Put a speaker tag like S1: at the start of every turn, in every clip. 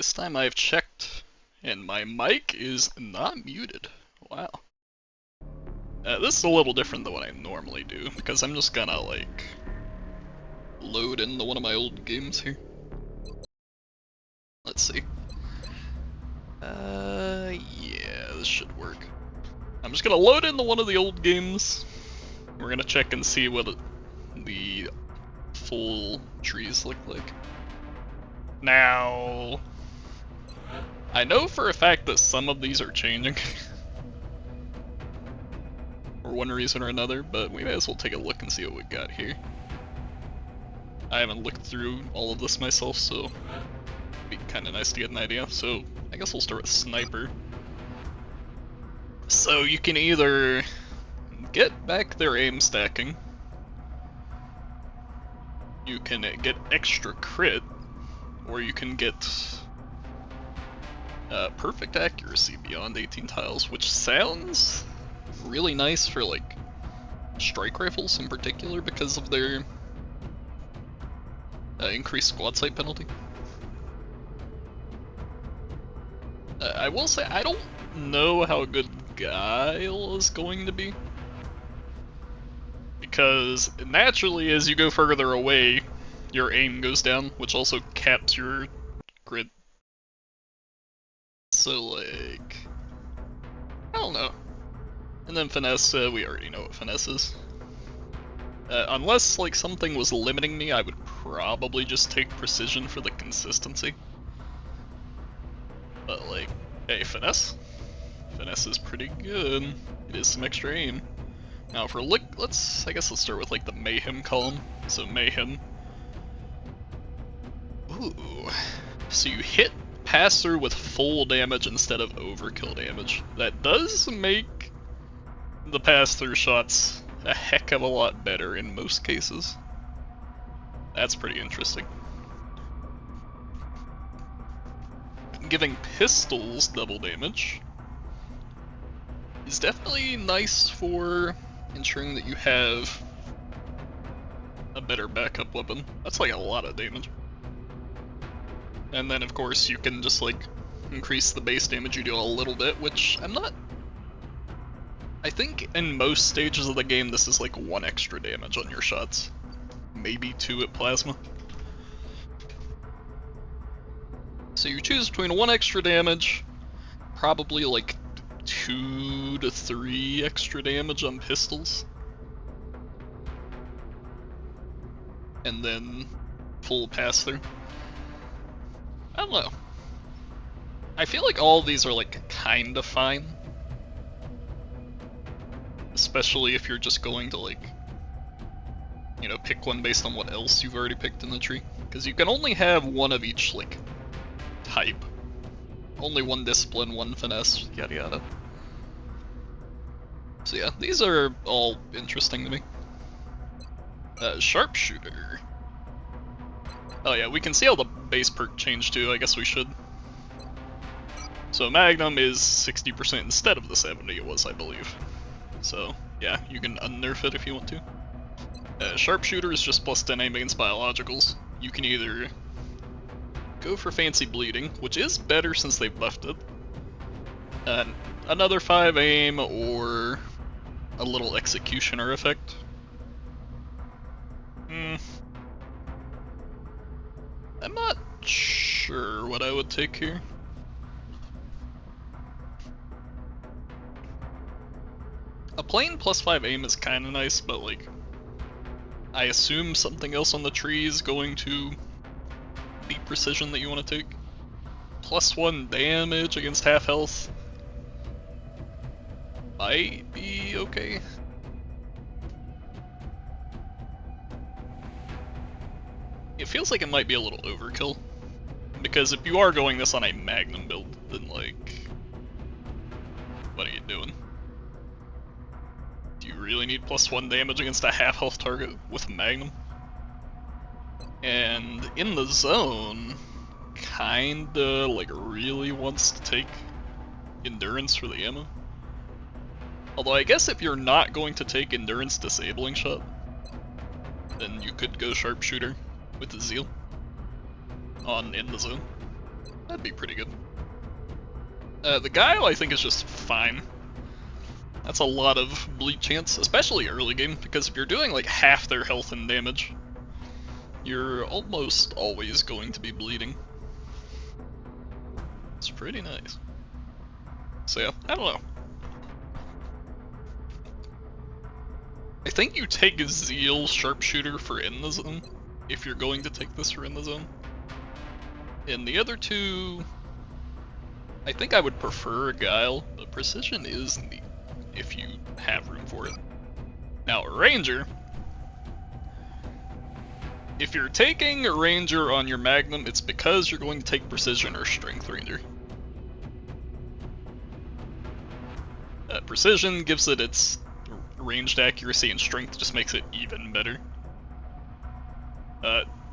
S1: This time I've checked, and my mic is not muted. Wow. This is a little different than what I normally do, because I'm just gonna, like, load into one of my old games here. Let's see. Yeah, this should work. I'm just gonna load into one of the old games. We're gonna check and see what the full trees look like. Now, I know for a fact that some of these are changing. For one reason or another, but we may as well take a look and see what we got here. I haven't looked through all of this myself, so it'd be kind of nice to get an idea. So I guess we'll start with Sniper. So you can either get back their aim stacking, you can get extra crit, or you can get perfect accuracy beyond 18 tiles, which sounds really nice for like strike rifles in particular because of their increased squad sight penalty. I will say I don't know how good Guile is going to be, because naturally as you go further away your aim goes down, which also caps your grid. So like, I don't know. And then Finesse, we already know what Finesse is. Unless like something was limiting me, I would probably just take Precision for the consistency. But like, hey, Finesse is pretty good. It is some extra aim. Now for let's start with like the Mayhem column. So Mayhem. Ooh. So you hit pass through with full damage instead of overkill damage. That does make the pass through shots a heck of a lot better in most cases. That's pretty interesting. Giving pistols double damage is definitely nice for ensuring that you have a better backup weapon. That's like a lot of damage. And then of course you can just like increase the base damage you do a little bit, which I think in most stages of the game this is like 1 extra damage on your shots. Maybe 2 at plasma. So you choose between 1 extra damage, probably like 2 to 3 extra damage on pistols, and then full pass through. I don't know. I feel like all of these are like kinda fine. Especially if you're just going to like, you know, pick one based on what else you've already picked in the tree. Because you can only have one of each like type. Only 1 discipline, 1 finesse, yada yada. So yeah, these are all interesting to me. Sharpshooter. Oh yeah, we can see how the base perk changed too, I guess we should. So Magnum is 60% instead of the 70 it was, I believe. So yeah, you can unnerf it if you want to. Sharpshooter is just +10 aim against biologicals. You can either go for Fancy Bleeding, which is better since they buffed it, another 5 aim, or a little Executioner effect. I'm not sure what I would take here. A plain +5 aim is kinda nice, but like, I assume something else on the tree is going to be precision that you want to take. +1 damage against half health might be okay. It feels like it might be a little overkill, because if you are going this on a Magnum build, then like, what are you doing? Do you really need +1 damage against a half health target with Magnum? And in the zone, kinda like really wants to take endurance for the ammo. Although I guess if you're not going to take endurance disabling shot, then you could go sharpshooter with the zeal on in the zone. That would be pretty good. The Guile, I think, is just fine. That's a lot of bleed chance, especially early game, because if you're doing like half their health and damage, you're almost always going to be bleeding. It's pretty nice. So yeah, I don't know. I think you take a Zeal Sharpshooter for in the zone, if you're going to take this for in the zone. And the other two, I think I would prefer a Guile, but Precision is neat if you have room for it. Now, a Ranger, if you're taking a Ranger on your Magnum, it's because you're going to take Precision or Strength Ranger. Precision gives it its ranged accuracy, and Strength just makes it even better.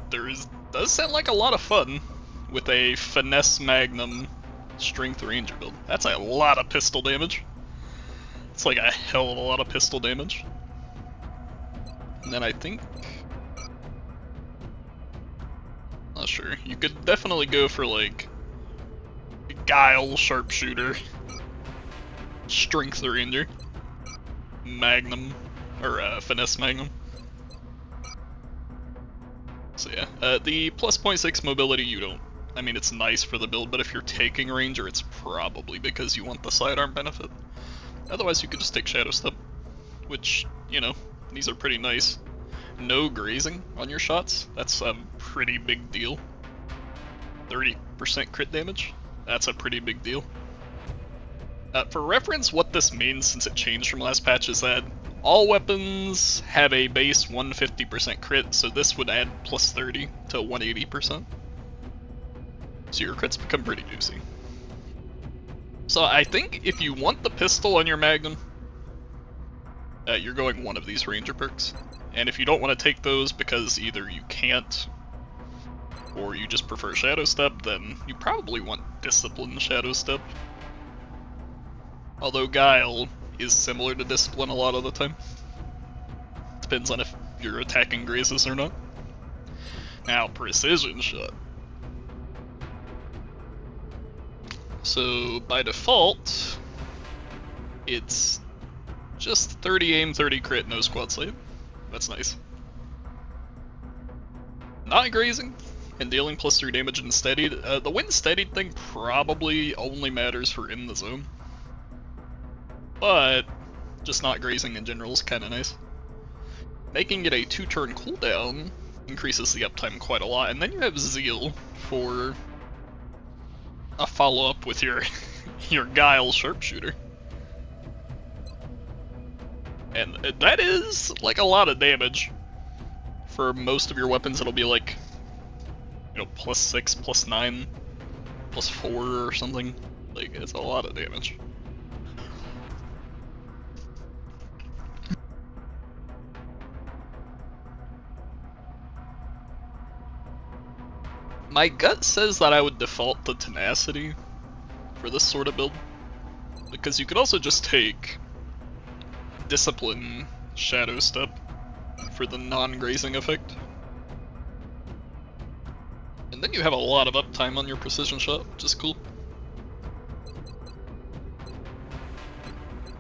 S1: Does sound like a lot of fun with a Finesse Magnum Strength Ranger build. That's a lot of pistol damage. It's like a hell of a lot of pistol damage. And then I think... not sure. You could definitely go for like Guile Sharpshooter, Strength Ranger, Magnum, or Finesse Magnum. So yeah, the plus 0.6 mobility you don't. I mean, it's nice for the build, but if you're taking Ranger, it's probably because you want the sidearm benefit. Otherwise, you could just take Shadow Step, which, you know, these are pretty nice. No grazing on your shots, that's a pretty big deal. 30% crit damage, that's a pretty big deal. For reference, what this means since it changed from last patch is that all weapons have a base 150% crit, so this would add plus 30 to 180%. So your crits become pretty juicy. So I think if you want the pistol on your Magnum, you're going one of these Ranger perks. And if you don't want to take those because either you can't, or you just prefer Shadow Step, then you probably want Discipline Shadow Step. Although Guile is similar to Discipline a lot of the time. Depends on if you're attacking grazes or not. Now, Precision Shot. So, by default, it's just 30 aim, 30 crit, no squad save. That's nice. Not grazing, and dealing plus 3 damage and steadied. The when steadied thing probably only matters for in the zone. But, just not grazing in general is kinda nice. Making it a 2-turn cooldown increases the uptime quite a lot, and then you have Zeal for a follow-up with your your Guile Sharpshooter. And that is like a lot of damage. For most of your weapons it'll be like, you know, plus 6, plus 9, plus 4 or something. Like, it's a lot of damage. My gut says that I would default to Tenacity for this sort of build, because you could also just take Discipline Shadow Step for the non-grazing effect. And then you have a lot of uptime on your Precision Shot, which is cool.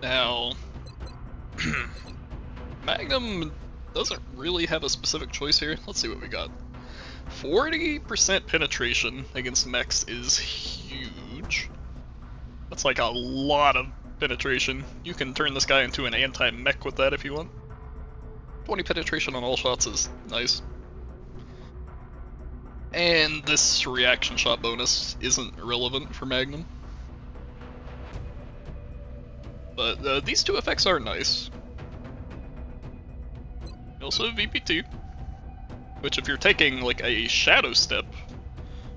S1: Now, Magnum doesn't really have a specific choice here. Let's see what we got. 40% penetration against mechs is huge. That's like a lot of penetration. You can turn this guy into an anti-mech with that if you want. 20 penetration on all shots is nice. And this reaction shot bonus isn't relevant for Magnum. But these two effects are nice. Also VP2. Which, if you're taking like a Shadow Step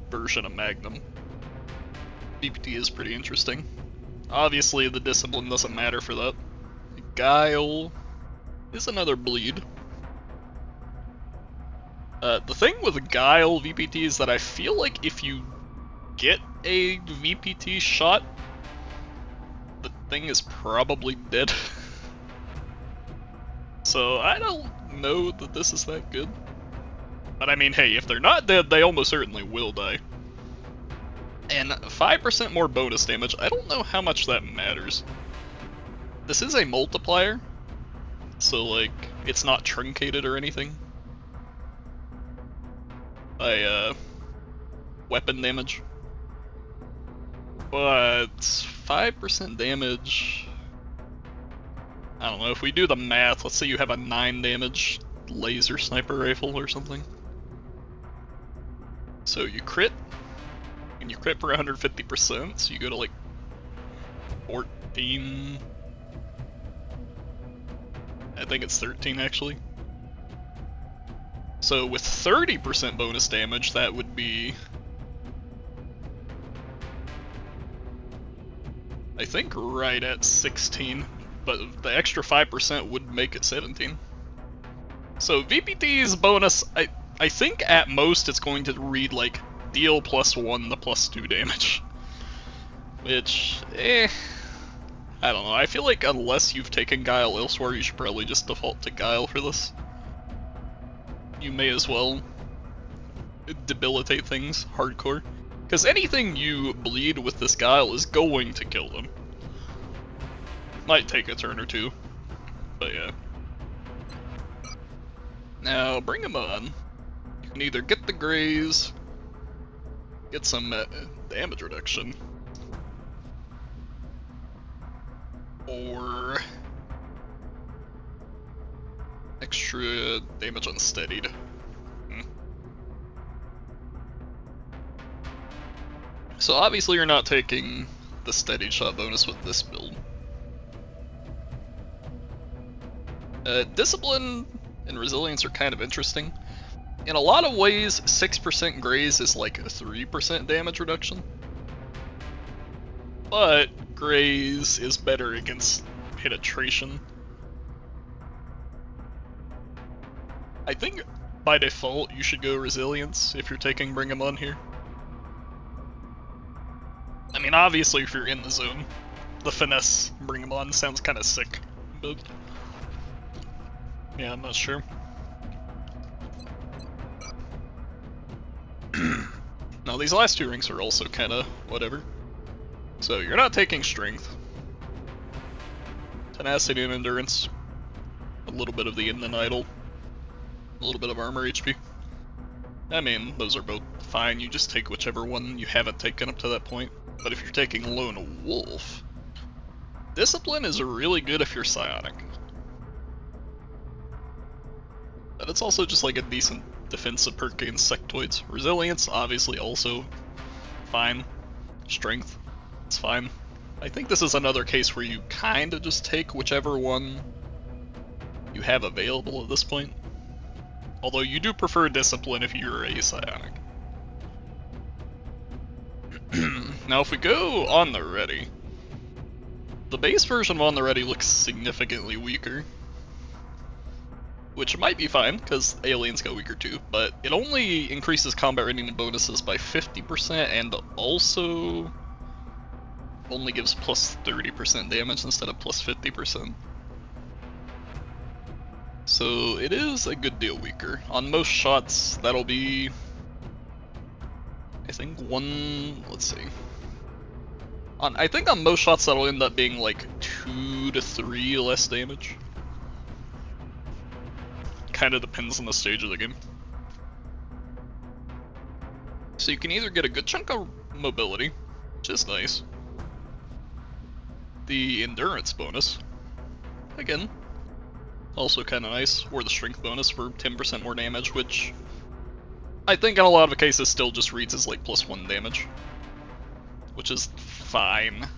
S1: version of Magnum, VPT is pretty interesting. Obviously, the Discipline doesn't matter for that. Guile is another bleed. The thing with Guile VPT is that I feel like if you get a VPT shot, the thing is probably dead. So I don't know that this is that good. But I mean, hey, if they're not dead, they almost certainly will die. And 5% more bonus damage, I don't know how much that matters. This is a multiplier, so like, it's not truncated or anything by weapon damage. But 5% damage, I don't know, if we do the math, let's say you have a 9 damage laser sniper rifle or something. So you crit, and you crit for 150%, so you go to like 14, I think it's 13 actually. So with 30% bonus damage, that would be, I think, right at 16, but the extra 5% would make it 17. So VPT's bonus, I think at most it's going to read like deal +1 to +2 damage. Which, I don't know. I feel like unless you've taken Guile elsewhere, you should probably just default to Guile for this. You may as well debilitate things hardcore. Because anything you bleed with this Guile is going to kill them. Might take a turn or two, but yeah. Now, bring him on. You can either get the graze, get some damage reduction, or extra damage unsteadied. So obviously you're not taking the steadied shot bonus with this build. Discipline and resilience are kind of interesting. In a lot of ways, 6% graze is like a 3% damage reduction. But graze is better against penetration. I think by default you should go resilience if you're taking Bring 'em on here. I mean, obviously if you're in the zone, the finesse Bring 'em on sounds kind of sick, but yeah, I'm not sure. Now these last two ranks are also kind of whatever. So you're not taking strength, tenacity and endurance, a little bit of the Indon Idol, a little bit of armor HP. I mean, those are both fine, you just take whichever one you haven't taken up to that point. But if you're taking Lone Wolf, Discipline is really good if you're psionic. But it's also just like a decent defensive perk against sectoids. Resilience, obviously also fine. Strength, it's fine. I think this is another case where you kinda just take whichever one you have available at this point. Although you do prefer Discipline if you're a psionic. Now if we go on the ready, the base version of on the ready looks significantly weaker. Which might be fine, because aliens got weaker too, but it only increases combat rating bonuses by 50% and also only gives plus 30% damage instead of plus 50%. So it is a good deal weaker. On most shots, that'll be, I think let's see. I think on most shots that'll end up being like 2 to 3 less damage. Kind of depends on the stage of the game. So you can either get a good chunk of mobility, which is nice. The endurance bonus, again, also kind of nice, or the strength bonus for 10% more damage, which I think in a lot of cases still just reads as like +1 damage, which is fine.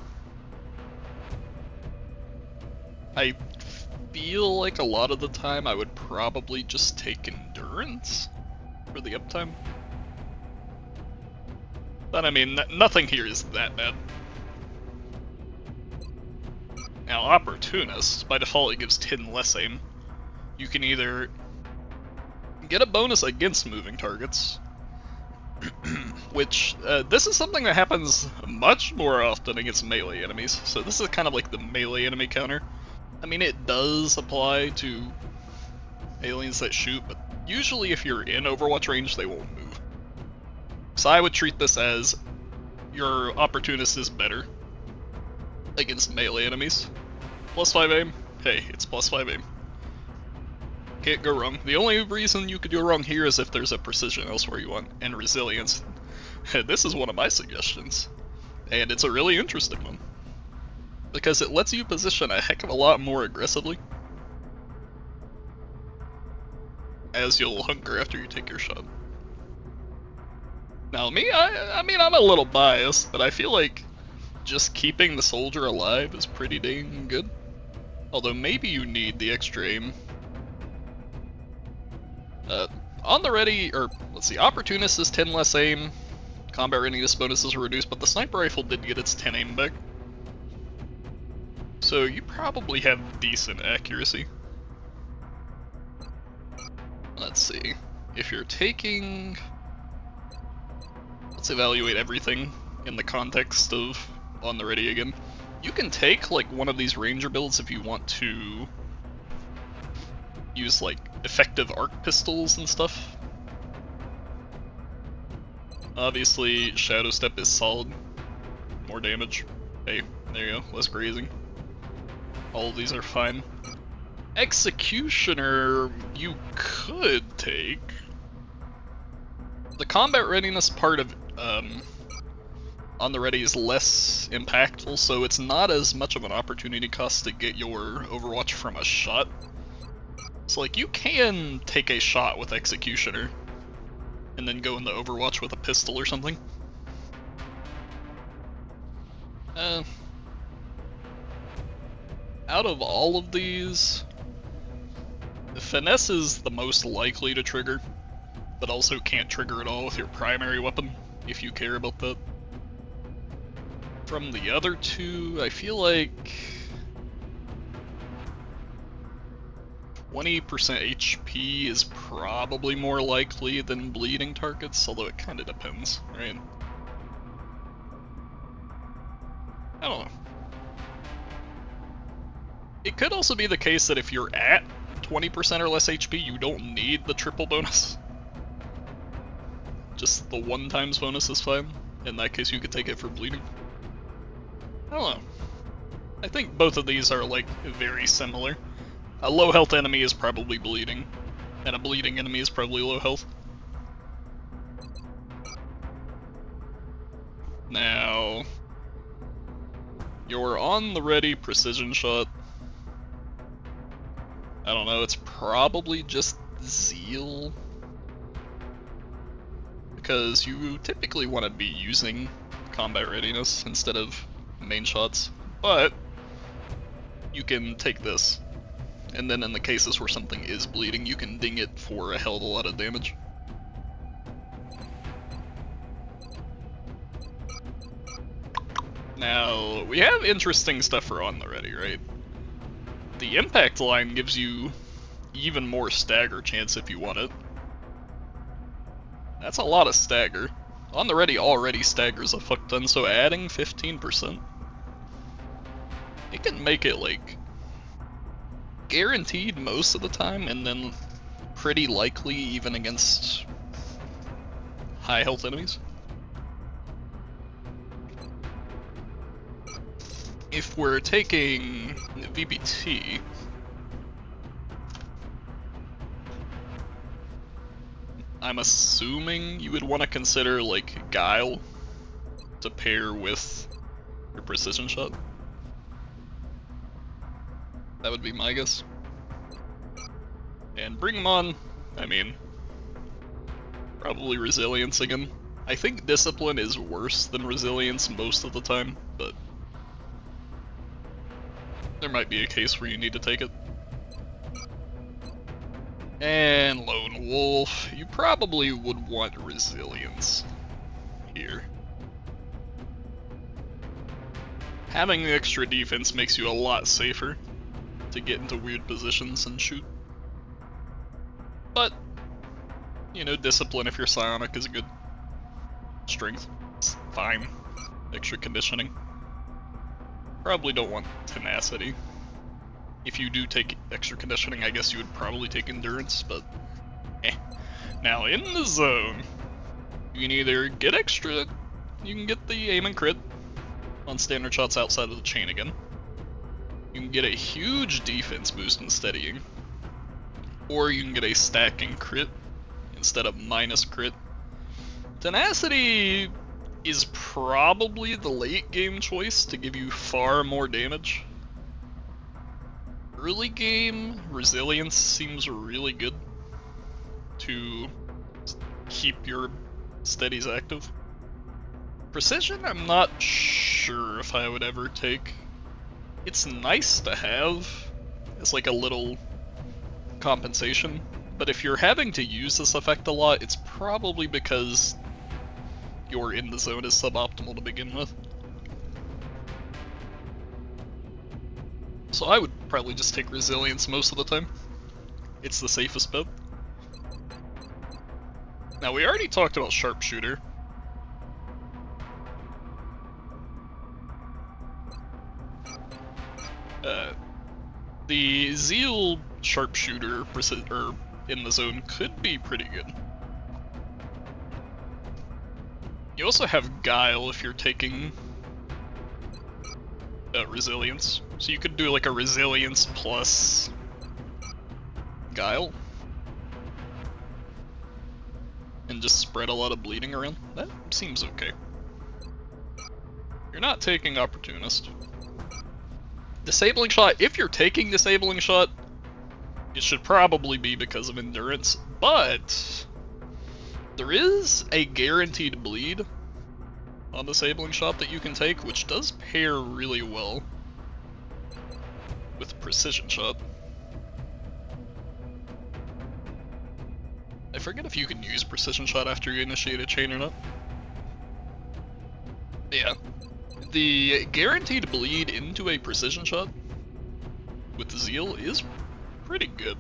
S1: I feel like a lot of the time I would probably just take endurance for the uptime. But I mean, nothing here is that bad. Now, Opportunist, by default it gives 10 less aim. You can either get a bonus against moving targets, which, this is something that happens much more often against melee enemies, so this is kind of like the melee enemy counter. I mean, it does apply to aliens that shoot, but usually if you're in Overwatch range, they won't move. So I would treat this as your Opportunist is better against melee enemies. +5 aim, hey, it's +5 aim. Can't go wrong. The only reason you could go wrong here is if there's a precision elsewhere you want, and resilience. This is one of my suggestions, and it's a really interesting one, because it lets you position a heck of a lot more aggressively, as you'll hunker after you take your shot. Now me, I mean, I'm a little biased, but I feel like just keeping the soldier alive is pretty dang good. Although maybe you need the extra aim. On the ready, or let's see, Opportunist is 10 less aim, combat readiness bonuses are reduced, but the sniper rifle did get its 10 aim back. So you probably have decent accuracy. Let's see, if you're taking, let's evaluate everything in the context of on the ready again. You can take like one of these ranger builds if you want to use like effective arc pistols and stuff. Obviously, Shadow Step is solid. More damage. Hey, there you go, less grazing. All of these are fine. Executioner, you could take. The combat readiness part of on the ready is less impactful, so it's not as much of an opportunity cost to get your Overwatch from a shot. So like, you can take a shot with Executioner, and then go in the Overwatch with a pistol or something. Out of all of these, the Finesse is the most likely to trigger, but also can't trigger at all with your primary weapon, if you care about that. From the other two, I feel like 20% HP is probably more likely than bleeding targets, although it kind of depends, right? I don't know. It could also be the case that if you're at 20% or less HP, you don't need the triple bonus. Just the 1x bonus is fine. In that case, you could take it for bleeding. I don't know. I think both of these are like very similar. A low health enemy is probably bleeding, and a bleeding enemy is probably low health. Now, your on the ready precision shot, I don't know, it's probably just Zeal, because you typically want to be using combat readiness instead of main shots, but you can take this, and then in the cases where something is bleeding, you can ding it for a hell of a lot of damage. Now, we have interesting stuff for on the ready, right? The impact line gives you even more stagger chance if you want it. That's a lot of stagger. On the ready already staggers a fuck ton, so adding 15%, it can make it like guaranteed most of the time, and then pretty likely even against high health enemies. If we're taking VBT, I'm assuming you would want to consider like Guile to pair with your precision shot. That would be my guess. And bring them on, I mean, probably Resilience again. I think Discipline is worse than Resilience most of the time, but there might be a case where you need to take it. And Lone Wolf, you probably would want Resilience here. Having the extra defense makes you a lot safer to get into weird positions and shoot. But, you know, Discipline if you're psionic is good. Strength, it's fine. Extra conditioning. Probably don't want Tenacity. If you do take extra conditioning, I guess you would probably take Endurance, but eh. Now in the zone, you can either get extra you can get the aim and crit on standard shots outside of the chain again. You can get a huge defense boost in steadying. Or you can get a stacking crit instead of minus crit. Tenacity is probably the late game choice to give you far more damage. Early game, resilience seems really good to keep your steadies active. Precision, I'm not sure if I would ever take. It's nice to have as like a little compensation, but if you're having to use this effect a lot, it's probably because your in the zone is suboptimal to begin with. So I would probably just take resilience most of the time. It's the safest bet. Now we already talked about sharpshooter. The Zeal sharpshooter in the zone could be pretty good. You also have Guile if you're taking resilience. So you could do like a resilience plus Guile. And just spread a lot of bleeding around. That seems okay. You're not taking Opportunist. Disabling Shot, if you're taking Disabling Shot, it should probably be because of Endurance, but there is a guaranteed bleed on Disabling Shot that you can take, which does pair really well with Precision Shot. I forget if you can use Precision Shot after you initiate a chain or not. Yeah. The guaranteed bleed into a Precision Shot with Zeal is pretty good.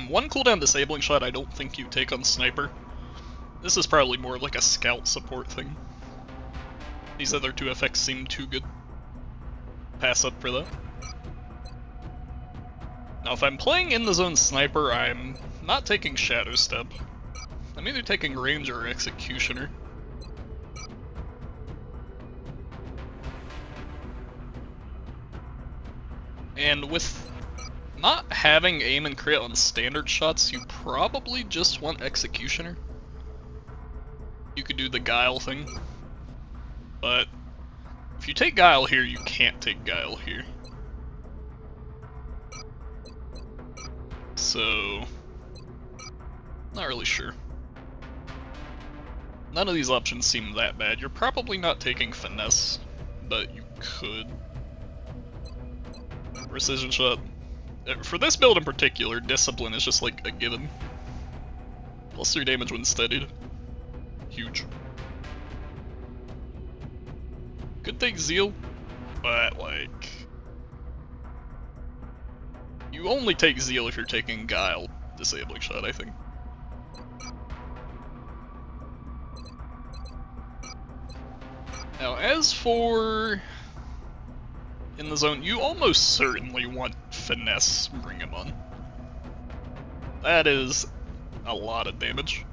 S1: One cooldown Disabling Shot I don't think you take on Sniper. This is probably more of like a scout support thing. These other two effects seem too good. Pass up for that. Now if I'm playing in the zone Sniper, I'm not taking Shadow Step. I'm either taking Ranger or Executioner. And with not having aim and crit on standard shots, you probably just want Executioner. You could do the Guile thing. But if you take Guile here, you can't take Guile here. So, not really sure. None of these options seem that bad. You're probably not taking Finesse, but you could. Precision Shot. For this build in particular, Discipline is just like a given. Plus 3 damage when steadied. Huge. Could take Zeal, but like... You only take Zeal if you're taking Guile Disabling Shot, I think. Now, as for in the zone, you almost certainly want Finesse Bring Him On. That is a lot of damage.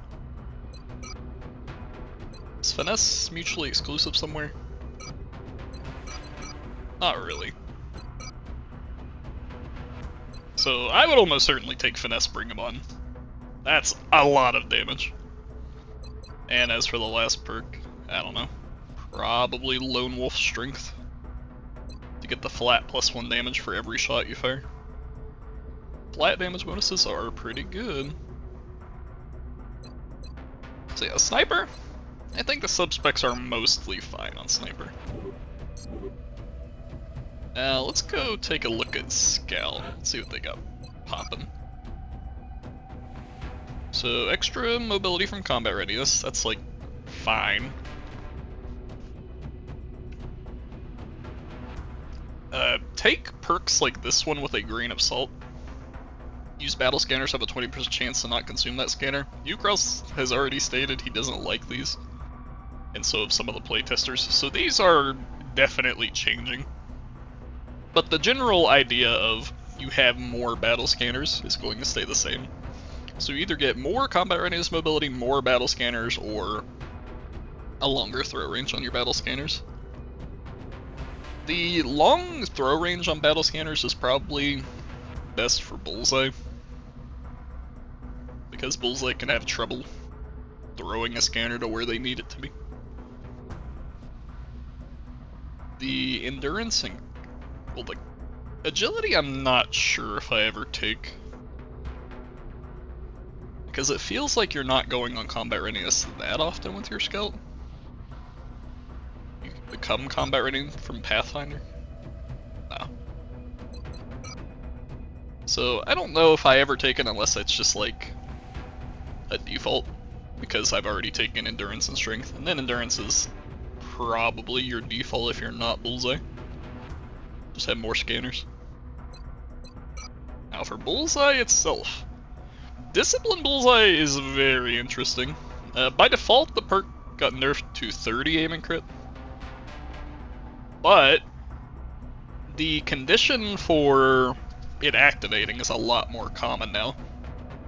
S1: Is Finesse mutually exclusive somewhere? Not really. So I would almost certainly take Finesse Bring Him On. That's a lot of damage. And as for the last perk, I don't know. Probably Lone Wolf Strength to get the flat +1 damage for every shot you fire. Flat damage bonuses are pretty good. So yeah, Sniper, I think the subspecs are mostly fine on Sniper. Let's go take a look at Scout, see what they got poppin'. So extra mobility from combat readiness, that's like fine. Take perks like this one with a grain of salt. Use battle scanners, have a 20% chance to not consume that scanner. Ukros has already stated he doesn't like these, and so have some of the playtesters, so these are definitely changing. But the general idea of you have more battle scanners is going to stay the same. So you either get more combat readiness mobility, more battle scanners, or a longer throw range on your battle scanners. The long throw range on battle scanners is probably best for Bullseye, because Bullseye can have trouble throwing a scanner to where they need it to be. The endurance and, well, the agility I'm not sure if I ever take, because it feels like you're not going on combat readiness that often with your scout. You become combat ready from Pathfinder? No. So I don't know if I ever take it unless it's just like a default, because I've already taken endurance and strength, and then endurance is probably your default if you're not Bullseye. Just have more scanners. Now for Bullseye itself, Discipline Bullseye is very interesting. By default, the perk got nerfed to 30 aim and crit, but the condition for it activating is a lot more common now,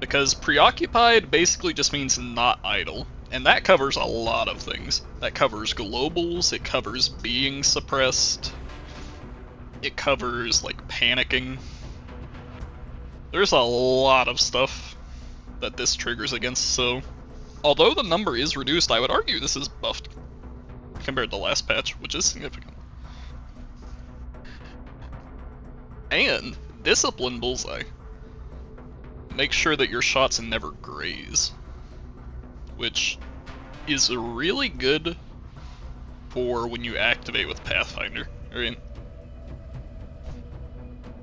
S1: because preoccupied basically just means not idle, and that covers a lot of things. That covers globals, it covers being suppressed, it covers like panicking. There's a lot of stuff that this triggers against, so although the number is reduced, I would argue this is buffed compared to last patch, which is significant. And Discipline Bullseye makes sure that your shots never graze, which is really good for when you activate with Pathfinder, right?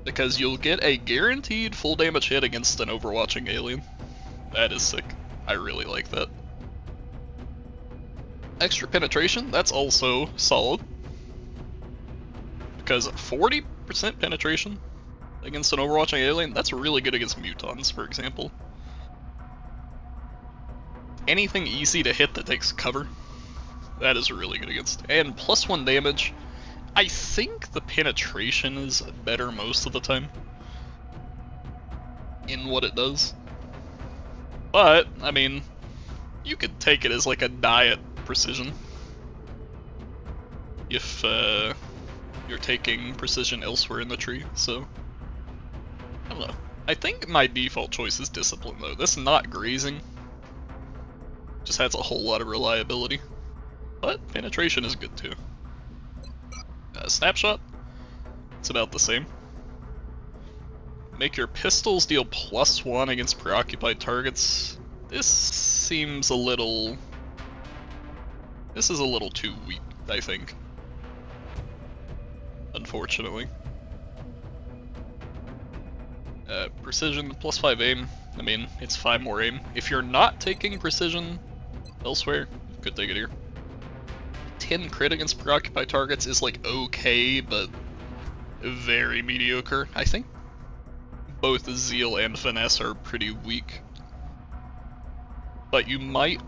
S1: Because you'll get a guaranteed full damage hit against an overwatching alien. That is sick. I really like that. Extra penetration, that's also solid, because 40% penetration against an overwatching alien, that's really good against mutons, for example. Anything easy to hit that takes cover, that is really good against. And +1 damage, I think the penetration is better most of the time in what it does. But, I mean, you could take it as like a diet precision if you're taking precision elsewhere in the tree, so I don't know. I think my default choice is Discipline though. This not grazing just has a whole lot of reliability, but penetration is good too. Snapshot, it's about the same. Make your pistols deal +1 against preoccupied targets. This seems a little... This is a little too weak, I think. Unfortunately. Precision, +5 aim. I mean, it's 5 more aim. If you're not taking precision elsewhere, you could take it here. 10 crit against preoccupied targets is like okay, but very mediocre. I think both Zeal and Finesse are pretty weak, but you might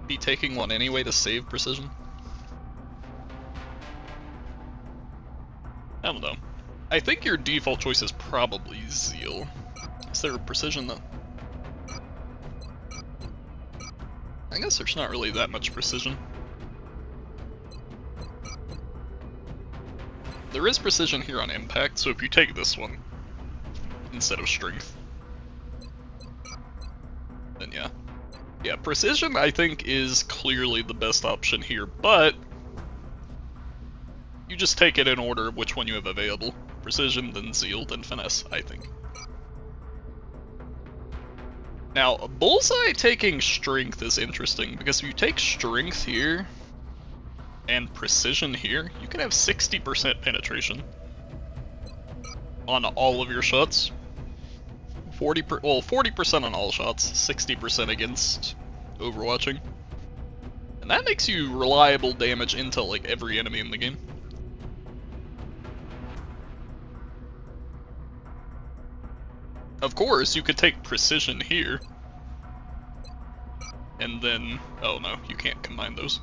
S1: be taking one anyway to save precision. I don't know. I think your default choice is probably Zeal. Is there a precision though? I guess there's not really that much precision. There is precision here on impact, so if you take this one instead of strength, then yeah. Yeah, precision I think is clearly the best option here, but you just take it in order of which one you have available. Precision, then Zeal, then Finesse, I think. Now, Bullseye taking strength is interesting, because if you take strength here and precision here, you can have 60% penetration on all of your shots. 40% on all shots, 60% against overwatching. And that makes you reliable damage into like every enemy in the game. Of course, you could take precision here, and then, oh no, you can't combine those.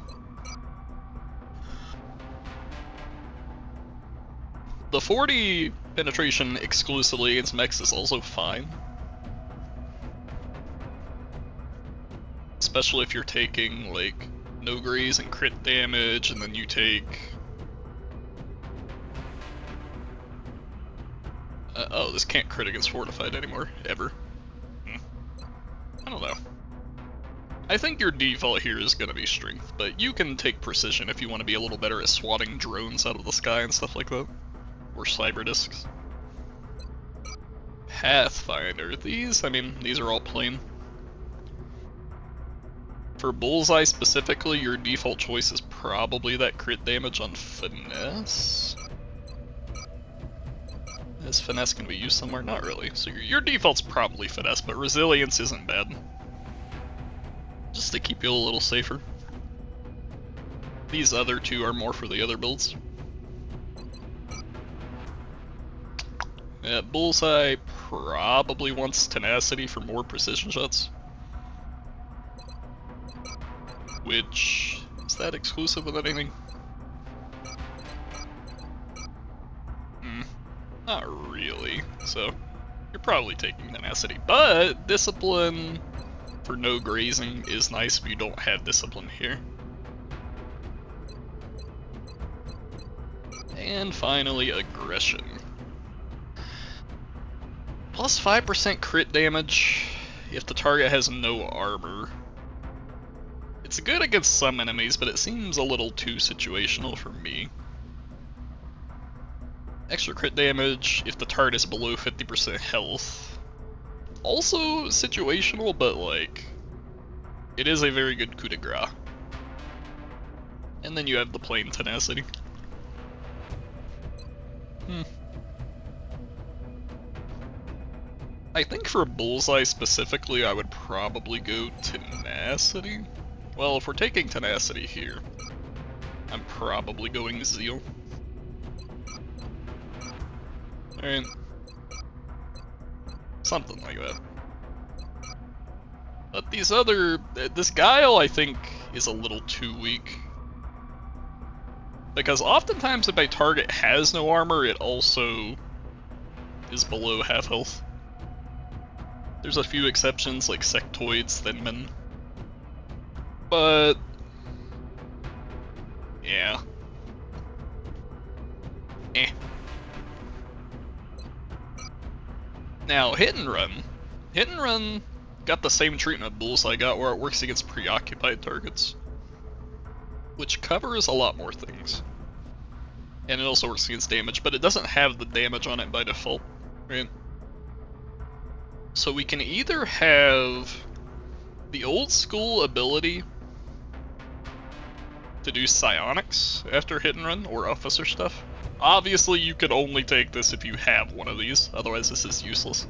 S1: The 40 penetration exclusively against mechs is also fine. especially if you're taking like no graze and crit damage, and then you take oh, this can't crit against fortified anymore, ever. I don't know. I think your default here is gonna be strength, but you can take precision if you want to be a little better at swatting drones out of the sky and stuff like that. Or cyber discs. Pathfinder. These are all plain. For Bullseye specifically, your default choice is probably that crit damage on Finesse. Is Finesse can be used somewhere? Not really. So your default's probably Finesse, but Resilience isn't bad. Just to keep you a little safer. These other two are more for the other builds. Yeah, Bullseye probably wants Tenacity for more precision shots. Which, is that exclusive with anything? Not really, so you're probably taking Tenacity. But Discipline for no grazing is nice if you don't have Discipline here. And finally, Aggression. Plus 5% crit damage if the target has no armor. It's good against some enemies, but it seems a little too situational for me. Extra crit damage if the target is below 50% health. Also situational, but like, it is a very good coup de grace. And then you have the plain Tenacity. I think for Bullseye specifically, I would probably go Tenacity. Well, if we're taking Tenacity here, I'm probably going Zeal. Alright. Something like that. But these other... this Guile, I think, is a little too weak. Because oftentimes if a target has no armor, it also is below half health. There's a few exceptions, like Sectoids, Thinmen. But... yeah. Now, Hit and Run. Hit and Run got the same treatment Bullseye got, where it works against preoccupied targets. Which covers a lot more things. And it also works against damage, but it doesn't have the damage on it by default, right? So we can either have the old school ability to do psionics after Hit and Run, or officer stuff. Obviously you could only take this if you have one of these, otherwise this is useless.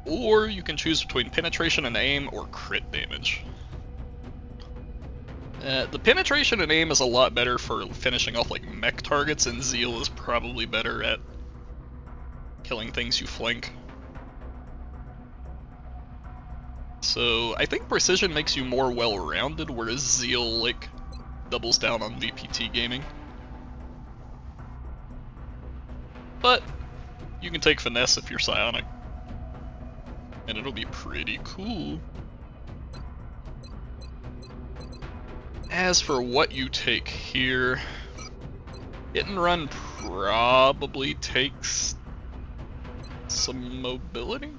S1: Or you can choose between penetration and aim or crit damage. The penetration and aim is a lot better for finishing off like mech targets, and Zeal is probably better at killing things you flank. So I think precision makes you more well-rounded, whereas Zeal like doubles down on VPT gaming. But you can take Finesse if you're psionic, and it'll be pretty cool. As for what you take here, Hit and Run probably takes some mobility?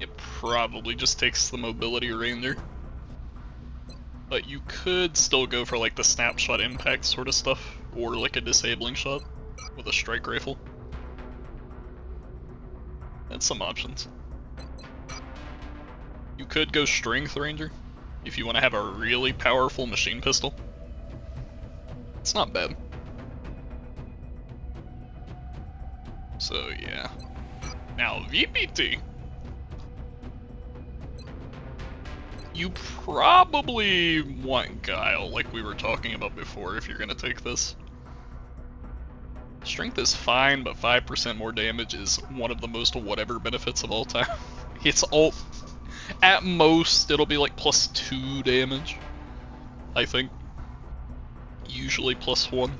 S1: It probably just takes the mobility Ranger. But you could still go for like the snapshot impact sort of stuff, or like a disabling shot with a strike rifle. That's some options. You could go Strength Ranger if you want to have a really powerful machine pistol. It's not bad. So yeah. Now VPT. You probably want Guile, like we were talking about before, if you're gonna take this. Strength is fine, but 5% more damage is one of the most whatever benefits of all time. It's all... at most, it'll be like +2 damage, I think. Usually +1.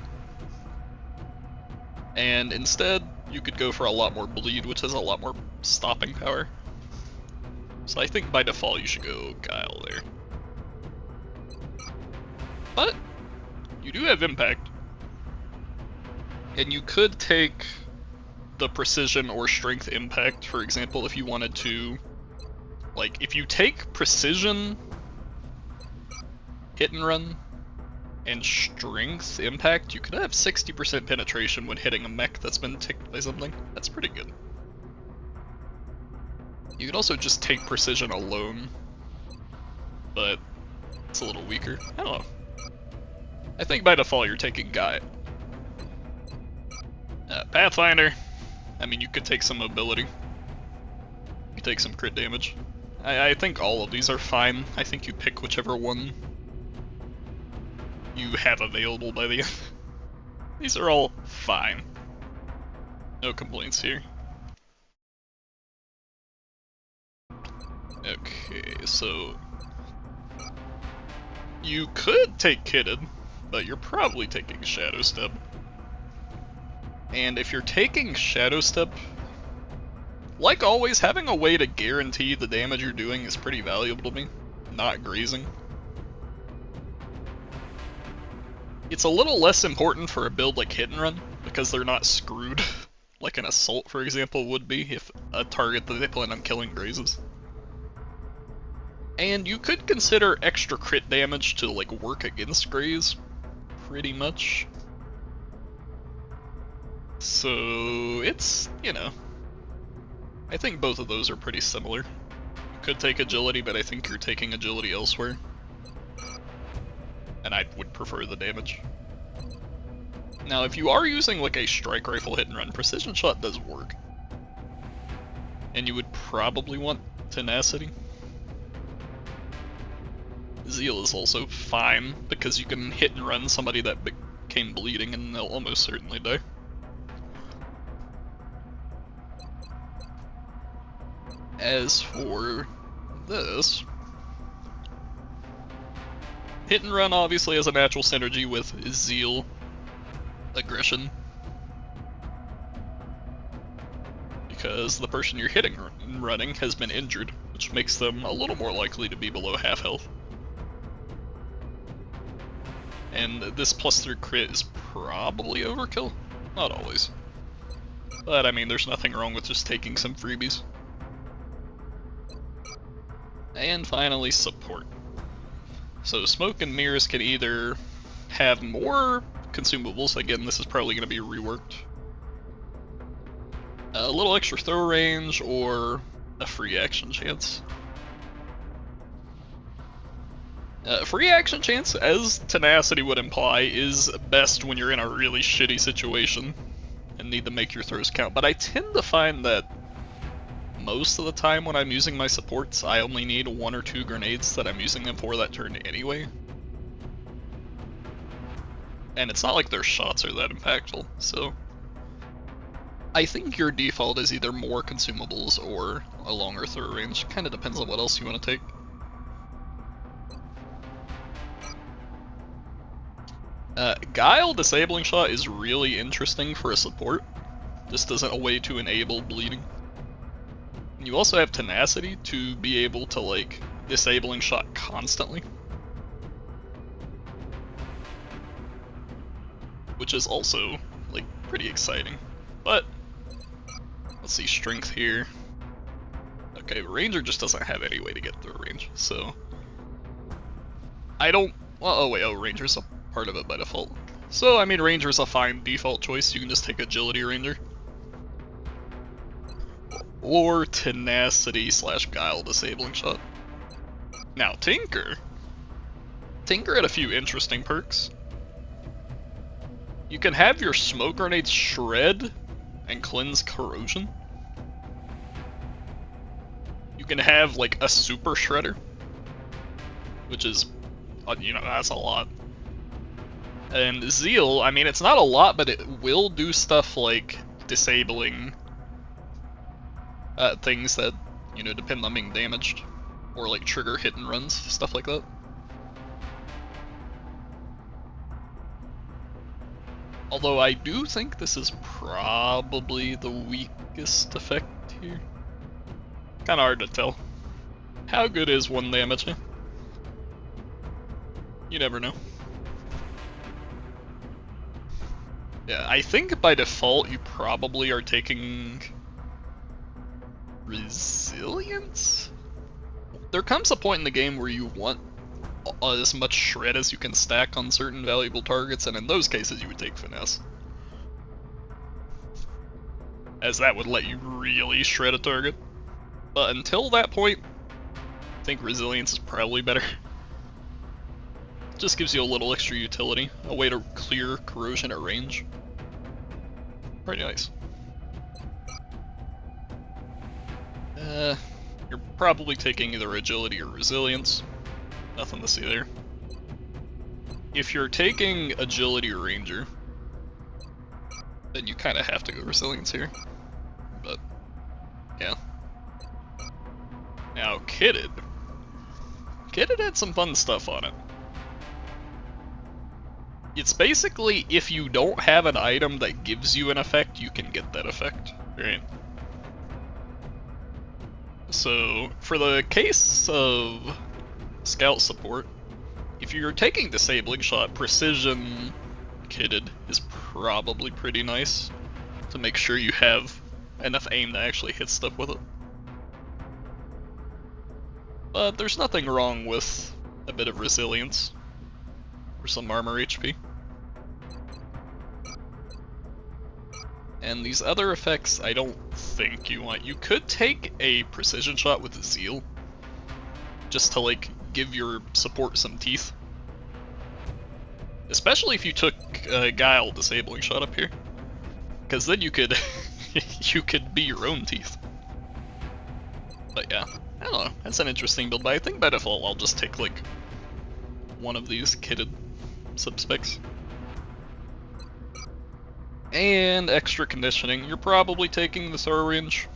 S1: And instead, you could go for a lot more bleed, which has a lot more stopping power. So I think by default you should go Guile there. But you do have impact. And you could take the precision or strength impact, for example, if you wanted to. Like, if you take precision, hit and run, and strength impact, you could have 60% penetration when hitting a mech that's been ticked by something. That's pretty good. You could also just take precision alone, but it's a little weaker. I don't know. I think by default you're taking Guy. Pathfinder, I mean, you could take some mobility. You could take some crit damage. I think all of these are fine. I think you pick whichever one you have available by the end. These are all fine. No complaints here. Okay, so you could take Kitted, but you're probably taking Shadow Step. And if you're taking Shadow Step, like always, having a way to guarantee the damage you're doing is pretty valuable to me. Not grazing. It's a little less important for a build like Hit and Run, because they're not screwed, like an Assault, for example, would be if a target that they plan on killing grazes. And you could consider extra crit damage to like work against graze, pretty much. So it's, you know, I think both of those are pretty similar. You could take agility, but I think you're taking agility elsewhere. And I would prefer the damage. Now, if you are using like a strike rifle hit and run, precision shot does work. And you would probably want tenacity. Zeal is also fine, because you can hit and run somebody that became bleeding and they'll almost certainly die. As for this, hit and run obviously has a natural synergy with Zeal aggression, because the person you're hitting and running has been injured, which makes them a little more likely to be below half health. And this +3 crit is probably overkill. Not always. But I mean, there's nothing wrong with just taking some freebies. And finally, support. So smoke and mirrors can either have more consumables, again this is probably going to be reworked, a little extra throw range, or a free action chance. Free action chance, as tenacity would imply, is best when you're in a really shitty situation and need to make your throws count, but I tend to find that most of the time when I'm using my supports, I only need 1 or 2 grenades that I'm using them for that turn anyway. And it's not like their shots are that impactful, so I think your default is either more consumables or a longer throw range. Kinda depends on what else you want to take. Guile Disabling Shot is really interesting for a support, just as a way to enable bleeding. You also have tenacity to be able to like disabling shot constantly, which is also like pretty exciting. But let's see, strength here. Okay, Ranger just doesn't have any way to get through range, so I don't. Well, oh wait, Ranger's a part of it by default. So I mean, Ranger's a fine default choice. You can just take Agility Ranger. Or tenacity / guile disabling shot. Now Tinker had a few interesting perks. You can have your smoke grenades shred and cleanse corrosion. You can have like a super shredder, which is, you know, that's a lot. And Zeal, I mean, it's not a lot, but it will do stuff like disabling things that, you know, depend on being damaged, or like trigger hit and runs, stuff like that. Although I do think this is probably the weakest effect here. Kinda hard to tell. How good is 1 damage? You never know. Yeah, I think by default you probably are taking resilience? There comes a point in the game where you want as much shred as you can stack on certain valuable targets, and in those cases you would take finesse. As that would let you really shred a target. But until that point, I think resilience is probably better. Just gives you a little extra utility, a way to clear corrosion at range. Pretty nice. You're probably taking either agility or resilience. Nothing to see there. If you're taking agility or ranger, then you kind of have to go resilience here. But, yeah. Now, kitted. Kitted had some fun stuff on it. It's basically, if you don't have an item that gives you an effect, you can get that effect, right? So, for the case of scout support, if you're taking disabling shot, precision kitted is probably pretty nice to make sure you have enough aim to actually hit stuff with it. But there's nothing wrong with a bit of resilience for some armor HP. And these other effects, I don't think you want. You could take a precision shot with zeal, just to like give your support some teeth. Especially if you took Guile disabling shot up here, because then you could you could be your own teeth. But yeah, I don't know. That's an interesting build. But I think by default I'll just take like one of these kitted subspecs. And extra conditioning. You're probably taking the throw range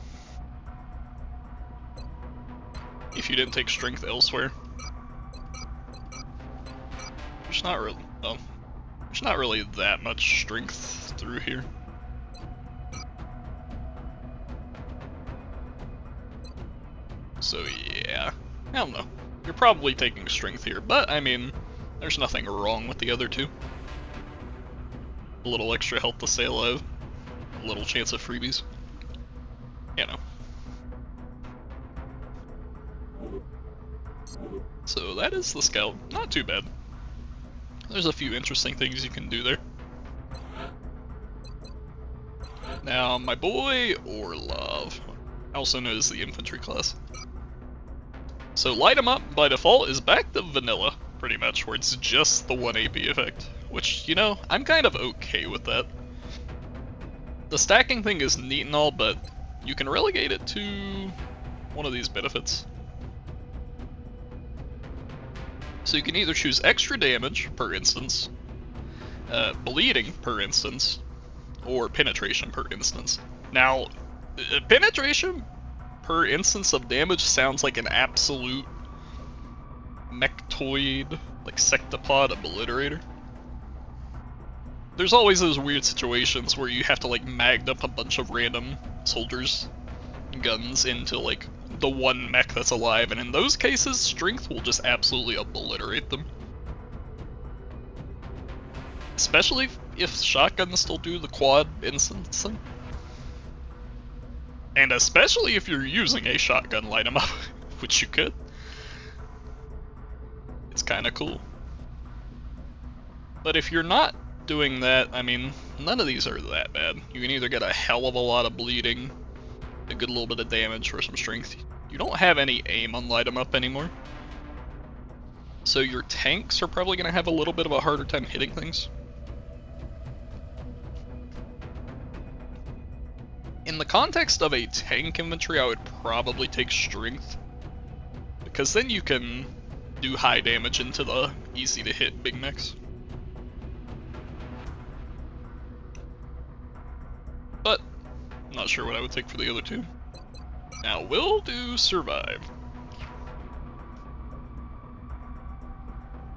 S1: if you didn't take strength elsewhere. There's not really, oh, there's not really that much strength through here. So yeah, I don't know. You're probably taking strength here, but I mean, there's nothing wrong with the other two. A little extra health to stay alive, a little chance of freebies, you know. So that is the scout, not too bad. There's a few interesting things you can do there. Now my boy Orlov, also known as the infantry class. So light 'em up by default is back to vanilla, pretty much, where it's just the 1 AP effect. Which, you know, I'm kind of okay with that. The stacking thing is neat and all, but you can relegate it to one of these benefits. So you can either choose extra damage per instance, bleeding per instance, or penetration per instance. Now, penetration per instance of damage sounds like an absolute mechtoid, like sectopod obliterator. There's always those weird situations where you have to like mag up a bunch of random soldiers' guns into like the one mech that's alive, and in those cases, strength will just absolutely obliterate them. Especially if shotguns still do the quad instancing. And especially if you're using a shotgun light 'em up, which you could. It's kinda cool. But if you're not doing that, I mean, none of these are that bad. You can either get a hell of a lot of bleeding, a good little bit of damage for some strength. You don't have any aim on light 'em up anymore. So your tanks are probably going to have a little bit of a harder time hitting things. In the context of a tank inventory, I would probably take strength, because then you can do high damage into the easy to hit big mechs. But I'm not sure what I would take for the other two. Now we'll do survive.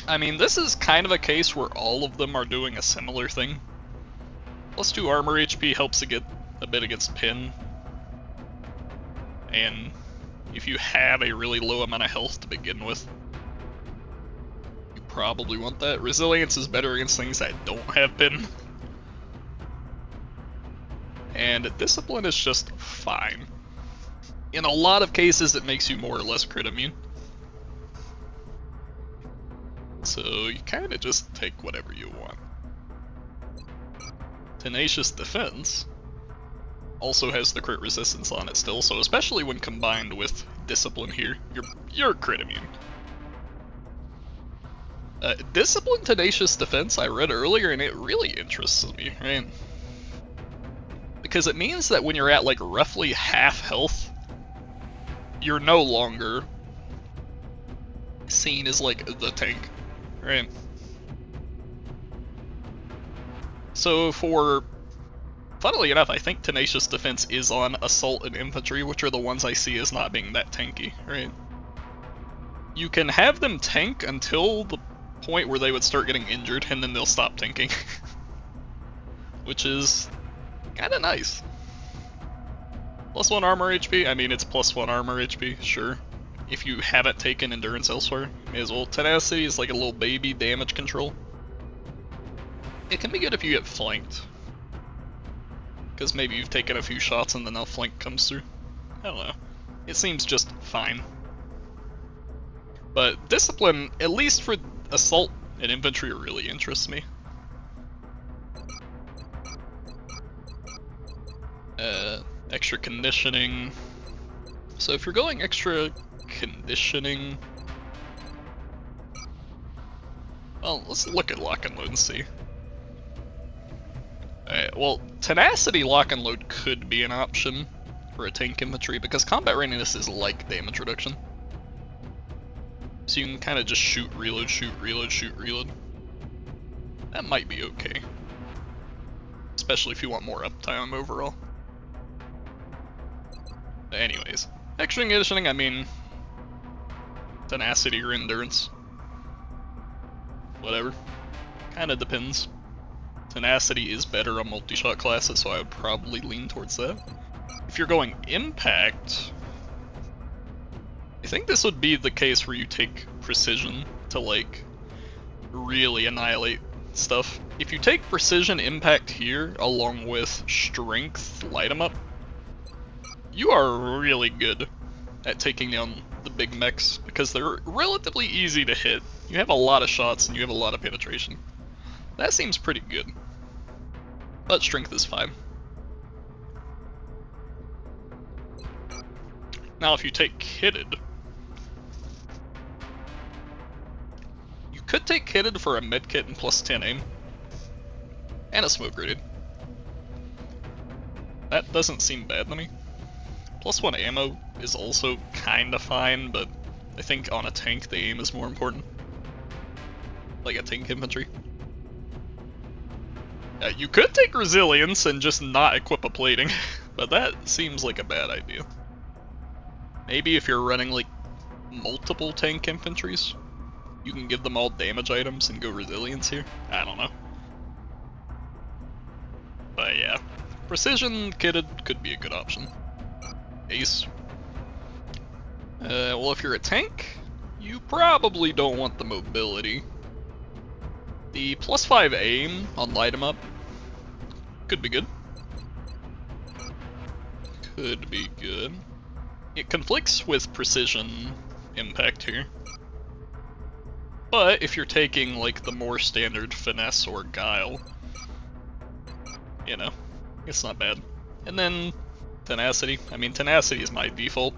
S1: I mean, this is kind of a case where all of them are doing a similar thing. +2 armor HP helps a bit against Pin. And if you have a really low amount of health to begin with, you probably want that. Resilience is better against things that don't have Pin. And Discipline is just fine. In a lot of cases, it makes you more or less crit immune. So you kind of just take whatever you want. Tenacious Defense also has the crit resistance on it still, so especially when combined with Discipline here, you're crit immune. Discipline Tenacious Defense I read earlier, and it really interests me, right? Because it means that when you're at like roughly half health, you're no longer seen as like the tank, right? So funnily enough, I think Tenacious Defense is on Assault and Infantry, which are the ones I see as not being that tanky, right? You can have them tank until the point where they would start getting injured, and then they'll stop tanking. Which is kinda nice. +1 armor HP, I mean it's +1 armor HP, sure. If you haven't taken Endurance elsewhere, may as well. Tenacity is like a little baby damage control. It can be good if you get flanked. Because maybe you've taken a few shots and then a flank comes through. I don't know. It seems just fine. But Discipline, at least for Assault and Infantry, really interests me. Extra Conditioning. So if you're going extra conditioning... Well, let's look at Lock and Load and see. Well, Tenacity Lock and Load could be an option for a tank infantry, because combat readiness is like damage reduction. So you can kind of just shoot, reload, shoot, reload, shoot, reload. That might be okay. Especially if you want more uptime overall. Anyways, extra conditioning, I mean, Tenacity or Endurance. Whatever. Kinda depends. Tenacity is better on multi-shot classes, so I would probably lean towards that. If you're going Impact, I think this would be the case where you take Precision to, like, really annihilate stuff. If you take Precision Impact here, along with Strength Light 'em Up, you are really good at taking down the big mechs, because they're relatively easy to hit. You have a lot of shots and you have a lot of penetration. That seems pretty good. But Strength is fine. Now if you take Kitted, you could take Kitted for a medkit and +10 aim. And a smoke grenade. That doesn't seem bad to me. +1 ammo is also kinda fine, but I think on a tank the aim is more important. Like a tank infantry. You could take Resilience and just not equip a plating, but that seems like a bad idea. Maybe if you're running like multiple tank infantries, you can give them all damage items and go Resilience here. I don't know. But yeah, Precision Kitted could be a good option. Ace. Well, if you're a tank, you probably don't want the mobility. The +5 aim on Light 'em Up could be good. Could be good. It conflicts with Precision Impact here. But if you're taking like the more standard Finesse or Guile, you know, it's not bad. And then Tenacity. I mean, Tenacity is my default.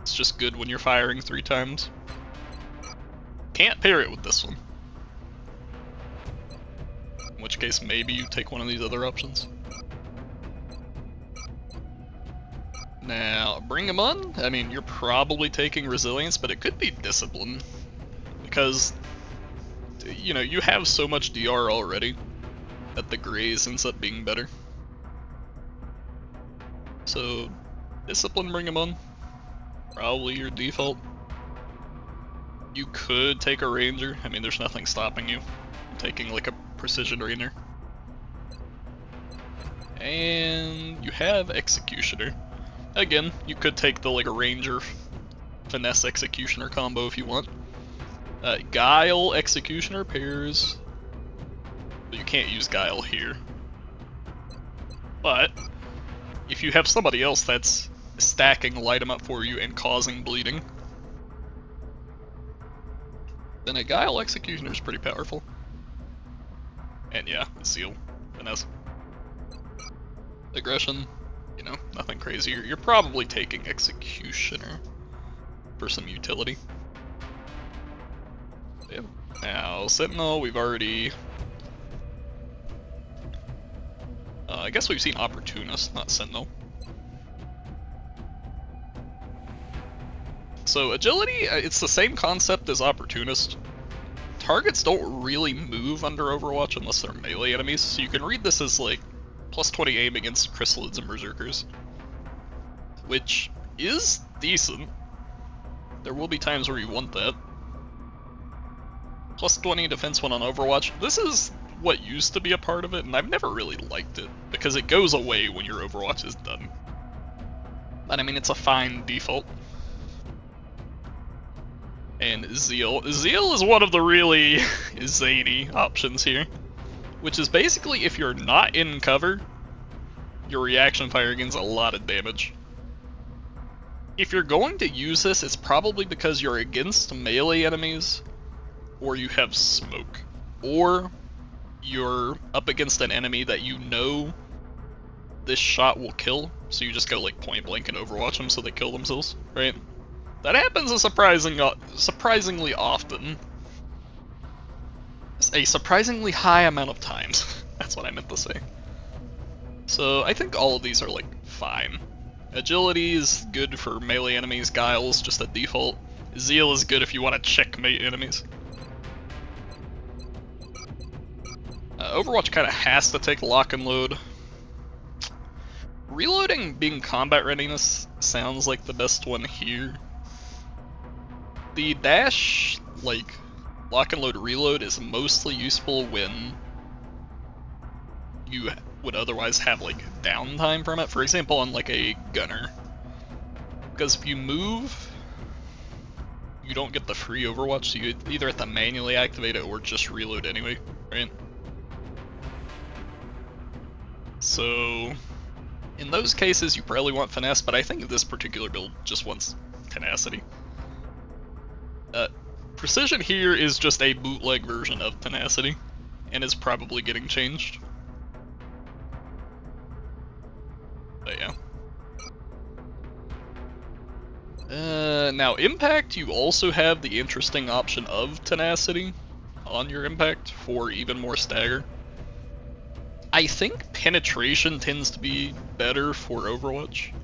S1: It's just good when you're firing 3 times. Can't pair it with this one. In which case, maybe you take one of these other options. Now, bring them on. I mean, you're probably taking Resilience, but it could be Discipline. Because, you know, you have so much DR already that the Grays ends up being better. So, Discipline, bring them on. Probably your default. You could take a Ranger. I mean, there's nothing stopping you from taking like a Precision Ranger. And you have Executioner. Again, you could take the like Ranger Finesse Executioner combo if you want. Guile Executioner pairs. But you can't use Guile here. But if you have somebody else that's stacking light 'em up for you and causing bleeding, then a Guile Executioner is pretty powerful. And yeah, Zeal, Finesse. Aggression, you know, nothing crazy. You're probably taking Executioner for some utility. Yeah. Now, Sentinel, we've already... I guess we've seen Opportunist, not Sentinel. So Agility, it's the same concept as Opportunist. Targets don't really move under Overwatch unless they're melee enemies, so you can read this as like plus 20 aim against Chrysalids and Berserkers, which is decent. There will be times where you want that. Plus 20 defense when on Overwatch. This is what used to be a part of it, and I've never really liked it, because it goes away when your Overwatch is done. But I mean, it's a fine default. And Zeal. Zeal is one of the really zany options here, which is basically if you're not in cover, your reaction fire gains a lot of damage. If you're going to use this, it's probably because you're against melee enemies, or you have smoke, or you're up against an enemy that you know this shot will kill, so you just go like point blank and overwatch them so they kill themselves, right? That happens a surprisingly often. A surprisingly high amount of times. That's what I meant to say. So I think all of these are like fine. Agility is good for melee enemies, Guile's just a default. Zeal is good if you want to checkmate enemies. Overwatch kind of has to take lock and load. Reloading being combat readiness sounds like the best one here. The dash, like, lock and load reload is mostly useful when you would otherwise have like downtime from it. For example, on like a gunner. Because if you move, you don't get the free Overwatch, so you either have to manually activate it or just reload anyway, right? So in those cases, you probably want Finesse, but I think this particular build just wants Tenacity. Precision here is just a bootleg version of Tenacity, and is probably getting changed. But yeah. Now Impact, you also have the interesting option of Tenacity on your Impact for even more stagger. I think Penetration tends to be better for Overwatch.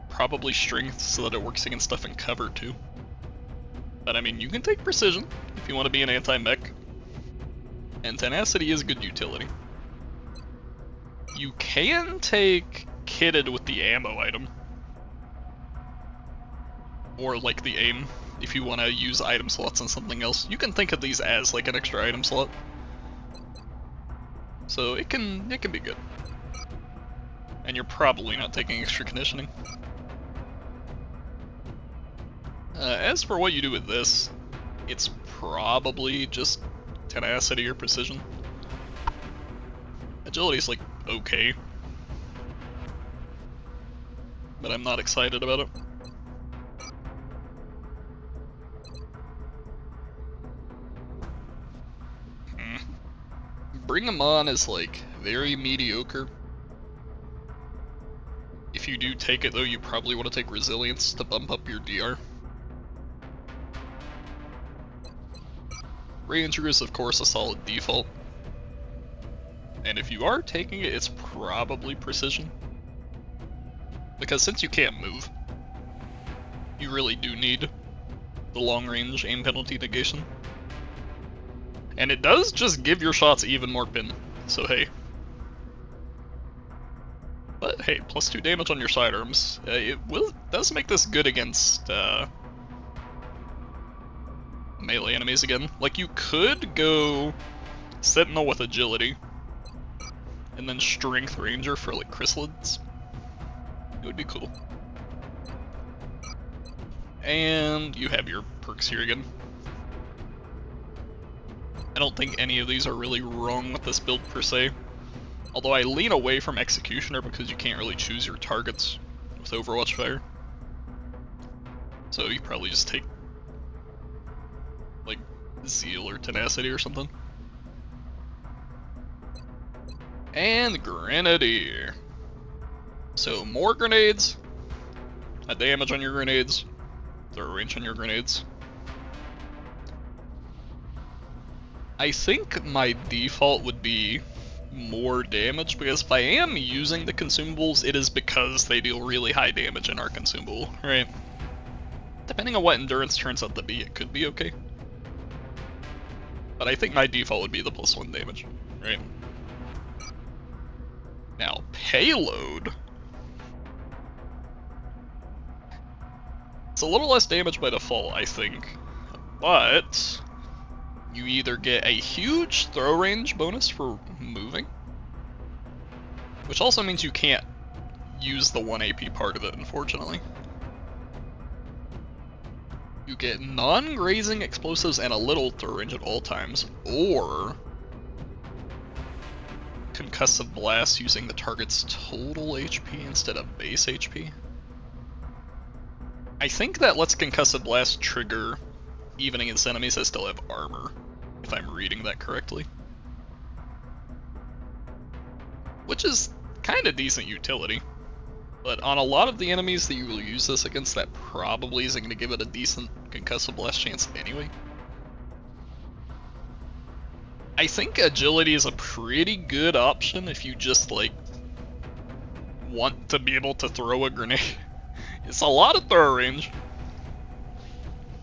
S1: Probably Strength so that it works against stuff in cover too. But I mean, you can take Precision if you want to be an anti-mech. And Tenacity is good utility. You can take Kitted with the ammo item. Or like the aim, if you want to use item slots on something else. You can think of these as like an extra item slot. So it can be good. And you're probably not taking extra conditioning. As for what you do with this, it's probably just Tenacity or Precision. Agility's like okay, but I'm not excited about it. Bring 'em on is like very mediocre. If you do take it though, you probably want to take Resilience to bump up your DR. Ranger is of course a solid default. And if you are taking it, it's probably Precision. Because since you can't move, you really do need the long range aim penalty negation. And it does just give your shots even more pin, so hey. But hey, plus 2 damage on your sidearms. It does make this good against melee enemies again. Like, you could go Sentinel with Agility, and then Strength Ranger for like chrysalids. It would be cool. And you have your perks here again. I don't think any of these are really wrong with this build per se. Although I lean away from Executioner because you can't really choose your targets with Overwatch Fire. So you probably just take like Zeal or Tenacity or something. And Grenadier. So more grenades, a damage on your grenades, throw range on your grenades. I think my default would be more damage, because if I am using the consumables, it is because they deal really high damage in our consumable, right? Depending on what endurance turns out to be, it could be okay. But I think my default would be the +1 damage, right? Now, payload. It's a little less damage by default, I think, but you either get a huge throw range bonus for moving, which also means you can't use the 1 AP part of it, unfortunately. You get non-grazing explosives and a little throw range at all times, or concussive blast using the target's total HP instead of base HP. I think that lets concussive blast trigger even against enemies that still have armor, if I'm reading that correctly. Which is kind of decent utility, but on a lot of the enemies that you will use this against, that probably isn't going to give it a decent concussive blast chance anyway. I think agility is a pretty good option if you just like want to be able to throw a grenade. It's a lot of throw range.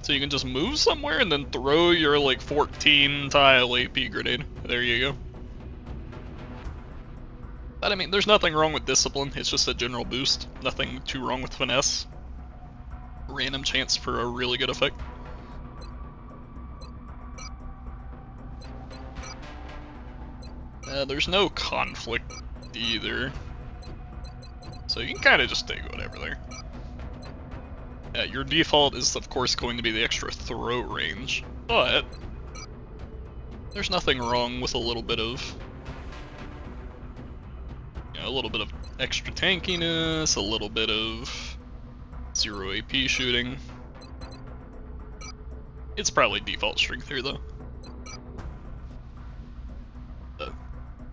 S1: So you can just move somewhere and then throw your like 14 tile AP grenade. There you go. But I mean, there's nothing wrong with discipline, it's just a general boost. Nothing too wrong with finesse. Random chance for a really good effect. There's no conflict either. So you can kind of just take whatever there. Your default is of course going to be the extra throw range, but there's nothing wrong with a little bit of, you know, a little bit of extra tankiness, a little bit of 0 AP shooting. It's probably default strength here though.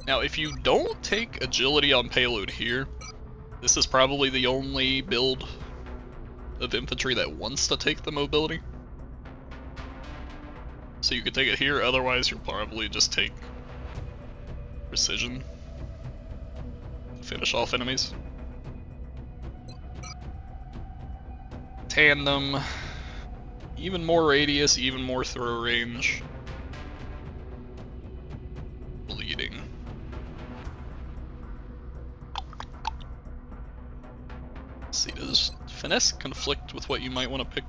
S1: Now if you don't take agility on payload here, this is probably the only build of infantry that wants to take the mobility. So you could take it here, otherwise you'll probably just take precision to finish off enemies. Tandem, even more radius, even more throw range. Bleeding. Let's see, does finesse conflict with what you might want to pick?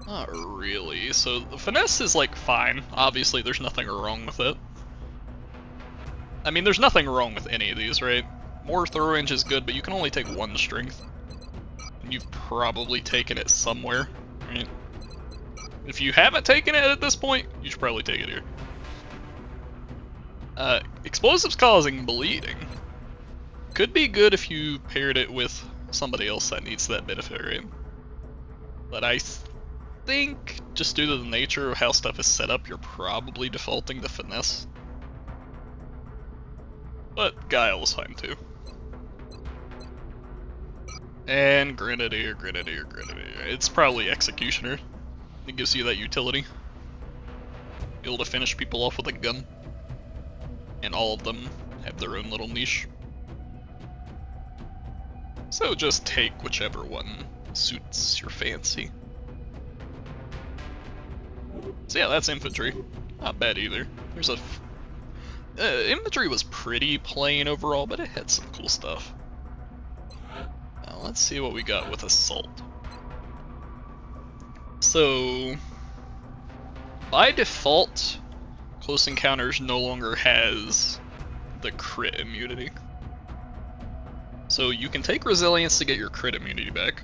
S1: Not really. So the finesse is like fine. Obviously there's nothing wrong with it. I mean, there's nothing wrong with any of these, right? More throw range is good, but you can only take 1 strength. And you've probably taken it somewhere, right? If you haven't taken it at this point, you should probably take it here. Explosives causing bleeding could be good if you paired it with somebody else that needs that benefit, right? But I think, just due to the nature of how stuff is set up, you're probably defaulting to finesse. But Guile is fine too. And Grenadier, Grenadier, Grenadier. It's probably Executioner. It gives you that utility. Be able to finish people off with a gun. And all of them have their own little niche. So just take whichever one suits your fancy. So yeah, that's infantry. Not bad either. There's a... infantry was pretty plain overall, but it had some cool stuff. Now let's see what we got with assault. So by default, Close Encounters no longer has the crit immunity. So you can take Resilience to get your crit immunity back.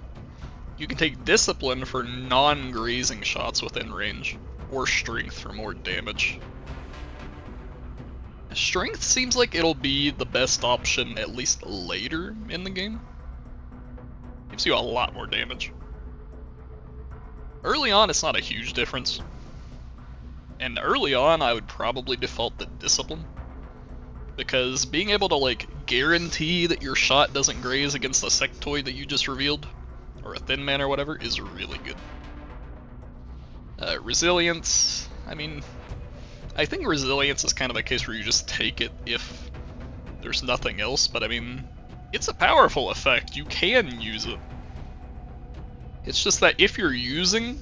S1: You can take Discipline for non-grazing shots within range, or Strength for more damage. Strength seems like it'll be the best option at least later in the game. Gives you a lot more damage. Early on, it's not a huge difference. And early on, I would probably default to Discipline. Because being able to, like, guarantee that your shot doesn't graze against a sectoid that you just revealed, or a Thin Man or whatever, is really good. Resilience, I mean, I think Resilience is kind of a case where you just take it if there's nothing else, but I mean, it's a powerful effect, you can use it. It's just that if you're using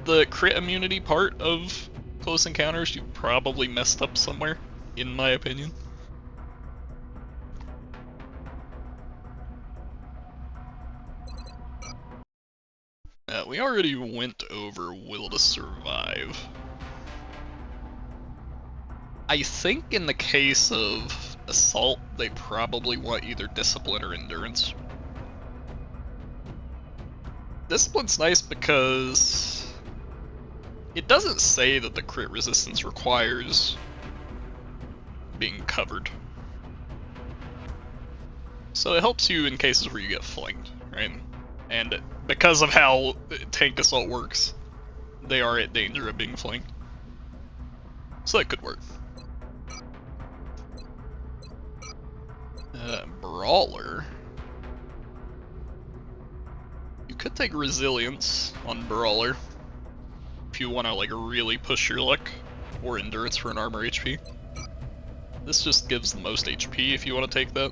S1: the crit immunity part of Close Encounters, you probably messed up somewhere, in my opinion. We already went over Will to Survive. I think in the case of Assault, they probably want either Discipline or Endurance. Discipline's nice because it doesn't say that the crit resistance requires being covered. So it helps you in cases where you get flanked, right? And because of how Tank Assault works, they are at danger of being flanked. So that could work. Brawler. You could take Resilience on Brawler if you want to like really push your luck, or Endurance for an armor HP. This just gives the most HP if you want to take that.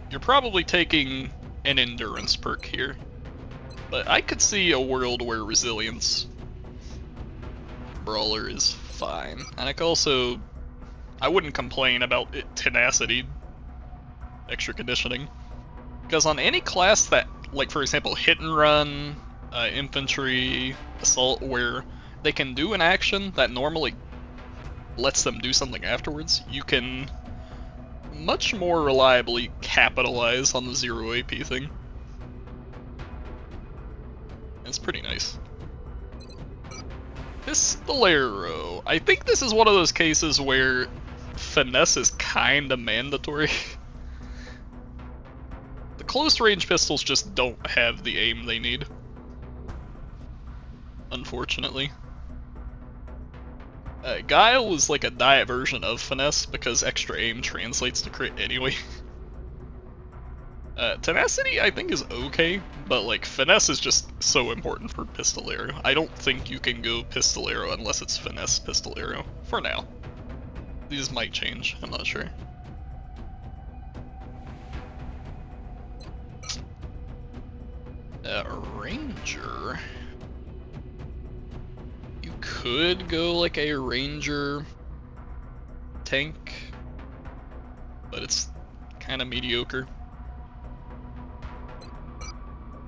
S1: You're probably taking an Endurance perk here, but I could see a world where Resilience Brawler is fine. And I could also, I wouldn't complain about Tenacity extra conditioning, because on any class that, like for example, Hit and Run, Infantry, Assault, where they can do an action that normally lets them do something afterwards, you can much more reliably capitalize on the 0 AP thing. It's pretty nice. Pistolero. I think this is one of those cases where Finesse is kinda mandatory. The close range pistols just don't have the aim they need, unfortunately. Guile is like a diet version of Finesse because extra aim translates to crit anyway. Tenacity I think is okay, but like Finesse is just so important for Pistolero. I don't think you can go Pistolero unless it's Finesse Pistolero, for now. These might change, I'm not sure. Ranger. You could go like a Ranger tank, but it's kind of mediocre.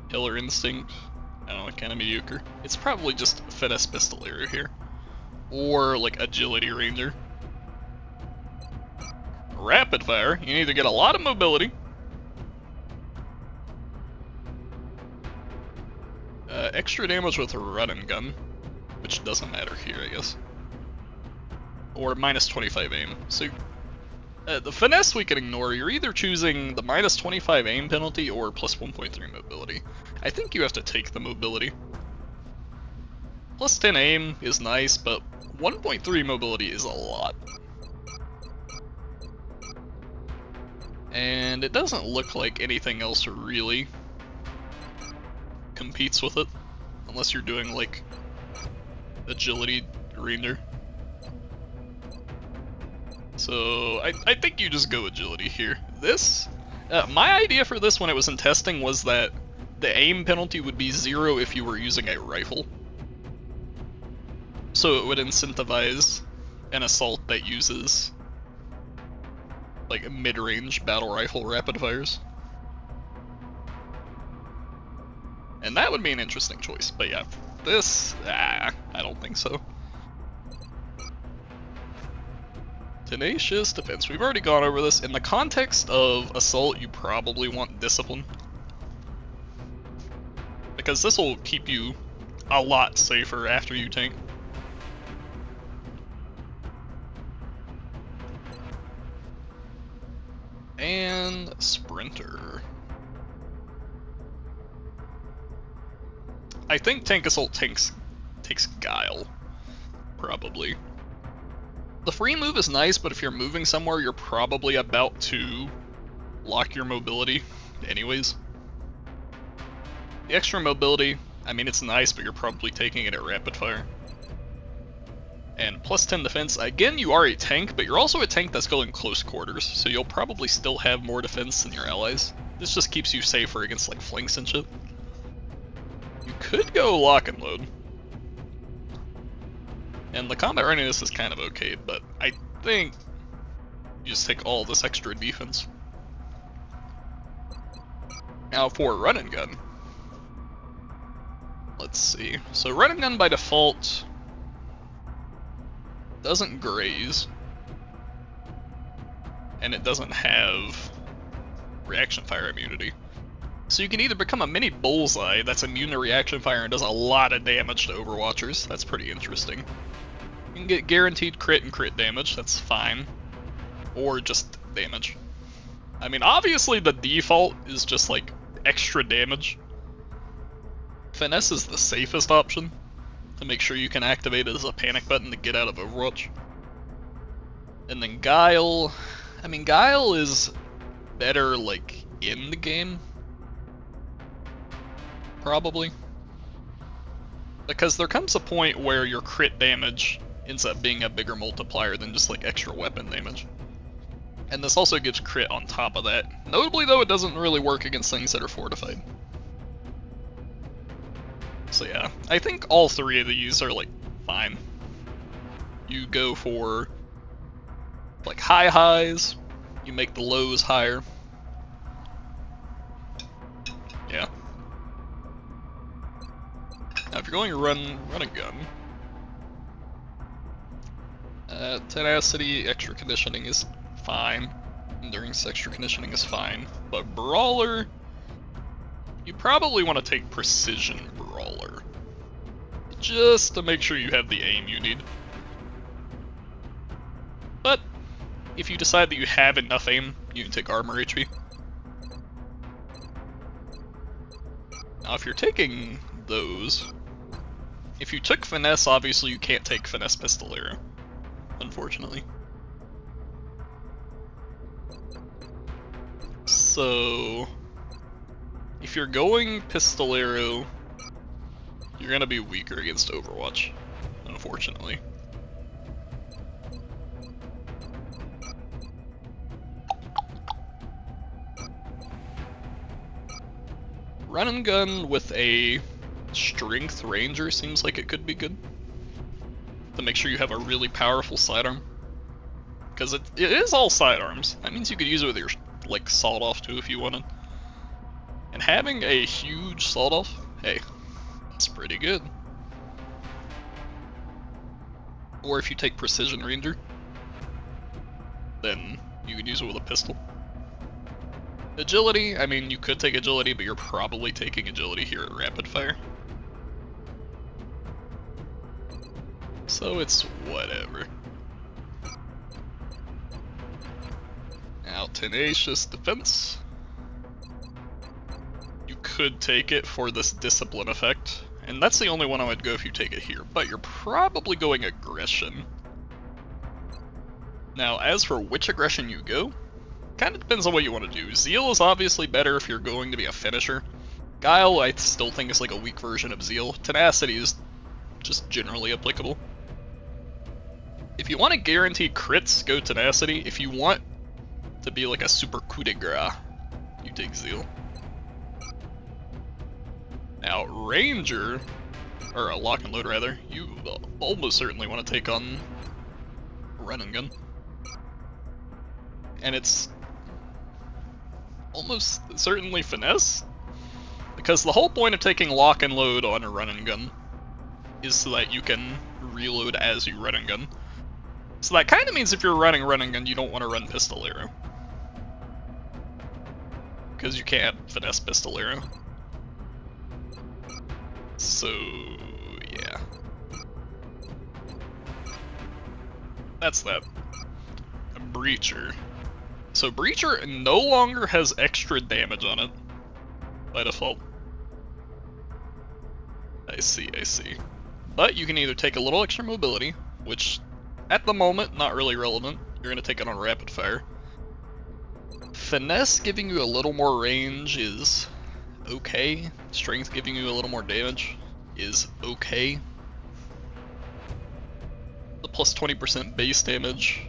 S1: Killer Instinct, I don't know, kind of mediocre. It's probably just Finesse Pistolero here, or like Agility Ranger. Rapid Fire, you need to get a lot of mobility. Extra damage with a run and gun, which doesn't matter here, I guess. Or minus 25 aim. So the Finesse we can ignore. You're either choosing the minus 25 aim penalty or plus 1.3 mobility. I think you have to take the mobility. Plus 10 aim is nice, but 1.3 mobility is a lot. And it doesn't look like anything else really competes with it, unless you're doing like Agility Ranger. So I think you just go Agility here. This, my idea for this when it was in testing was that the aim penalty would be 0 if you were using a rifle. So it would incentivize an assault that uses like mid-range battle rifle rapid fires. And that would be an interesting choice, but yeah. this? I don't think so. Tenacious defense. We've already gone over this. In the context of assault, you probably want discipline. Because this will keep you a lot safer after you tank. And sprinter. I think tank assault takes guile, probably. The free move is nice, but if you're moving somewhere, you're probably about to lock your mobility anyways. The extra mobility, I mean, it's nice, but you're probably taking it at rapid fire. And plus 10 defense, again, you are a tank, but you're also a tank that's going close quarters, so you'll probably still have more defense than your allies. This just keeps you safer against like flanks and shit. You could go lock and load. And the combat readiness is kind of okay, but I think you just take all this extra defense. Now for run and gun. Let's see. So run and gun by default doesn't graze, and it doesn't have reaction fire immunity. So you can either become a mini bullseye that's immune to reaction fire and does a lot of damage to Overwatchers. That's pretty interesting. You can get guaranteed crit and crit damage, that's fine. Or just damage. I mean, obviously the default is just like extra damage. Finesse is the safest option to make sure you can activate it as a panic button to get out of Overwatch. And then Guile, I mean, Guile is better like in the game, probably. Because there comes a point where your crit damage ends up being a bigger multiplier than just like extra weapon damage. And this also gives crit on top of that. Notably though, it doesn't really work against things that are fortified. So yeah, I think all three of these are like fine. You go for like high highs, you make the lows higher. Yeah. Now if you're going to run a gun, tenacity, extra conditioning is fine. Endurance, extra conditioning is fine. But brawler, you probably want to take precision brawler, just to make sure you have the aim you need. But if you decide that you have enough aim, you can take armor HP. Now if you're taking those, if you took finesse, obviously you can't take finesse pistolero, unfortunately. So if you're going pistolero, you're gonna be weaker against Overwatch, unfortunately. Run and gun with a strength ranger seems like it could be good, to make sure you have a really powerful sidearm. Because it is all sidearms. That means you could use it with your like sawed off too if you wanted. And having a huge sawed off, hey, that's pretty good. Or if you take precision ranger, then you can use it with a pistol. Agility, I mean, you could take agility, but you're probably taking agility here at rapid fire. So it's whatever. Now, tenacious defense. You could take it for this discipline effect, and that's the only one I would go if you take it here, but you're probably going aggression. Now, as for which aggression you go, kind of depends on what you want to do. Zeal is obviously better if you're going to be a finisher. Guile, I still think is like a weak version of Zeal. Tenacity is just generally applicable. If you want to guarantee crits, go Tenacity. If you want to be like a super coup de grace, you take Zeal. Now, Ranger, or a lock and load rather, you almost certainly want to take on Run and Gun. And it's almost certainly finesse, because the whole point of taking lock and load on a run and gun is so that you can reload as you run and gun. So that kind of means if you're running run and gun, you don't want to run pistol arrow. Because you can't finesse pistol arrow. So, yeah. That's that. A Breacher. So Breacher no longer has extra damage on it by default. I see, I see. But you can either take a little extra mobility, which at the moment, not really relevant. You're going to take it on rapid fire. Finesse giving you a little more range is okay. Strength giving you a little more damage is okay. The plus 20% base damage,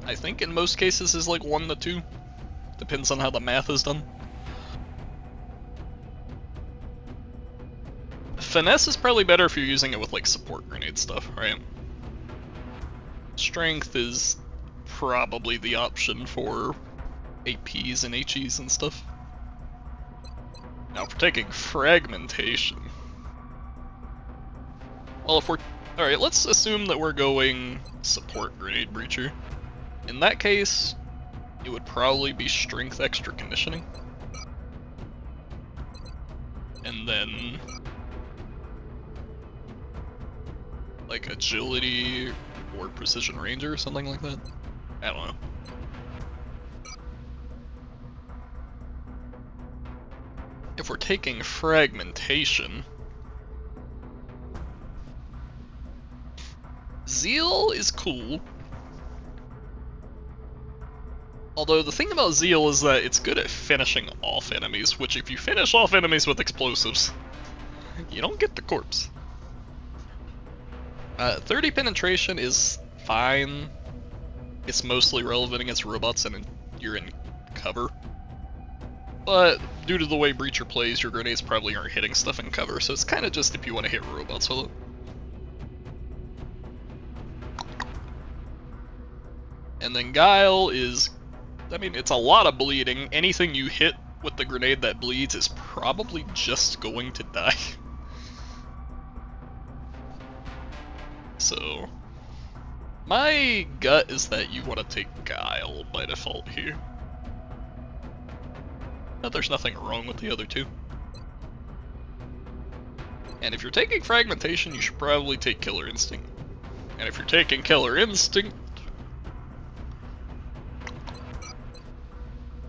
S1: I think in most cases is like 1 to 2. Depends on how the math is done. Finesse is probably better if you're using it with like support grenade stuff, right? Strength is probably the option for APs and HEs and stuff. Now if we're taking fragmentation, well, if we're alright, let's assume that we're going support grenade breacher. In that case, it would probably be strength extra conditioning. And then like agility or precision ranger or something like that. I don't know. If we're taking fragmentation, Zeal is cool. Although the thing about Zeal is that it's good at finishing off enemies, which if you finish off enemies with explosives, you don't get the corpse. 30 penetration is fine. It's mostly relevant against robots and you're in cover. But due to the way Breacher plays, your grenades probably aren't hitting stuff in cover, so it's kind of just if you want to hit robots with it. And then Guile is, I mean, it's a lot of bleeding. Anything you hit with the grenade that bleeds is probably just going to die. So, my gut is that you want to take Guile by default here. But there's nothing wrong with the other two. And if you're taking Fragmentation, you should probably take Killer Instinct. And if you're taking Killer Instinct...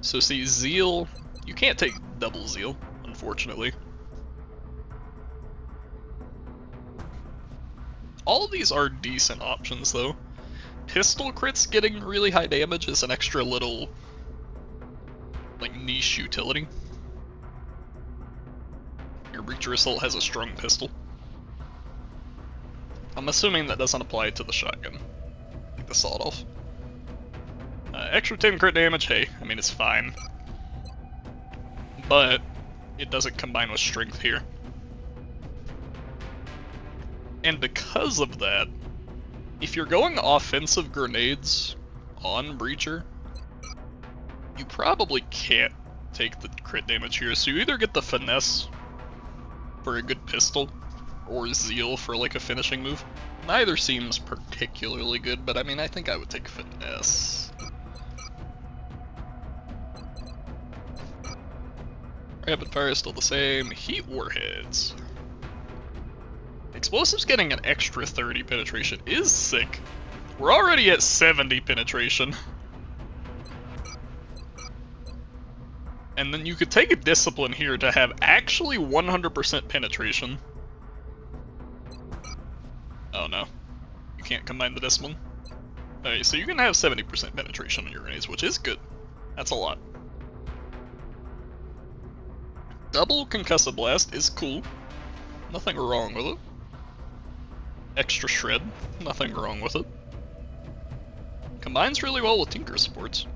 S1: So see, Zeal, you can't take double Zeal, unfortunately. All of these are decent options though. Pistol crits getting really high damage is an extra little like niche utility. Your Breacher Assault has a strong pistol. I'm assuming that doesn't apply to the shotgun, like the sawed-off. Extra 10 crit damage, hey, I mean it's fine. But it doesn't combine with strength here. And because of that, if you're going offensive grenades on Breacher, you probably can't take the crit damage here. So you either get the Finesse for a good pistol, or Zeal for like a finishing move. Neither seems particularly good, but I mean I think I would take Finesse. Rapid fire is still the same. Heat warheads. Explosives getting an extra 30 penetration is sick. We're already at 70 penetration. And then you could take a discipline here to have actually 100% penetration. Oh no. You can't combine the discipline. Okay, so you can have 70% penetration on your grenades, which is good. That's a lot. Double Concussive Blast is cool. Nothing wrong with it. Extra Shred, nothing wrong with it. Combines really well with Tinker supports.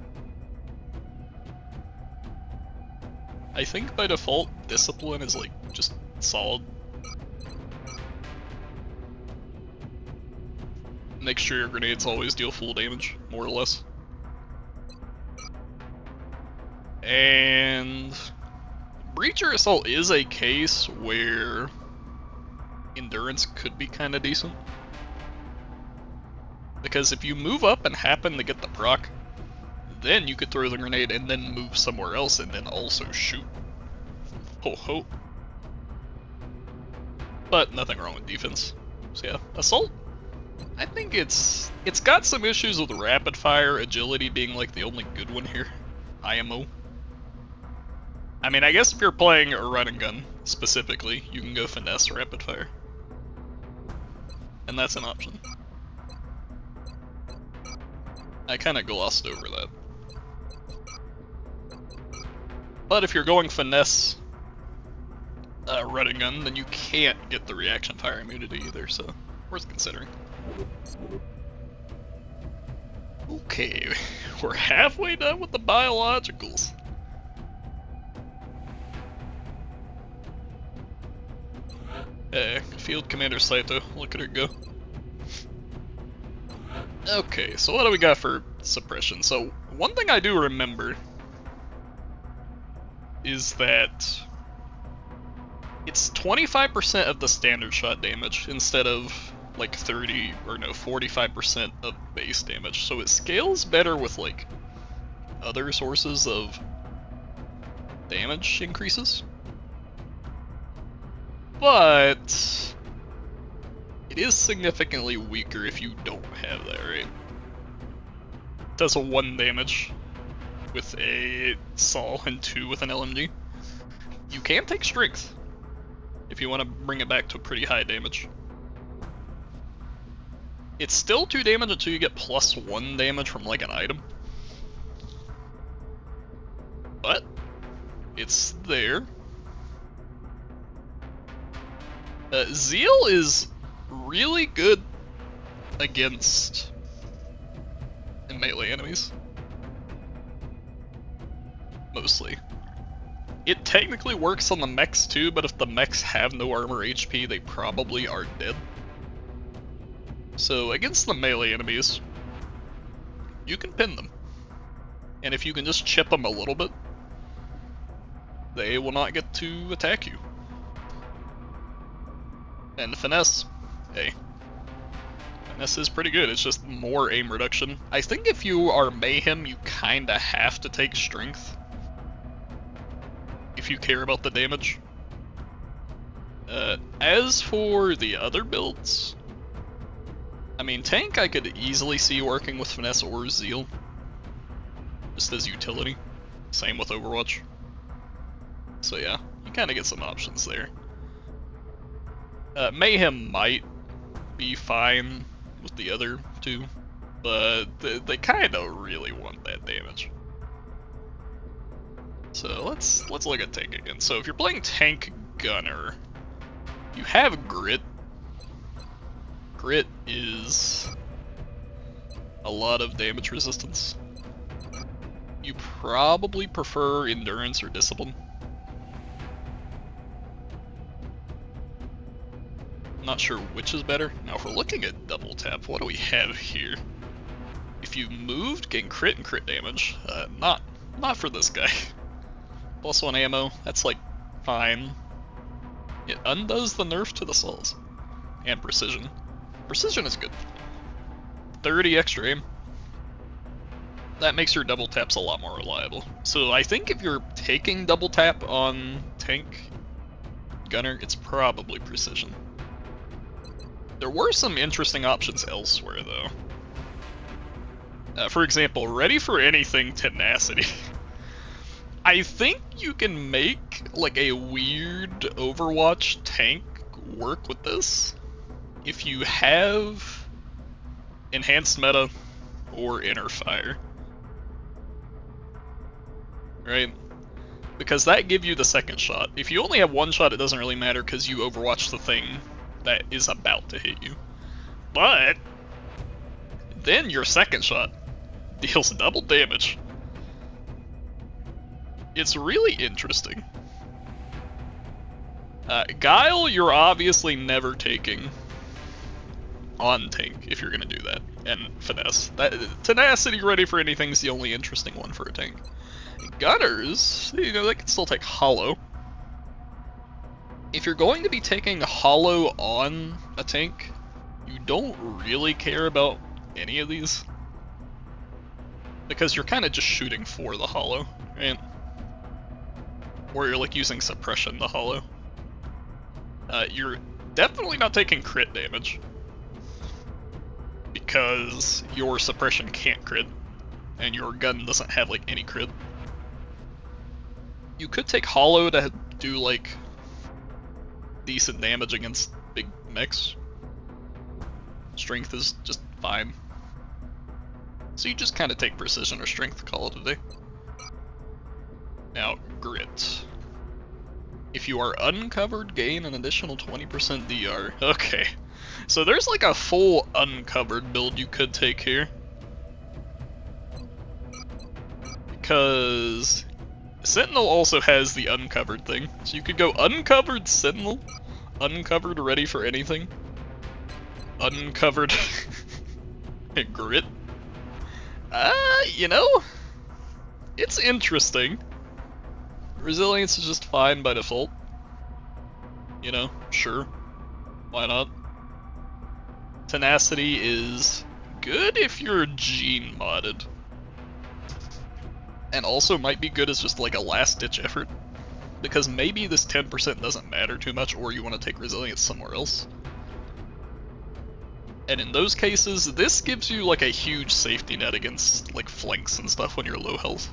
S1: I think by default, Discipline is like just solid. Make sure your grenades always deal full damage, more or less. And Breacher Assault is a case where, in endurance could be kind of decent. Because if you move up and happen to get the proc, then you could throw the grenade and then move somewhere else and then also shoot. Ho ho. But nothing wrong with defense. So yeah, assault. I think it's got some issues with rapid fire, agility being like the only good one here. IMO. I mean, I guess if you're playing a run and gun specifically, you can go finesse rapid fire. And that's an option. I kind of glossed over that. But if you're going finesse run and gun, then you can't get the reaction fire immunity either, so worth considering. Okay, we're halfway done with the biologicals. Field Commander Saito, look at her go. Okay, so what do we got for suppression? So, one thing I do remember is that it's 25% of the standard shot damage instead of like 30 or no 45% of base damage. So it scales better with like other sources of damage increases. But it is significantly weaker if you don't have that, right? It does a 1 damage with a Saw and 2 with an LMG. You can take strength if you want to bring it back to pretty high damage. It's still 2 damage until you get plus 1 damage from like an item. But it's there. Zeal is really good against melee enemies. Mostly. It technically works on the mechs too, but if the mechs have no armor HP, they probably are dead. So against the melee enemies, you can pin them. And if you can just chip them a little bit, they will not get to attack you. And finesse, hey. Finesse is pretty good, it's just more aim reduction. I think if you are mayhem, you kinda have to take strength. If you care about the damage. As for the other builds, I mean, tank I could easily see working with finesse or zeal. Just as utility. Same with Overwatch. So yeah, you kinda get some options there. Mayhem might be fine with the other two, but they kind of really want that damage. So let's look at tank again. So if you're playing tank gunner, you have grit. Grit is a lot of damage resistance. You probably prefer endurance or discipline. Not sure which is better. Now if we're looking at double tap, what do we have here? If you moved, gain crit and crit damage. Not for this guy. Plus 1 ammo, that's like fine. It undoes the nerf to the souls. And precision. Precision is good. 30 extra aim. That makes your double taps a lot more reliable. So I think if you're taking double tap on tank gunner, it's probably precision. There were some interesting options elsewhere, though. For example, ready for anything tenacity. I think you can make like a weird Overwatch tank work with this if you have enhanced meta or inner fire. Right? Because that gives you the second shot. If you only have one shot, it doesn't really matter because you Overwatch the thing that is about to hit you. But then your second shot deals double damage. It's really interesting. Guile, you're obviously never taking on tank if you're gonna do that. And finesse. Tenacity ready for anything is the only interesting one for a tank. Gunners, you know, they can still take hollow. if you're going to be taking hollow on a tank, you don't really care about any of these. Because you're kind of just shooting for the hollow, right? Or you're like using suppression to hollow. You're definitely not taking crit damage. Because your suppression can't crit. And your gun doesn't have like any crit. You could take hollow to do like decent damage against big mechs. Strength is just fine. So you just kind of take precision or strength, call it a day. Now, grit. If you are uncovered, gain an additional 20% DR. Okay. So there's like a full uncovered build you could take here. Because Sentinel also has the uncovered thing. So you could go uncovered Sentinel, uncovered ready for anything, uncovered grit. You know, it's interesting. Resilience is just fine by default. You know, sure. Why not? Tenacity is good if you're gene modded. And also might be good as just like a last ditch effort. Because maybe this 10% doesn't matter too much, or you want to take resilience somewhere else. And in those cases, this gives you like a huge safety net against like flanks and stuff when you're low health.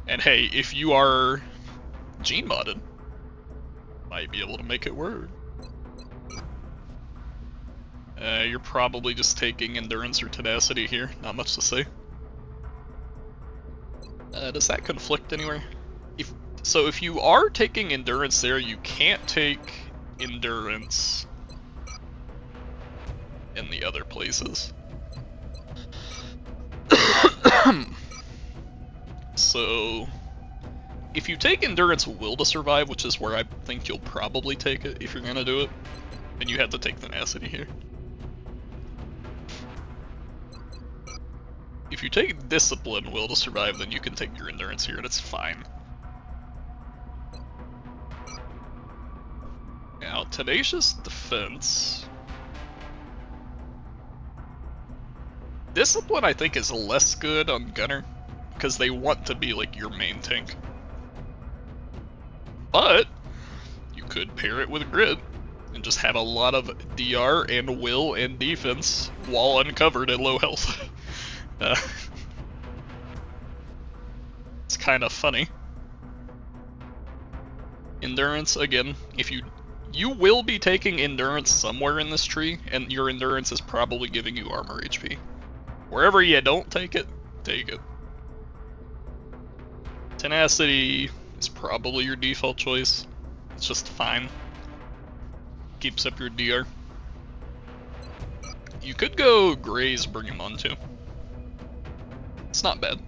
S1: And hey, if you are gene modded, might be able to make it work. You're probably just taking endurance or tenacity here, not much to say. Does that conflict anywhere? If you are taking endurance there, you can't take endurance in the other places. So, if you take endurance will to survive, which is where I think you'll probably take it if you're gonna do it, then you have to take tenacity here. If you take discipline will to survive, then you can take your endurance here, and it's fine. Now, tenacious defense. Discipline, I think, is less good on Gunner, because they want to be like your main tank. But you could pair it with grit and just have a lot of DR and will and defense while uncovered at low health. It's kind of funny. Endurance, again, if you will be taking endurance somewhere in this tree, and your endurance is probably giving you armor HP. Wherever you don't take it, take it. Tenacity is probably your default choice. It's just fine. Keeps up your DR. You could go Graze, bring him on too. It's not bad.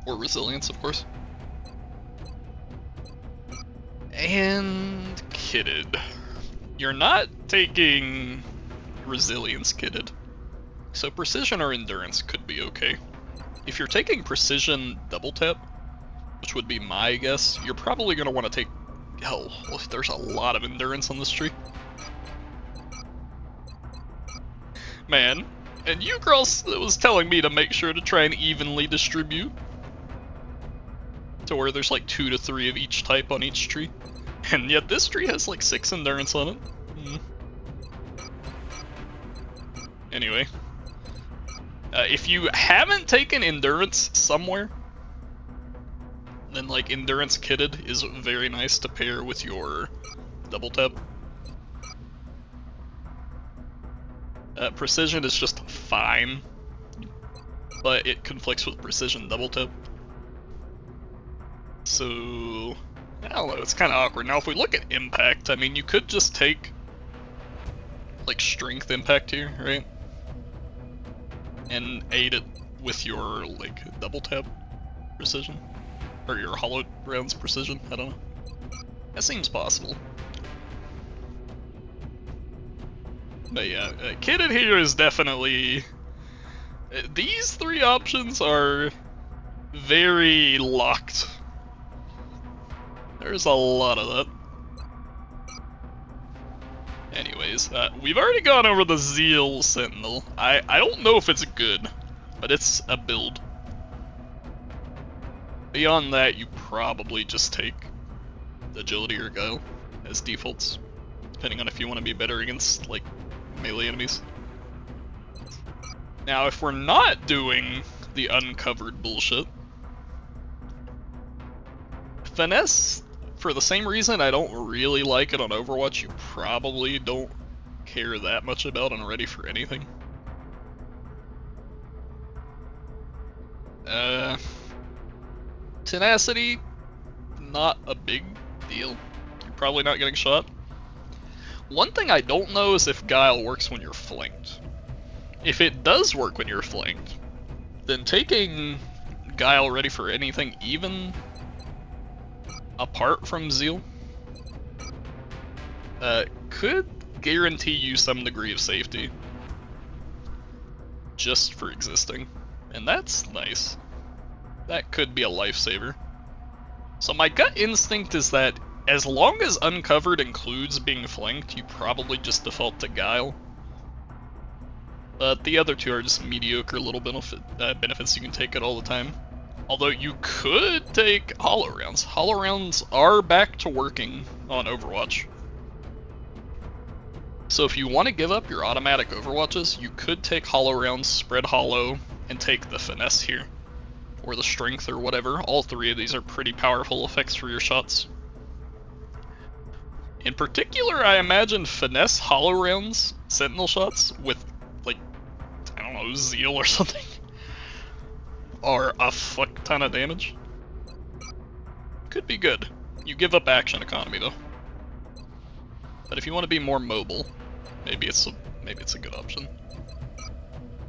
S1: Or resilience, of course. And kitted. You're not taking resilience kitted. So precision or endurance could be okay. If you're taking precision double tap, which would be my guess, you're probably going to want to take... Oh, there's a lot of endurance on this tree. Man, and you girls was telling me to make sure to try and evenly distribute. To where there's like 2 to 3 of each type on each tree. And yet this tree has like 6 endurance on it. Anyway. If you haven't taken endurance somewhere, then like endurance kitted is very nice to pair with your double tap. Precision is just fine, but it conflicts with precision double tap. So, I don't know, it's kind of awkward. Now if we look at impact, I mean you could just take like strength impact here, right? And aid it with your like double tap precision, or your hollow rounds precision. I don't know. That seems possible. But yeah, kitted here is definitely. These 3 options are very locked There's a lot of that. Anyways, we've already gone over the Zeal Sentinel. I don't know if it's good, but it's a build. Beyond that, you probably just take Agility or Guile as defaults, depending on if you want to be better against, like, melee enemies. Now, if we're not doing the uncovered bullshit, Finesse, for the same reason I don't really like it on Overwatch, you probably don't care that much about on Ready for Anything. Tenacity, not a big deal. You're probably not getting shot. One thing I don't know is if Guile works when you're flanked. If it does work when you're flanked, then taking Guile Ready for Anything, even apart from Zeal, could guarantee you some degree of safety just for existing, and that's nice. That could be a lifesaver. So my gut instinct is that as long as uncovered includes being flanked, you probably just default to Guile. But the other two are just mediocre little benefits you can take it all the time. Although you could take Hollow Rounds. Hollow Rounds are back to working on Overwatch. So if you want to give up your automatic Overwatches, you could take Hollow Rounds, spread Hollow, and take the Finesse here. Or the Strength or whatever. All three of these are pretty powerful effects for your shots. In particular, I imagine Finesse Hollow Rounds, Sentinel shots, with, like, I don't know, Zeal or something, are a fuck ton of damage. Could be good. You give up action economy though. But if you want to be more mobile, maybe it's a good option.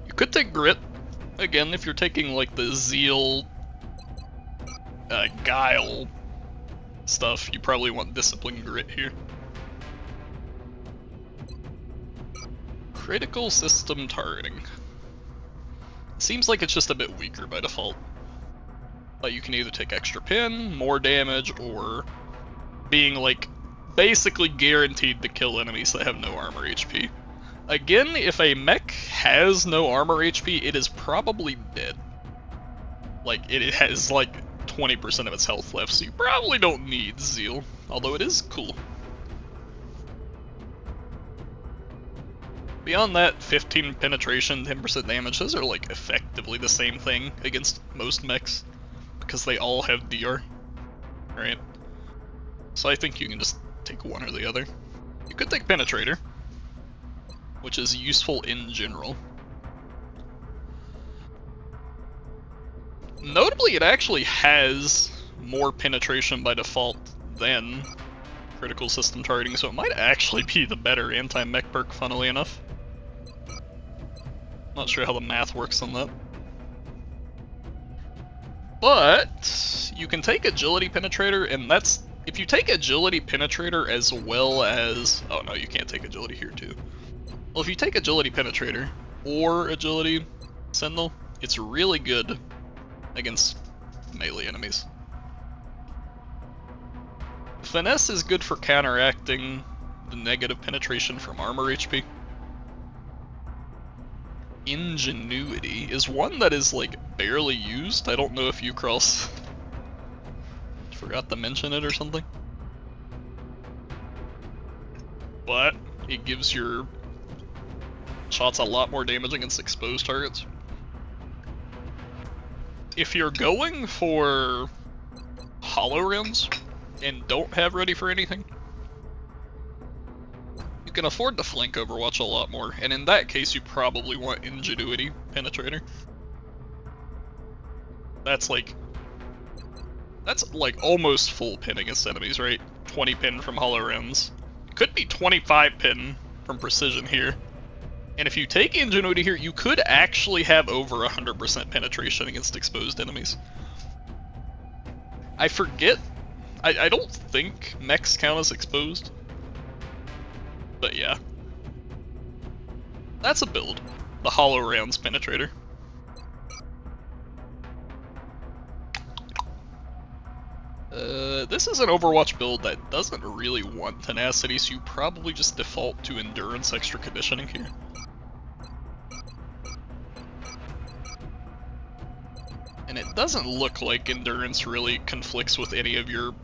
S1: You could take Grit. Again, if you're taking like the Zeal, Guile stuff, you probably want Discipline Grit here. Critical System Targeting. Seems like it's just a bit weaker by default. But you can either take extra pin, more damage, or being like basically guaranteed to kill enemies that have no armor HP. Again, if a mech has no armor HP, it is probably dead. Like, it has like 20% of its health left, so you probably don't need Zeal, although it is cool. Beyond that, 15 penetration, 10% damage, those are like effectively the same thing against most mechs, because they all have DR, right? So I think you can just take one or the other. You could take Penetrator, which is useful in general. Notably, it actually has more penetration by default than Critical System Targeting, so it might actually be the better anti-mech perk, funnily enough. Not sure how the math works on that. But you can take Agility Penetrator, and that's... If you take Agility Penetrator as well as... Oh no, you can't take Agility here too. Well, if you take Agility Penetrator or Agility Sentinel, it's really good against melee enemies. Finesse is good for counteracting the negative penetration from armor HP. Ingenuity is one that is like barely used. I don't know if you forgot to mention it or something. But it gives your shots a lot more damage against exposed targets. If you're going for Hollow Rounds and don't have Ready for Anything, you can afford to flank Overwatch a lot more, and in that case you probably want Ingenuity Penetrator. That's like almost full pin against enemies, right? 20 pin from Hollow Rounds. Could be 25 pin from Precision here. And if you take Ingenuity here, you could actually have over 100% penetration against exposed enemies. I forget. I don't think mechs count as exposed. But yeah. That's a build. The Hollow Rounds Penetrator. This is an Overwatch build that doesn't really want tenacity, so you probably just default to endurance extra conditioning here. And it doesn't look like endurance really conflicts with any of your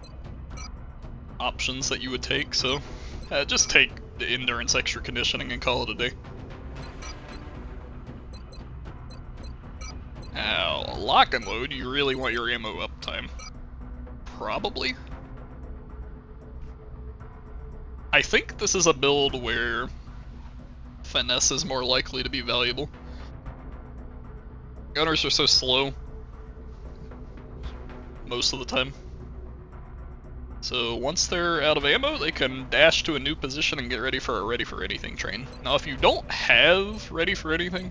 S1: options that you would take, so just take the endurance extra conditioning and call it a day. Now, lock and load, you really want your ammo uptime. Probably. I think this is a build where finesse is more likely to be valuable. Gunners are so slow most of the time. So once they're out of ammo, they can dash to a new position and get ready for a ready for anything train. Now if you don't have ready for anything,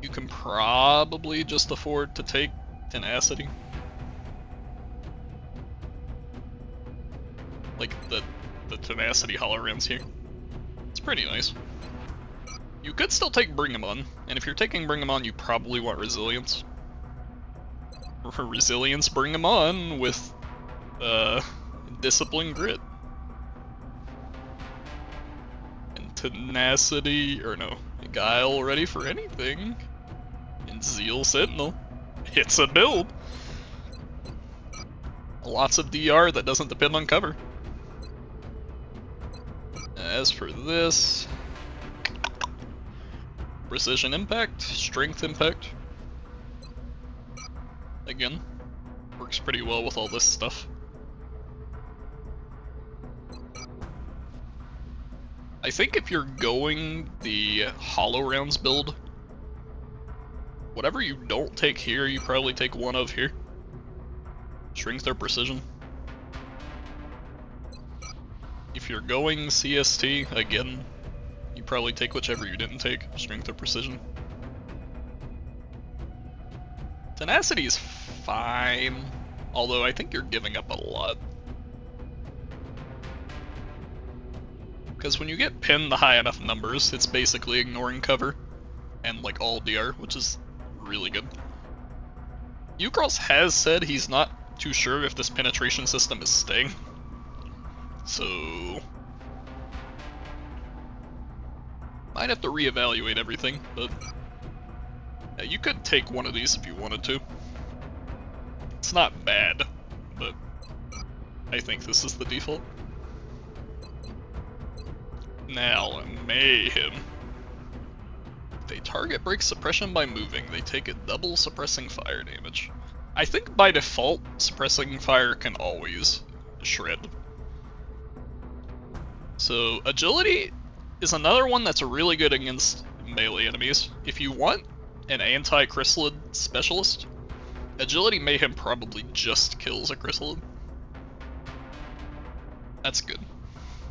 S1: you can probably just afford to take tenacity. Like the tenacity hollow rounds here. It's pretty nice. You could still take Bring 'em On, and if you're taking Bring 'em On, you probably want resilience. For resilience, Bring 'em On with discipline, grit, and tenacity, or no, guile, ready for anything, and zeal, sentinel. It's a build. Lots of DR that doesn't depend on cover. As for this, precision impact, strength impact. Again, works pretty well with all this stuff. I think if you're going the hollow rounds build, whatever you don't take here, you probably take one of here. Strength or precision. If you're going CST, again, you probably take whichever you didn't take, strength or precision. Tenacity is fine, although I think you're giving up a lot. Because when you get pinned to high enough numbers, it's basically ignoring cover, and like all DR, which is really good. Ucross has said he's not too sure if this penetration system is staying. So might have to reevaluate everything, but yeah, you could take one of these if you wanted to. It's not bad, but I think this is the default. Now, Mayhem. If a target breaks suppression by moving, they take a double suppressing fire damage. I think by default, suppressing fire can always shred. So, agility is another one that's really good against melee enemies. If you want an anti-chrysalid specialist, agility Mayhem probably just kills a chrysalid. That's good.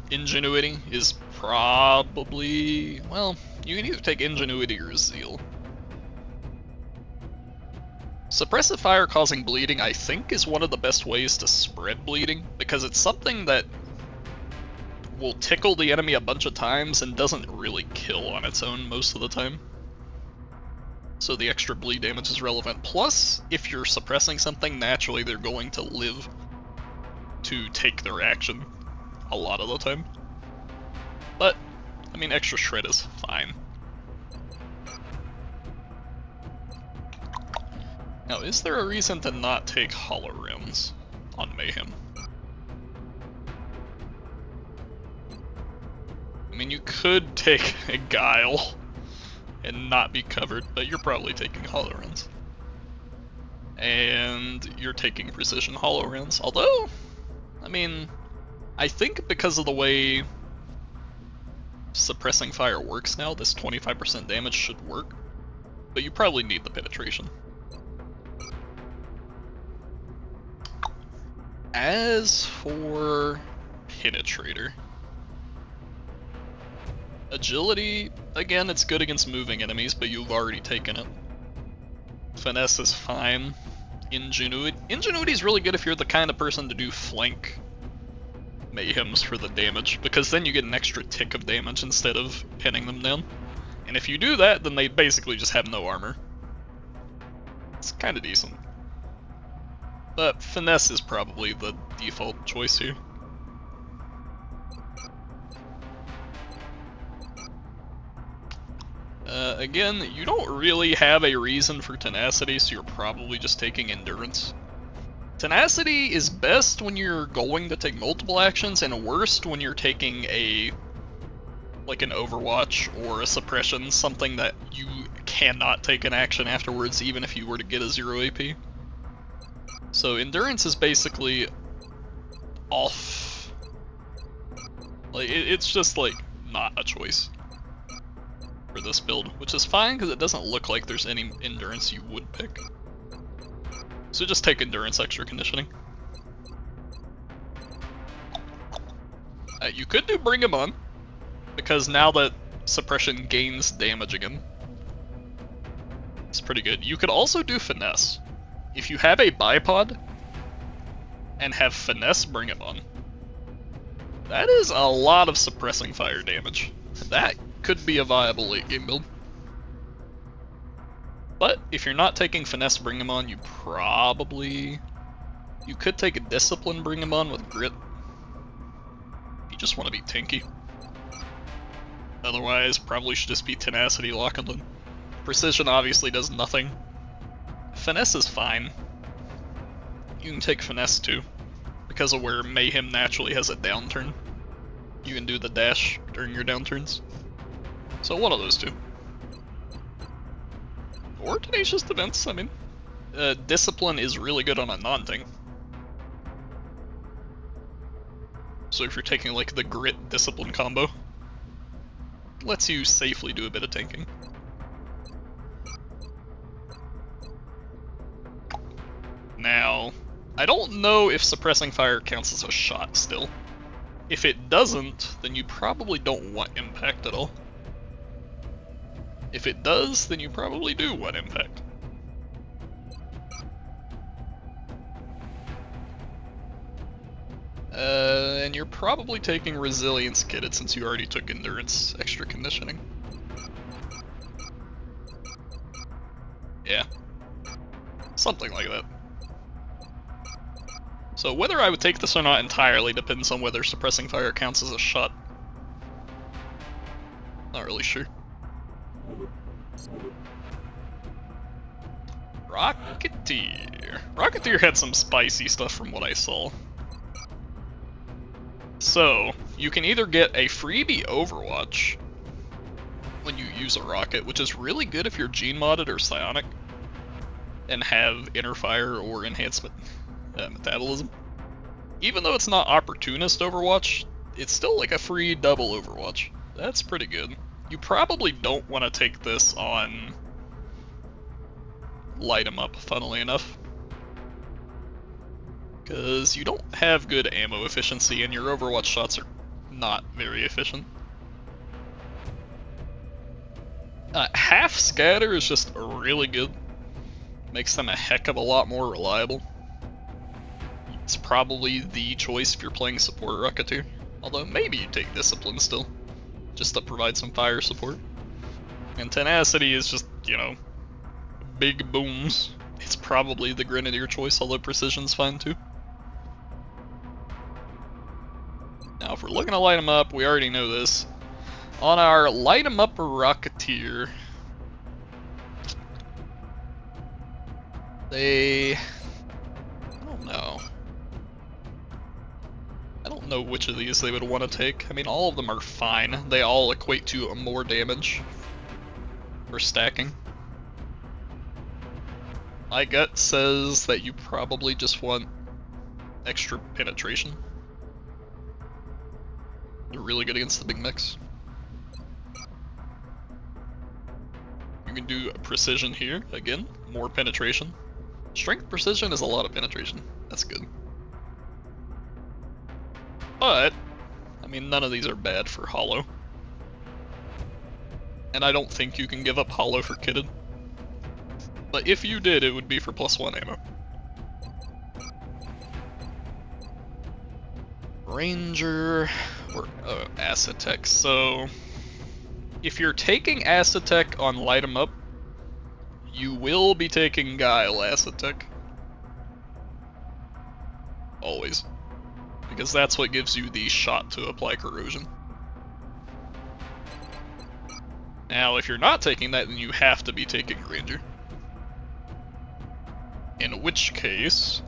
S1: Ingenuity is probably, well, you can either take Ingenuity or Zeal. Suppressive fire causing bleeding, I think, is one of the best ways to spread bleeding, because it's something that will tickle the enemy a bunch of times and doesn't really kill on its own most of the time. So the extra bleed damage is relevant. Plus, if you're suppressing something, naturally they're going to live to take their action a lot of the time. But, I mean, extra shred is fine. Now, is there a reason to not take hollow rounds on Mayhem? I mean, you could take a guile and not be covered, but you're probably taking hollow rounds. And you're taking precision hollow rounds, although, I mean, I think because of the way suppressing fire works now, this 25% damage should work, but you probably need the penetration. As for Penetrator, agility, again, it's good against moving enemies, but you've already taken it. Finesse is fine. Ingenuity is really good if you're the kind of person to do flank Mayhems for the damage, because then you get an extra tick of damage instead of pinning them down. And if you do that, then they basically just have no armor. It's kind of decent. But finesse is probably the default choice here. Again, you don't really have a reason for tenacity, so you're probably just taking endurance. Tenacity is best when you're going to take multiple actions, and worst when you're taking like an overwatch or a suppression, something that you cannot take an action afterwards even if you were to get a 0 AP. So endurance is basically off. Like, it's just like not a choice for this build, which is fine because it doesn't look like there's any endurance you would pick. So just take endurance extra conditioning. You could do bring him on, because now that suppression gains damage again, it's pretty good. You could also do finesse. If you have a bipod and have finesse, bring him on. That is a lot of suppressing fire damage. That could be a viable late game build. But if you're not taking finesse, bring him on, you could take a discipline, bring him on with grit. You just want to be tanky. Otherwise, probably should just be tenacity, lock and load. Precision obviously does nothing. Finesse is fine. You can take finesse too, because of where Mayhem naturally has a downturn. You can do the dash during your downturns. So one of those two. Or Tenacious Defense, I mean. Discipline is really good on a non-tank. So if you're taking like the grit discipline combo, it lets you safely do a bit of tanking. Now, I don't know if suppressing fire counts as a shot still. If it doesn't, then you probably don't want impact at all. If it does, then you probably do want impact. And you're probably taking resilience kitted since you already took endurance extra conditioning. Yeah. Something like that. So whether I would take this or not entirely depends on whether suppressing fire counts as a shot. Not really sure. Rocketeer. Rocketeer had some spicy stuff from what I saw. So, you can either get a freebie Overwatch when you use a rocket, which is really good if you're gene modded or psionic and have inner fire or enhancement metabolism. Even though it's not opportunist Overwatch, it's still like a free double Overwatch. That's pretty good. You probably don't want to take this on Light 'em Up, funnily enough, because you don't have good ammo efficiency and your Overwatch shots are not very efficient. Half scatter is just really good. Makes them a heck of a lot more reliable. It's probably the choice if you're playing support Rocketeer. Although maybe you take Discipline still, just to provide some fire support. And Tenacity is just, you know, big booms. It's probably the Grenadier choice, although Precision's fine too. Now if we're looking to light them up, we already know this. On our light 'em up Rocketeer, I don't know. I don't know which of these they would want to take. I mean, all of them are fine. They all equate to more damage for stacking. My gut says that you probably just want extra penetration. They're really good against the big mix. You can do a precision here, again, more penetration. Strength precision is a lot of penetration. That's good. But, I mean, none of these are bad for hollow. And I don't think you can give up hollow for kitted. But if you did, it would be for +1 ammo. Ranger, or Acid Tech. So, if you're taking Acid Tech on Light 'em Up, you will be taking Guile Acid Tech. always. Because that's what gives you the shot to apply corrosion. Now, if you're not taking that, then you have to be taking Ranger. In which case,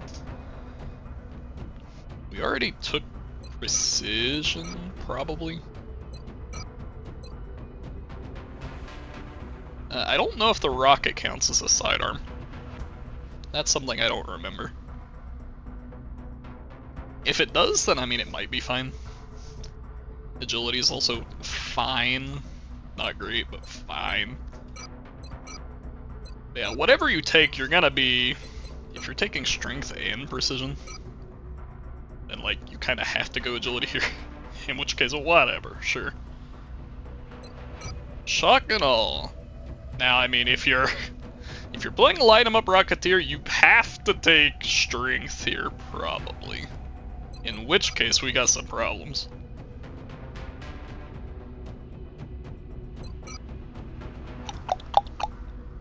S1: we already took Precision, probably. I don't know if the rocket counts as a sidearm. That's something I don't remember. If it does, then I mean it might be fine. Agility is also fine. Not great, but fine. Yeah, whatever you take, you're gonna be... If you're taking strength and precision, then like you kind of have to go agility here. In which case, whatever, sure. Shock and all. Now, I mean, if you're playing light 'em up Rocketeer, you have to take strength here, probably. In which case, we got some problems.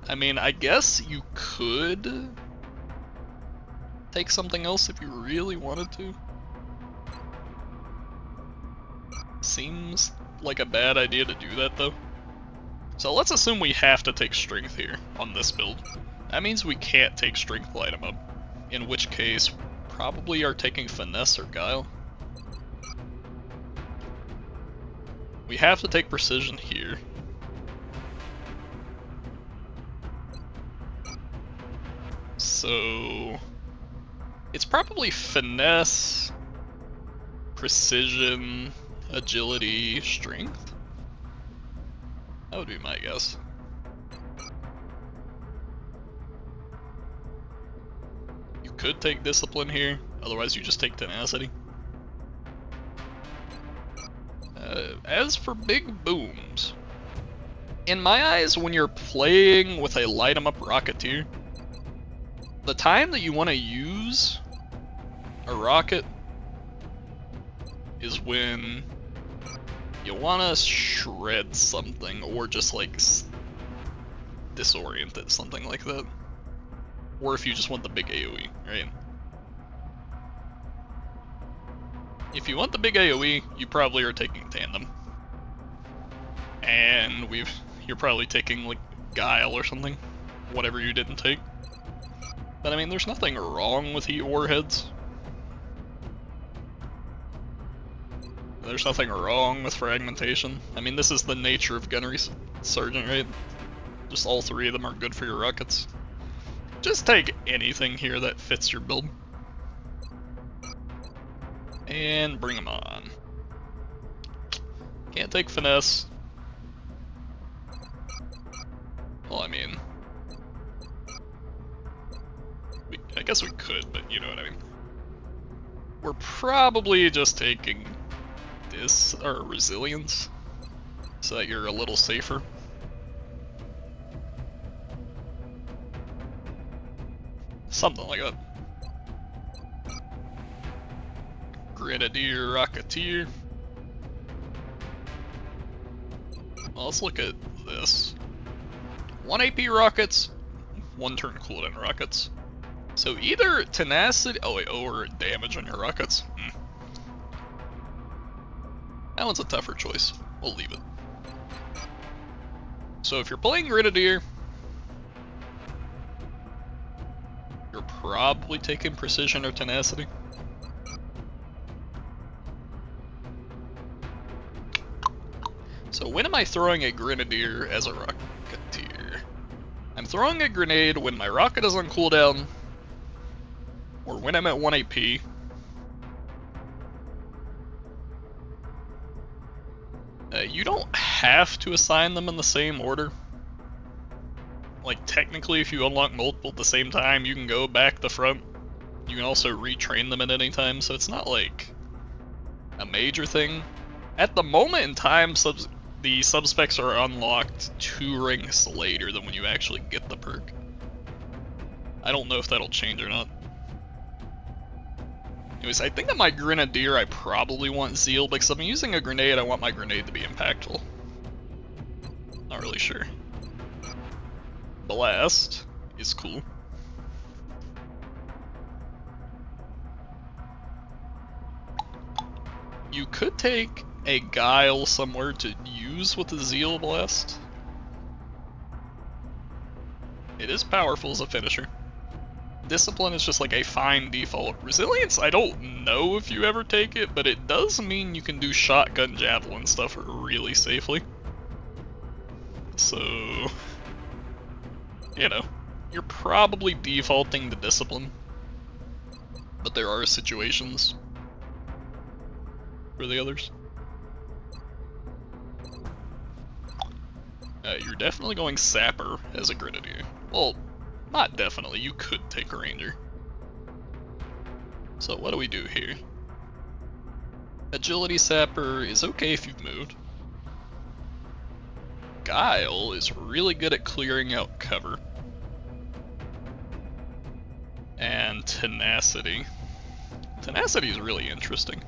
S1: I mean, I guess you could take something else if you really wanted to. Seems like a bad idea to do that, though. So let's assume we have to take strength here on this build. That means we can't take strength light 'em up. In which case, probably are taking finesse or guile. We have to take precision here. So it's probably finesse, precision, agility, strength. That would be my guess. You could take discipline here, otherwise you just take tenacity. As for big booms, in my eyes, when you're playing with a light 'em up Rocketeer, the time that you want to use a rocket is when you want to shred something, or just like disorient it, something like that. Or if you just want the big AoE, right? If you want the big AoE, you probably are taking Tandem. And you're probably taking like Guile or something, whatever you didn't take. But I mean, there's nothing wrong with heat warheads. There's nothing wrong with fragmentation. I mean, this is the nature of Gunnery Sergeant, right? Just all three of them are good for your rockets. Just take anything here that fits your build. And bring them on. Can't take finesse. Well, I mean... I guess we could, but you know what I mean. We're probably just taking this, or resilience, so that you're a little safer. Something like that. Grenadier, Rocketeer. Well, let's look at this. 1 AP rockets, 1 turn cooldown rockets. So either tenacity, or damage on your rockets. That one's a tougher choice. We'll leave it. So if you're playing Grenadier, you're probably taking precision or tenacity. So when am I throwing a Grenadier as a Rocketeer? I'm throwing a grenade when my rocket is on cooldown, or when I'm at 1 AP. You don't have to assign them in the same order. Like, technically, if you unlock multiple at the same time, you can go back to front. You can also retrain them at any time, so it's not like a major thing. At the moment in time, the subspecs are unlocked 2 ranks later than when you actually get the perk. I don't know if that'll change or not. Anyways, I think that my Grenadier, I probably want Zeal, because if I'm using a grenade, I want my grenade to be impactful. Not really sure. Blast is cool. You could take a Guile somewhere to use with the Zeal Blast. It is powerful as a finisher. Discipline is just like a fine default. Resilience, I don't know if you ever take it, but it does mean you can do shotgun javelin stuff really safely. So, you know, you're probably defaulting to discipline, but there are situations for the others. You're definitely going Sapper as a Grenadier. Well, not definitely, you could take a Ranger. So what do we do here? Agility Sapper is okay if you've moved. Guile is really good at clearing out cover. And Tenacity. Tenacity is really interesting.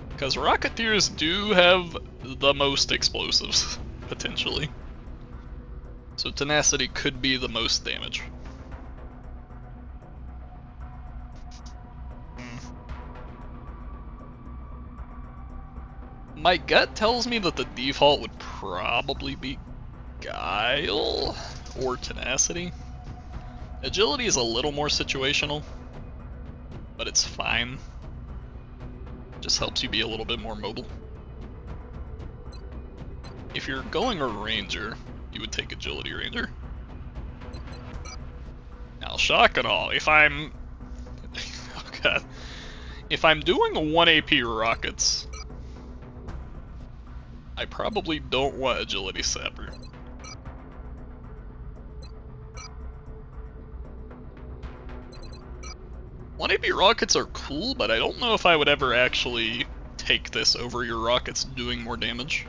S1: Because Rocketeers do have the most explosives, potentially. So Tenacity could be the most damage. My gut tells me that the default would probably be Guile or Tenacity. Agility is a little more situational, but it's fine. Just helps you be a little bit more mobile. If you're going a Ranger, you would take Agility Ranger. Now, shock and all, if I'm... oh god. If I'm doing 1 AP rockets, I probably don't want Agility Sapper. One AP rockets are cool, but I don't know if I would ever actually take this over your rockets doing more damage.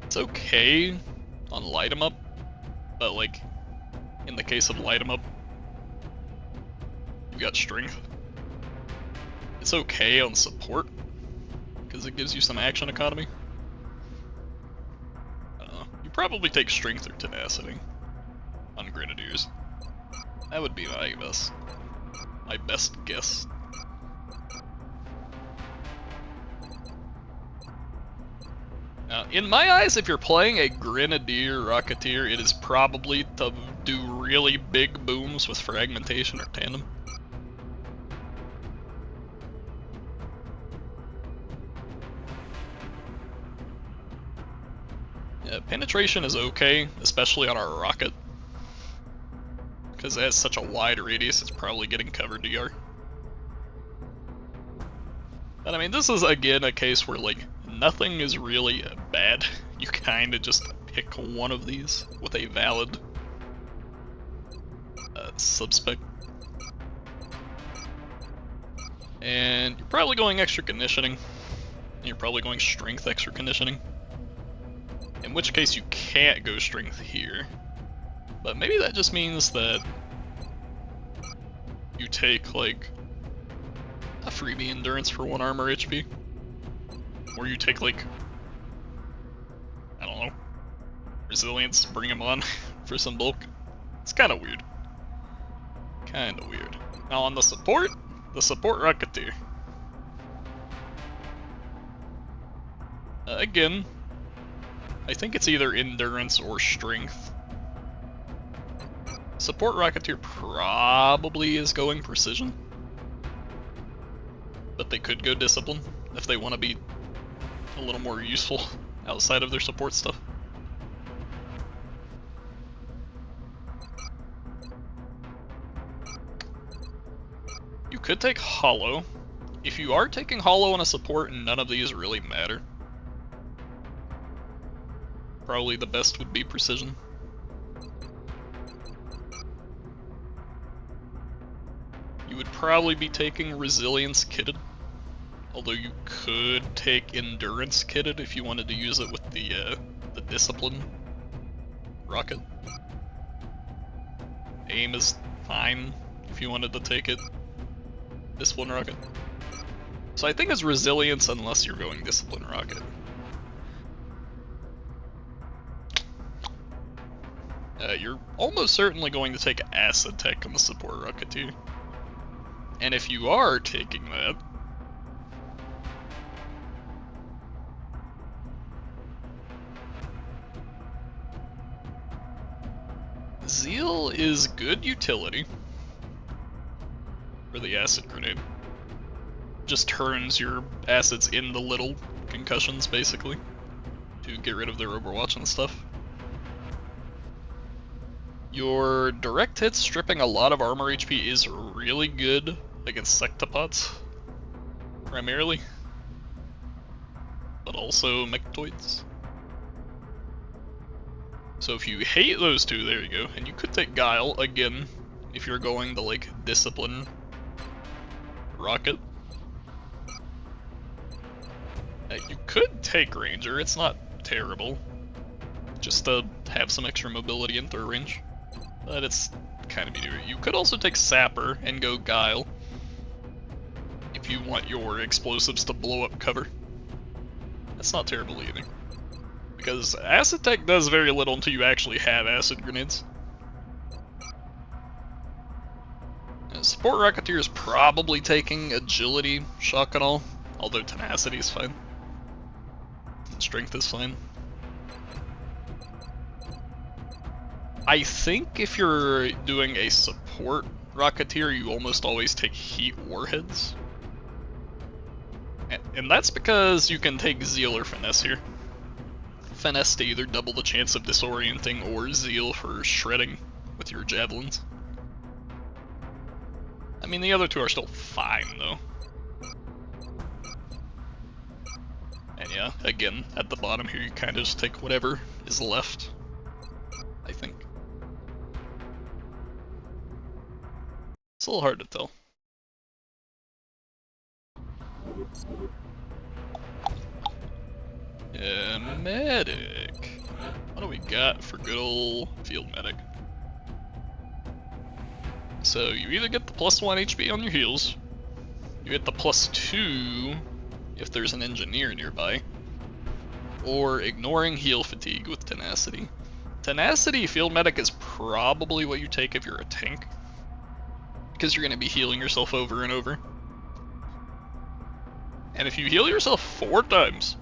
S1: It's okay on light 'em up, but like in the case of light 'em up, you've got strength. It's okay on support because it gives you some action economy. I don't know. You probably take strength or tenacity on Grenadiers. That would be my best guess. Now, in my eyes, if you're playing a Grenadier Rocketeer, it is probably to do really big booms with fragmentation or tandem. Yeah, penetration is okay, especially on our rocket. Because it has such a wide radius, it's probably getting covered DR. But I mean, this is again a case where like nothing is really bad. You kind of just pick one of these with a valid subspec. And you're probably going extra conditioning. And you're probably going strength extra conditioning. In which case you can't go strength here. But maybe that just means that you take like a freebie endurance for 1 armor HP. Or you take like, I don't know, resilience, bring him on for some bulk. It's kind of weird. Kind of weird. Now on the support Rocketeer. Again, I think it's either endurance or strength. Support Rocketeer probably is going precision. But they could go discipline if they want to be a little more useful outside of their support stuff. You could take Hollow. If you are taking Hollow on a support, none of these really matter. Probably the best would be precision. You would probably be taking Resilience kitted. Although you could take Endurance kitted if you wanted to use it with the Discipline rocket. Aim is fine if you wanted to take it. Discipline rocket. So I think it's Resilience unless you're going Discipline rocket. you're almost certainly going to take Acid Tech on the Support Rocketeer. And if you are taking that, Zeal is good utility for the Acid Grenade. Just turns your acids into little concussions, basically, to get rid of their Overwatch and stuff. Your direct hits stripping a lot of armor HP is really good against Sectopods, primarily, but also Mechtoids. So if you hate those two, there you go. And you could take Guile, again, if you're going to, like, Discipline Rocket. You could take Ranger, it's not terrible, just to have some extra mobility in third range. But it's kind of mediocre. You could also take Sapper and go Guile if you want your explosives to blow up cover. That's not terrible either, because Acid Tech does very little until you actually have acid grenades. Support Rocketeer is probably taking Agility, Shock and all, although Tenacity is fine. Strength is fine. I think if you're doing a support Rocketeer, you almost always take Heat Warheads. And that's because you can take Zeal or Finesse here. Finesse to either double the chance of disorienting, or Zeal for shredding with your javelins. I mean, the other two are still fine, though. And yeah, again, at the bottom here, you kind of just take whatever is left, I think. It's a little hard to tell. Medic. What do we got for good old Field Medic? So you either get the +1 HP on your heals, you get the +2 if there's an engineer nearby, or ignoring heal fatigue with Tenacity. Tenacity Field Medic is probably what you take if you're a tank, because you're going to be healing yourself over and over. And if you heal yourself 4 times,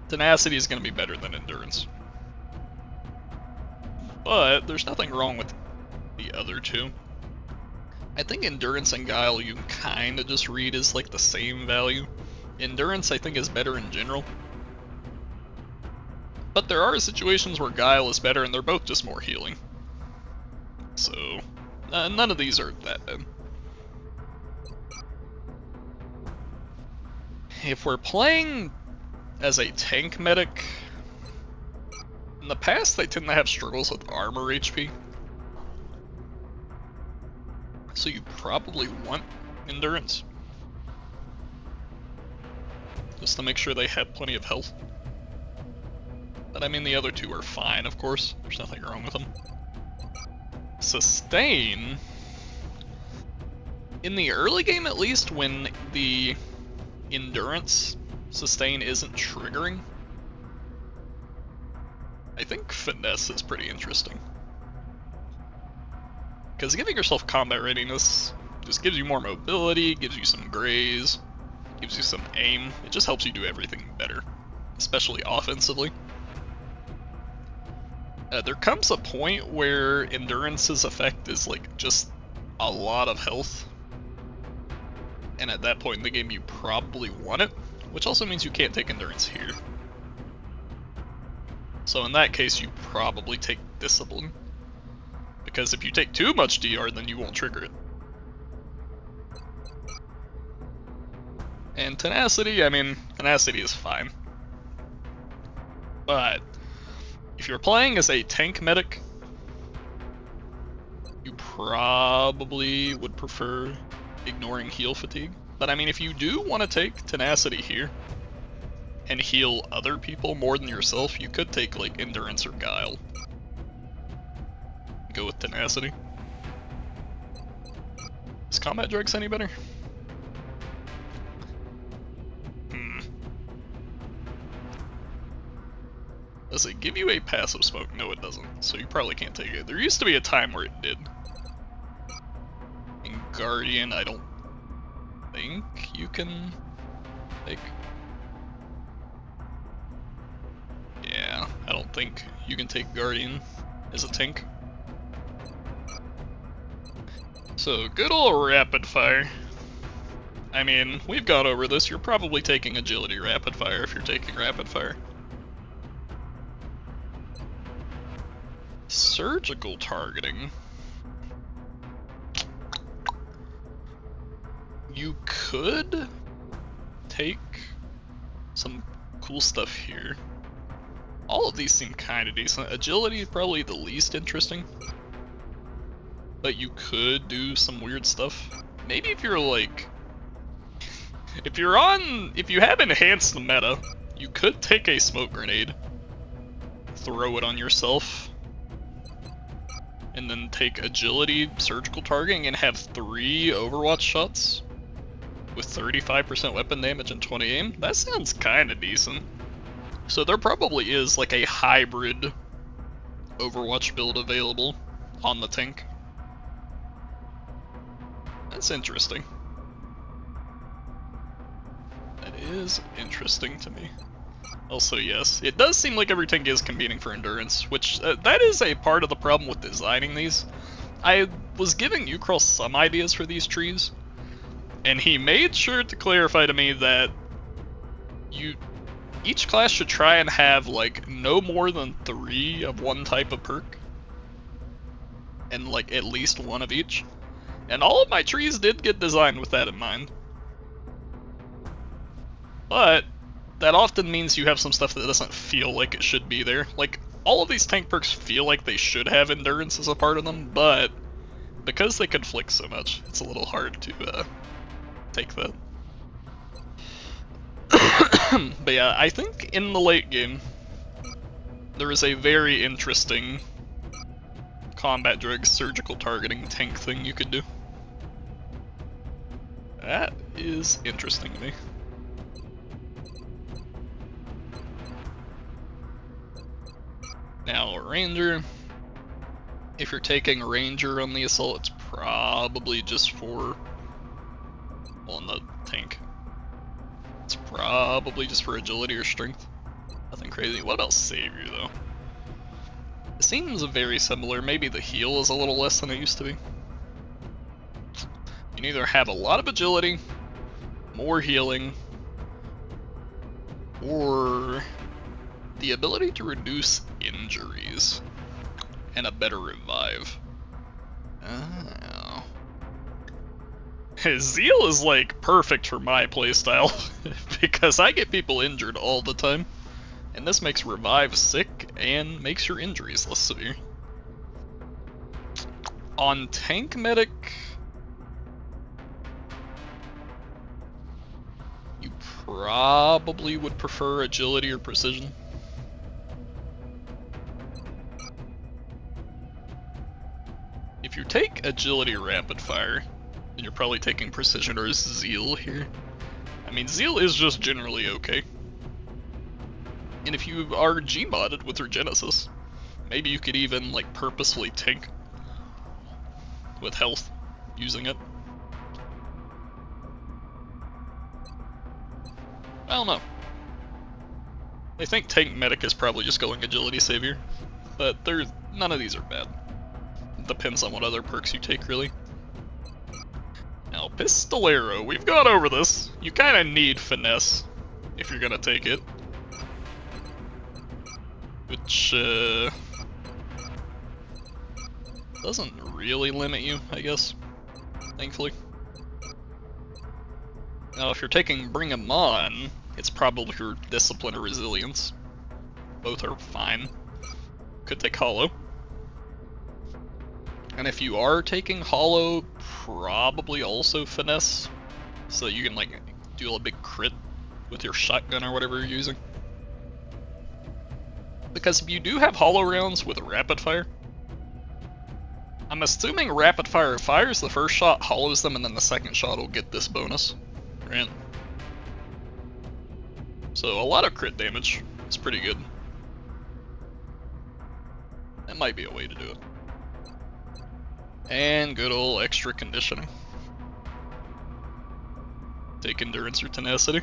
S1: Tenacity is going to be better than Endurance. But there's nothing wrong with the other two. I think Endurance and Guile you can kind of just read as like the same value. Endurance I think is better in general. But there are situations where Guile is better and they're both just more healing. So, none of these are that bad. If we're playing as a tank medic, in the past they tend to have struggles with armor HP. So you probably want Endurance, just to make sure they have plenty of health. But I mean, the other two are fine, of course. There's nothing wrong with them. Sustain, in the early game at least, when the Endurance sustain isn't triggering, I think Finesse is pretty interesting. Because giving yourself combat readiness just gives you more mobility, gives you some graze, gives you some aim. It just helps you do everything better, especially offensively. There comes a point where Endurance's effect is like just a lot of health, and at that point in the game you probably want it, which also means you can't take Endurance here. So in that case you probably take Discipline, because if you take too much DR then you won't trigger it. And Tenacity, I mean, Tenacity is fine. But if you're playing as a tank medic, you probably would prefer ignoring heal fatigue. But I mean, if you do want to take Tenacity here and heal other people more than yourself, you could take like Endurance or Guile. Go with Tenacity. Is Combat Dregs any better? Does it give you a passive smoke? No, it doesn't. So you probably can't take it. There used to be a time where it did. In Guardian, I don't think you can take. Yeah, I don't think you can take Guardian as a tank. So, good ol' rapid fire. I mean, we've gone over this. You're probably taking agility rapid fire if you're taking rapid fire. Surgical targeting. You could take some cool stuff here. All of these seem kind of decent. Agility is probably the least interesting. But you could do some weird stuff. Maybe if you're like... If you have enhanced the meta, you could take a smoke grenade. Throw it on yourself. And then take agility, surgical targeting, and have 3 Overwatch shots. With 35% weapon damage and 20 aim. That sounds kinda decent. So there probably is like a hybrid Overwatch build available on the tank. That's interesting. That is interesting to me. Also, yes, it does seem like every tank is competing for endurance, which that is a part of the problem with designing these. I was giving Ucross some ideas for these trees, and he made sure to clarify to me that each class should try and have like no more than 3 of one type of perk, and like at least 1 of each. And all of my trees did get designed with that in mind. But that often means you have some stuff that doesn't feel like it should be there. Like, all of these tank perks feel like they should have endurance as a part of them, but because they conflict so much, it's a little hard to take that. But yeah, I think in the late game, there is a very interesting combat drug surgical targeting tank thing you could do. That is interesting to me. Now, Ranger, if you're taking Ranger on the Assault, it's probably just for, on the tank. It's probably just for agility or strength. Nothing crazy. What about Savior, though? It seems very similar. Maybe the heal is a little less than it used to be. You can either have a lot of agility, more healing, or the ability to reduce injuries and a better revive. Oh. Zeal is like perfect for my playstyle because I get people injured all the time, and this makes revive sick and makes your injuries less severe. On tank medic, you probably would prefer agility or precision. If you take agility or rapid fire, then you're probably taking precision or zeal here. I mean, zeal is just generally okay. And if you are Gmodded with Regenesis, maybe you could even like purposefully tank with health using it. I don't know. I think tank medic is probably just going agility savior, but none of these are bad. Depends on what other perks you take, really. Now, Pistolero, we've gone over this. You kind of need finesse if you're gonna take it. Which, doesn't really limit you, I guess, thankfully. Now, if you're taking Bring 'em On, it's probably your Discipline or Resilience. Both are fine. Could take Hollow. And if you are taking Hollow, probably also Finesse, so that you can like do a big crit with your shotgun or whatever you're using. Because if you do have Hollow rounds with Rapid Fire, I'm assuming Rapid Fire fires the first shot, hollows them, and then the second shot will get this bonus, right? So a lot of crit damage is pretty good. That might be a way to do it. And good old extra conditioning. Take endurance or tenacity.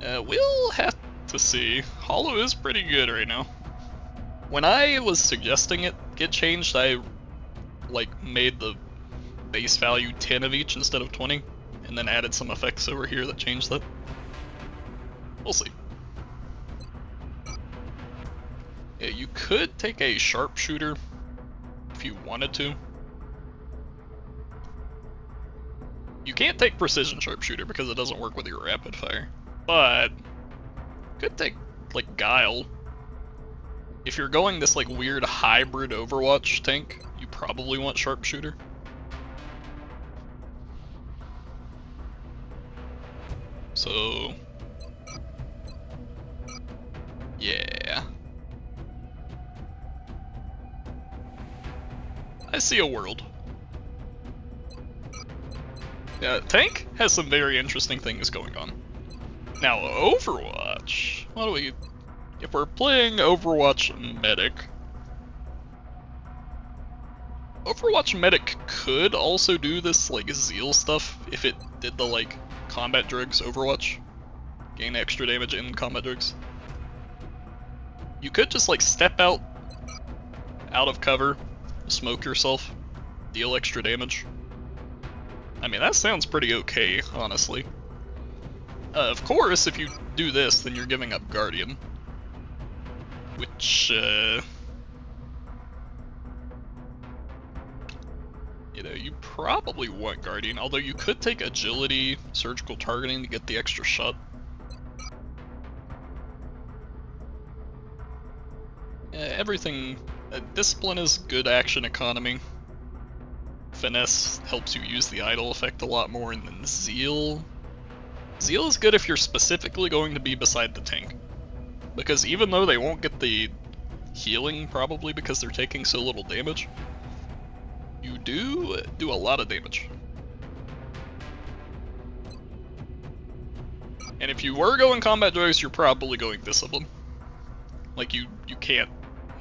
S1: We'll have to see. Hollow is pretty good right now. When I was suggesting it get changed, I made the base value 10 of each instead of 20, and then added some effects over here that changed that. We'll see. Yeah, you could take a sharpshooter if you wanted to. You can't take precision sharpshooter because it doesn't work with your rapid fire, but could take guile. If you're going this weird hybrid Overwatch tank, you probably want sharpshooter. So yeah, I see a world. Yeah, tank has some very interesting things going on. Now Overwatch, what do we... If we're playing Overwatch Medic, Overwatch Medic could also do this Zeal stuff if it did the combat drugs Overwatch. Gain extra damage in combat drugs. You could just step out of cover, smoke yourself, deal extra damage. I mean, that sounds pretty okay, honestly. Of course, if you do this, then you're giving up Guardian. Which, you probably want Guardian, although you could take Agility, Surgical Targeting to get the extra shot. Everything... Discipline is good action economy. Finesse helps you use the idle effect a lot more, and then Zeal... Zeal is good if you're specifically going to be beside the tank. Because even though they won't get the healing, probably because they're taking so little damage, you do a lot of damage. And if you were going combat drugs, you're probably going Discipline. You can't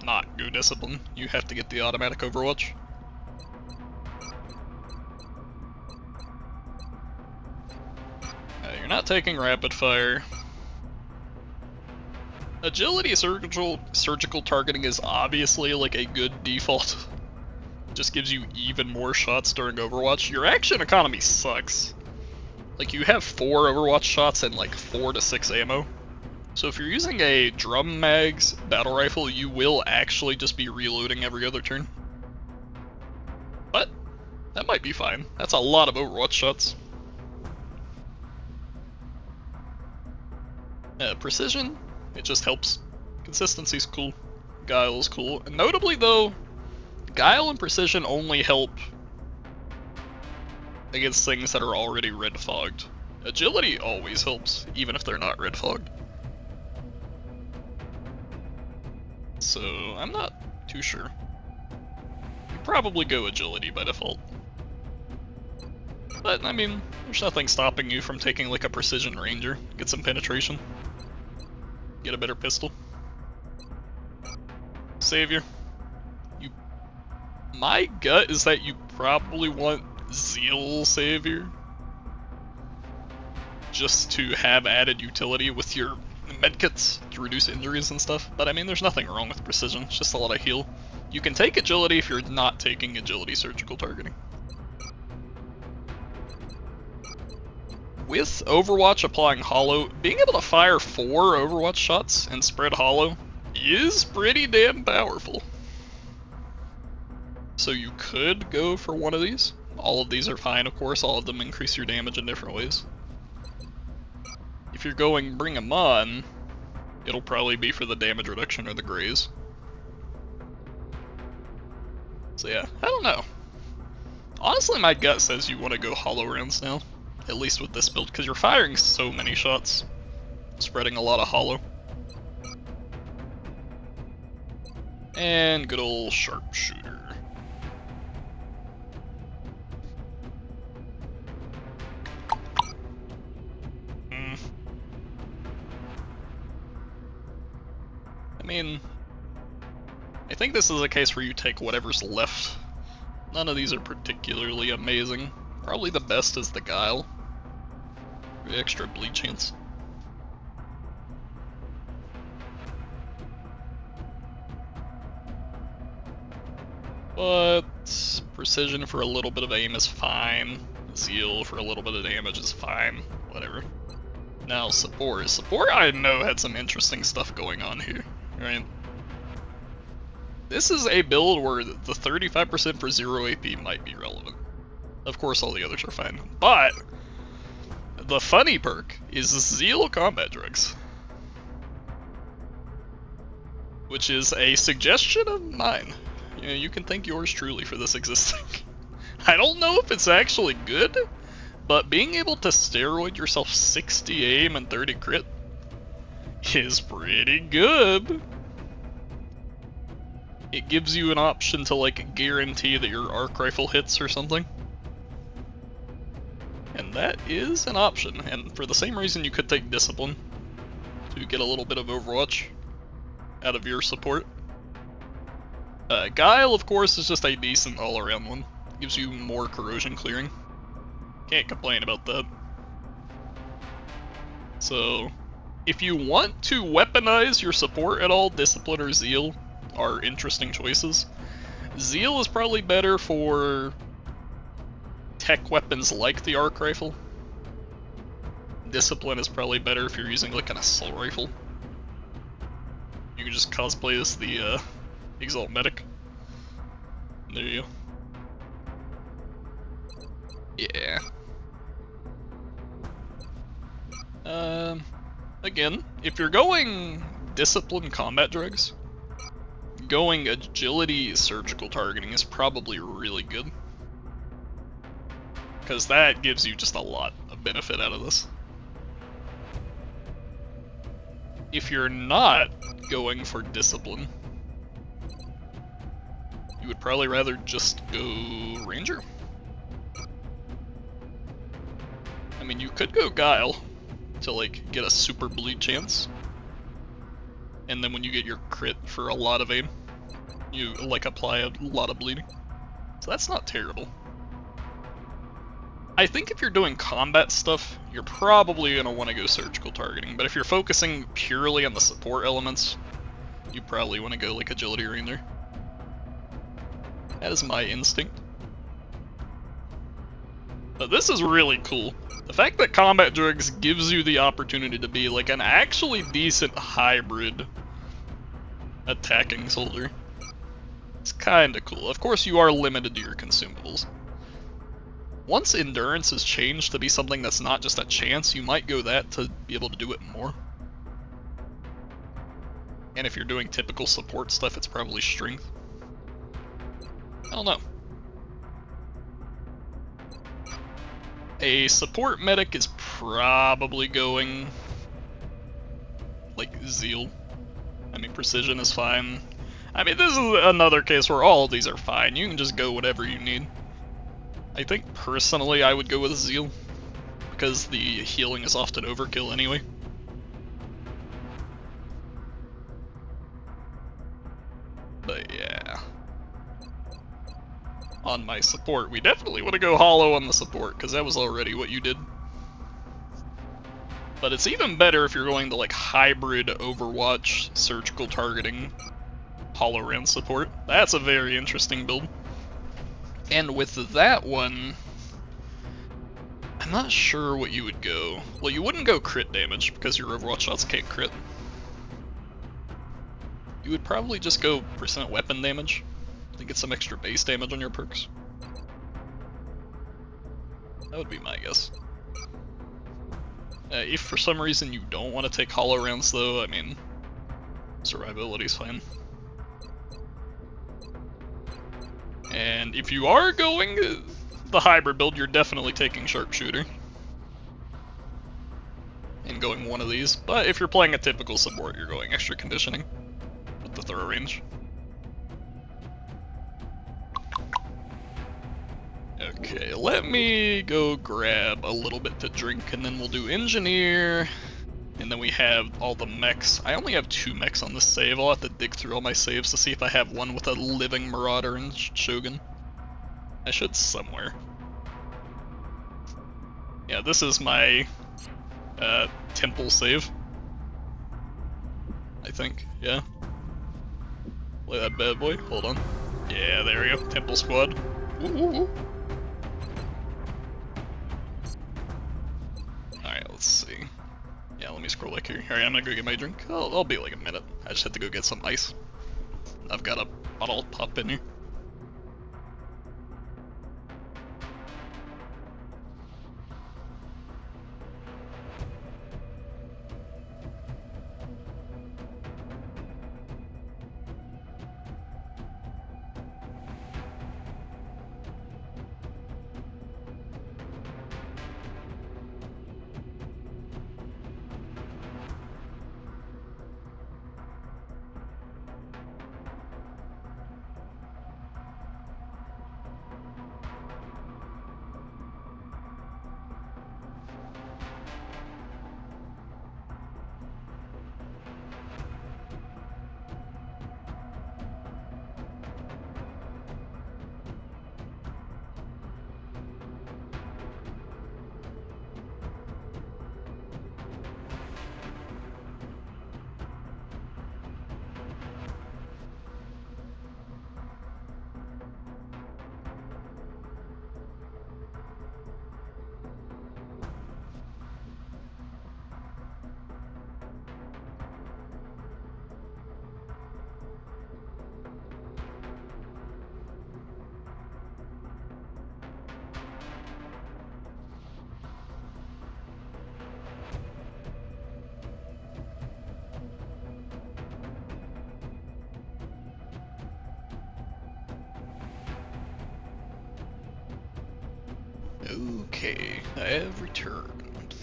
S1: not go Discipline. You have to get the automatic Overwatch. You're not taking rapid fire. Agility surgical targeting is obviously a good default. Just gives you even more shots during Overwatch. Your action economy sucks. You have 4 Overwatch shots and 4 to 6 ammo. So if you're using a drum mags battle rifle, you will actually just be reloading every other turn. But that might be fine. That's a lot of Overwatch shots. Precision, it just helps. Consistency's cool. Guile's cool. And notably though, Guile and Precision only help against things that are already red fogged. Agility always helps, even if they're not red fogged. So, I'm not too sure. You probably go Agility by default. But, I mean, there's nothing stopping you from taking a Precision Ranger, get some penetration, get a better pistol. Savior. My gut is that you probably want Zeal Savior, just to have added utility with your medkits to reduce injuries and stuff. But I mean, there's nothing wrong with Precision, it's just a lot of heal. You can take Agility if you're not taking Agility Surgical Targeting. With Overwatch applying Hollow, being able to fire 4 Overwatch shots and spread Hollow is pretty damn powerful. So you could go for one of these. All of these are fine, of course. All of them increase your damage in different ways. If you're going Bring 'em On, it'll probably be for the damage reduction or the graze. So yeah, I don't know. Honestly, my gut says you want to go Hollow rounds now. At least with this build, because you're firing so many shots. Spreading a lot of Hollow. And good old Sharpshooter. I mean, I think this is a case where you take whatever's left. None of these are particularly amazing. Probably the best is the Guile. The extra bleed chance. But precision for a little bit of aim is fine. Zeal for a little bit of damage is fine. Whatever. Now support. Support I know had some interesting stuff going on here, right? This is a build where the 35% for 0 AP might be relevant. Of course all the others are fine. But the funny perk is Zeal combat drugs. Which is a suggestion of mine. You know, you can thank yours truly for this existing. I don't know if it's actually good, but being able to steroid yourself 60 aim and 30 crit is pretty good. It gives you an option to like guarantee that your arc rifle hits or something. And that is an option, and for the same reason you could take Discipline to get a little bit of Overwatch out of your support. Guile, of course, is just a decent all-around one. Gives you more corrosion clearing. Can't complain about that. So, if you want to weaponize your support at all, Discipline or Zeal are interesting choices. Zeal is probably better for tech weapons like the arc rifle. Discipline is probably better if you're using like an assault rifle. You can just cosplay as the Exalt Medic. There you go. Yeah. Again, if you're going Discipline combat drugs, going agility surgical targeting is probably really good. Because that gives you just a lot of benefit out of this. If you're not going for Discipline, you would probably rather just go Ranger. I mean, you could go Guile to like get a super bleed chance, and then when you get your crit for a lot of aim, you like apply a lot of bleeding. So that's not terrible. I think if you're doing combat stuff, you're probably going to want to go surgical targeting, but if you're focusing purely on the support elements, you probably want to go like Agility Ranger. That is my instinct. But this is really cool. The fact that combat drugs gives you the opportunity to be like an actually decent hybrid attacking soldier. It's kinda cool. Of course you are limited to your consumables. Once endurance is changed to be something that's not just a chance, you might go that to be able to do it more. And if you're doing typical support stuff, it's probably strength. I don't know. A support medic is probably going like Zeal. I mean, precision is fine. I mean, this is another case where all of these are fine. You can just go whatever you need. I think personally I would go with Zeal, because the healing is often overkill anyway. But yeah. On my support, we definitely want to go Hollow on the support, because that was already what you did. But it's even better if you're going to like hybrid Overwatch surgical targeting Hollow round support. That's a very interesting build. And with that one, I'm not sure what you would go. Well, you wouldn't go crit damage because your Overwatch shots can't crit. You would probably just go percent weapon damage to get some extra base damage on your perks. That would be my guess. If for some reason you don't want to take hollow rounds though, I mean, survivability's fine. And if you are going the hybrid build, you're definitely taking sharpshooter and going one of these. But if you're playing a typical support, you're going extra conditioning with the throw range. Okay, let me go grab a little bit to drink and then we'll do engineer And then we have all the mechs. I only have 2 mechs on this save. I'll have to dig through all my saves to see if I have one with a living Marauder and Shogun. I should somewhere. Yeah, this is my temple save. I think, yeah. Play that bad boy, hold on. Yeah, there we go, temple squad. Ooh. Alright, let's see. Yeah, let me scroll back here. Alright, I'm gonna go get my drink. I'll be like a minute. I just had to go get some ice. I've got a bottle pop in here. Okay, I have returned.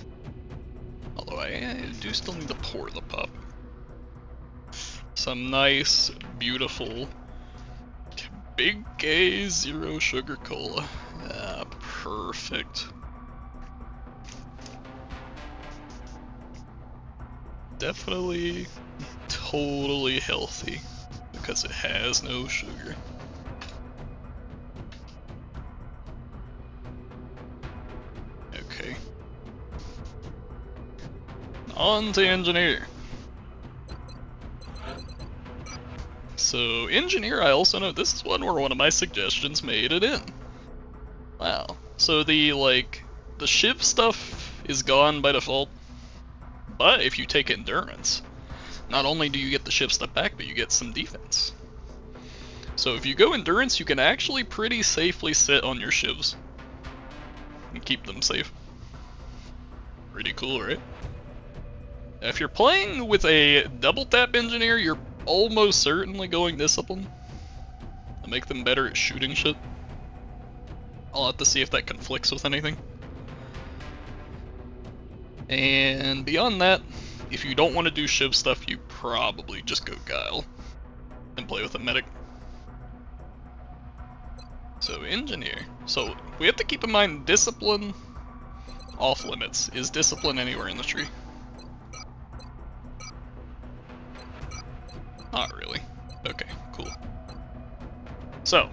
S1: Although I do still need to pour the pop. Some nice, beautiful, big gay zero sugar cola. Ah, perfect. Definitely, totally healthy because it has no sugar. Okay. On to engineer. So engineer, I also know this is one where one of my suggestions made it in. Wow. So the shiv stuff is gone by default, but if you take endurance, not only do you get the shiv stuff back, but you get some defense. So if you go endurance, you can actually pretty safely sit on your shivs and keep them safe. Pretty cool, right? If you're playing with a double tap engineer, you're almost certainly going discipline to make them better at shooting shit. I'll have to see if that conflicts with anything. And beyond that, if you don't want to do shiv stuff, you probably just go Guile and play with a medic. So engineer. So we have to keep in mind discipline off limits. Is discipline anywhere in the tree? Not really. Okay, cool. So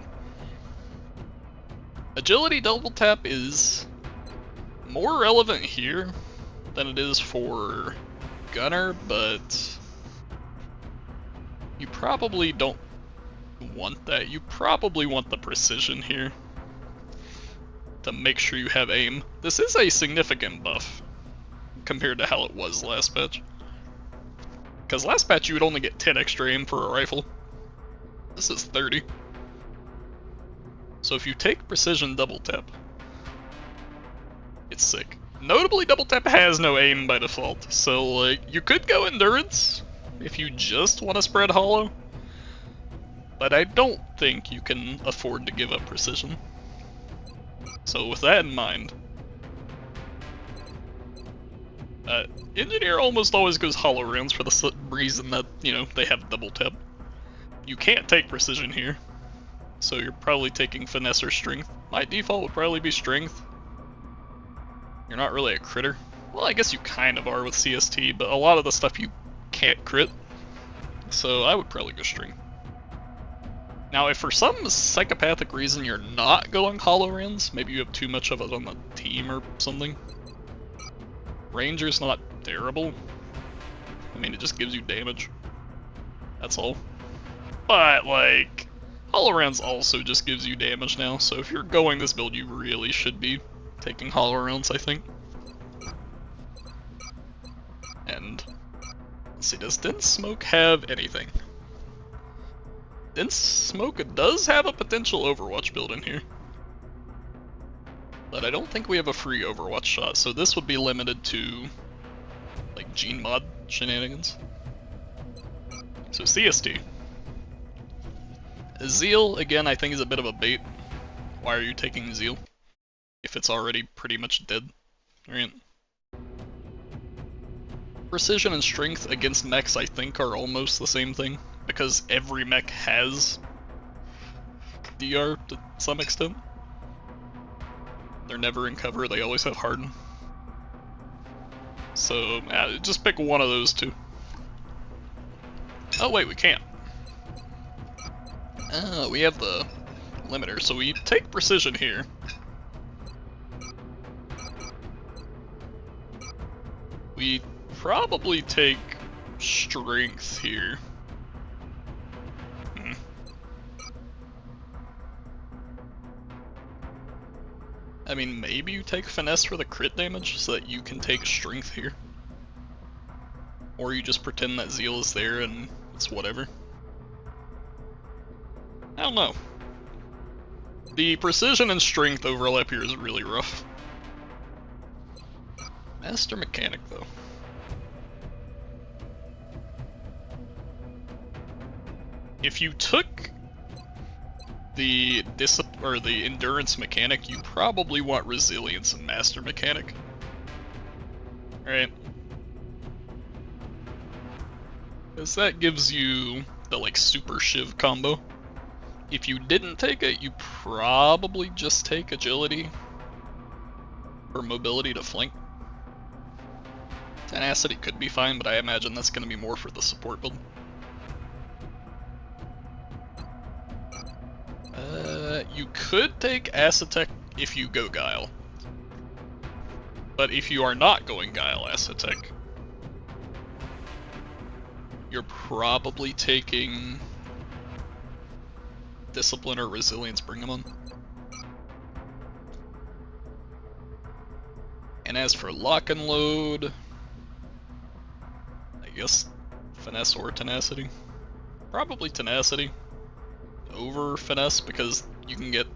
S1: agility double tap is more relevant here than it is for gunner, but you probably don't want that. You probably want the precision here to make sure you have aim. This is a significant buff compared to how it was last patch. Because last patch you would only get 10 extra aim for a rifle. This is 30. So if you take precision double tap, it's sick. Notably, double tap has no aim by default, so like you could go endurance if you just want to spread hollow, but I don't think you can afford to give up precision. So with that in mind, engineer almost always goes hollow rounds for the reason that, you know, they have double tap. You can't take precision here, so you're probably taking finesse or strength. My default would probably be strength. You're not really a critter, Well, I guess you kind of are with CST, but a lot of the stuff you can't crit. So I would probably go string. Now, if for some psychopathic reason you're not going hollow rounds, maybe you have too much of it on the team or something, Ranger's not terrible. I mean, it just gives you damage. That's all. But, like, hollow rounds also just gives you damage now, so if you're going this build, you really should be taking hollow rounds, I think. And, let's see, does Dense Smoke have anything? Dense Smoke does have a potential Overwatch build in here. But I don't think we have a free Overwatch shot, so this would be limited to, like, gene mod shenanigans. So CST. Zeal, again, I think is a bit of a bait. Why are you taking Zeal? If it's already pretty much dead, right? Precision and strength against mechs, I think, are almost the same thing, because every mech has DR to some extent. They're never in cover, they always have harden. So, just pick one of those two. Oh wait, we can't. We have the limiter, so we take precision here. We probably take strength here. I mean, maybe you take finesse for the crit damage so that you can take strength here. Or you just pretend that Zeal is there and it's whatever. I don't know. The precision and strength overlap here is really rough. Master Mechanic, though. If you took the endurance mechanic, you probably want resilience and Master Mechanic. Right? Because that gives you the, like, super shiv combo. If you didn't take it, you probably just take agility or mobility to flank. Tenacity could be fine, but I imagine that's going to be more for the support build. You could take Acid Tech if you go Guile. But if you are not going Guile Acid Tech, you're probably taking Discipline or Resilience, bring them on. And as for Lock and Load, I guess Finesse or Tenacity. Probably Tenacity over Finesse, because you can get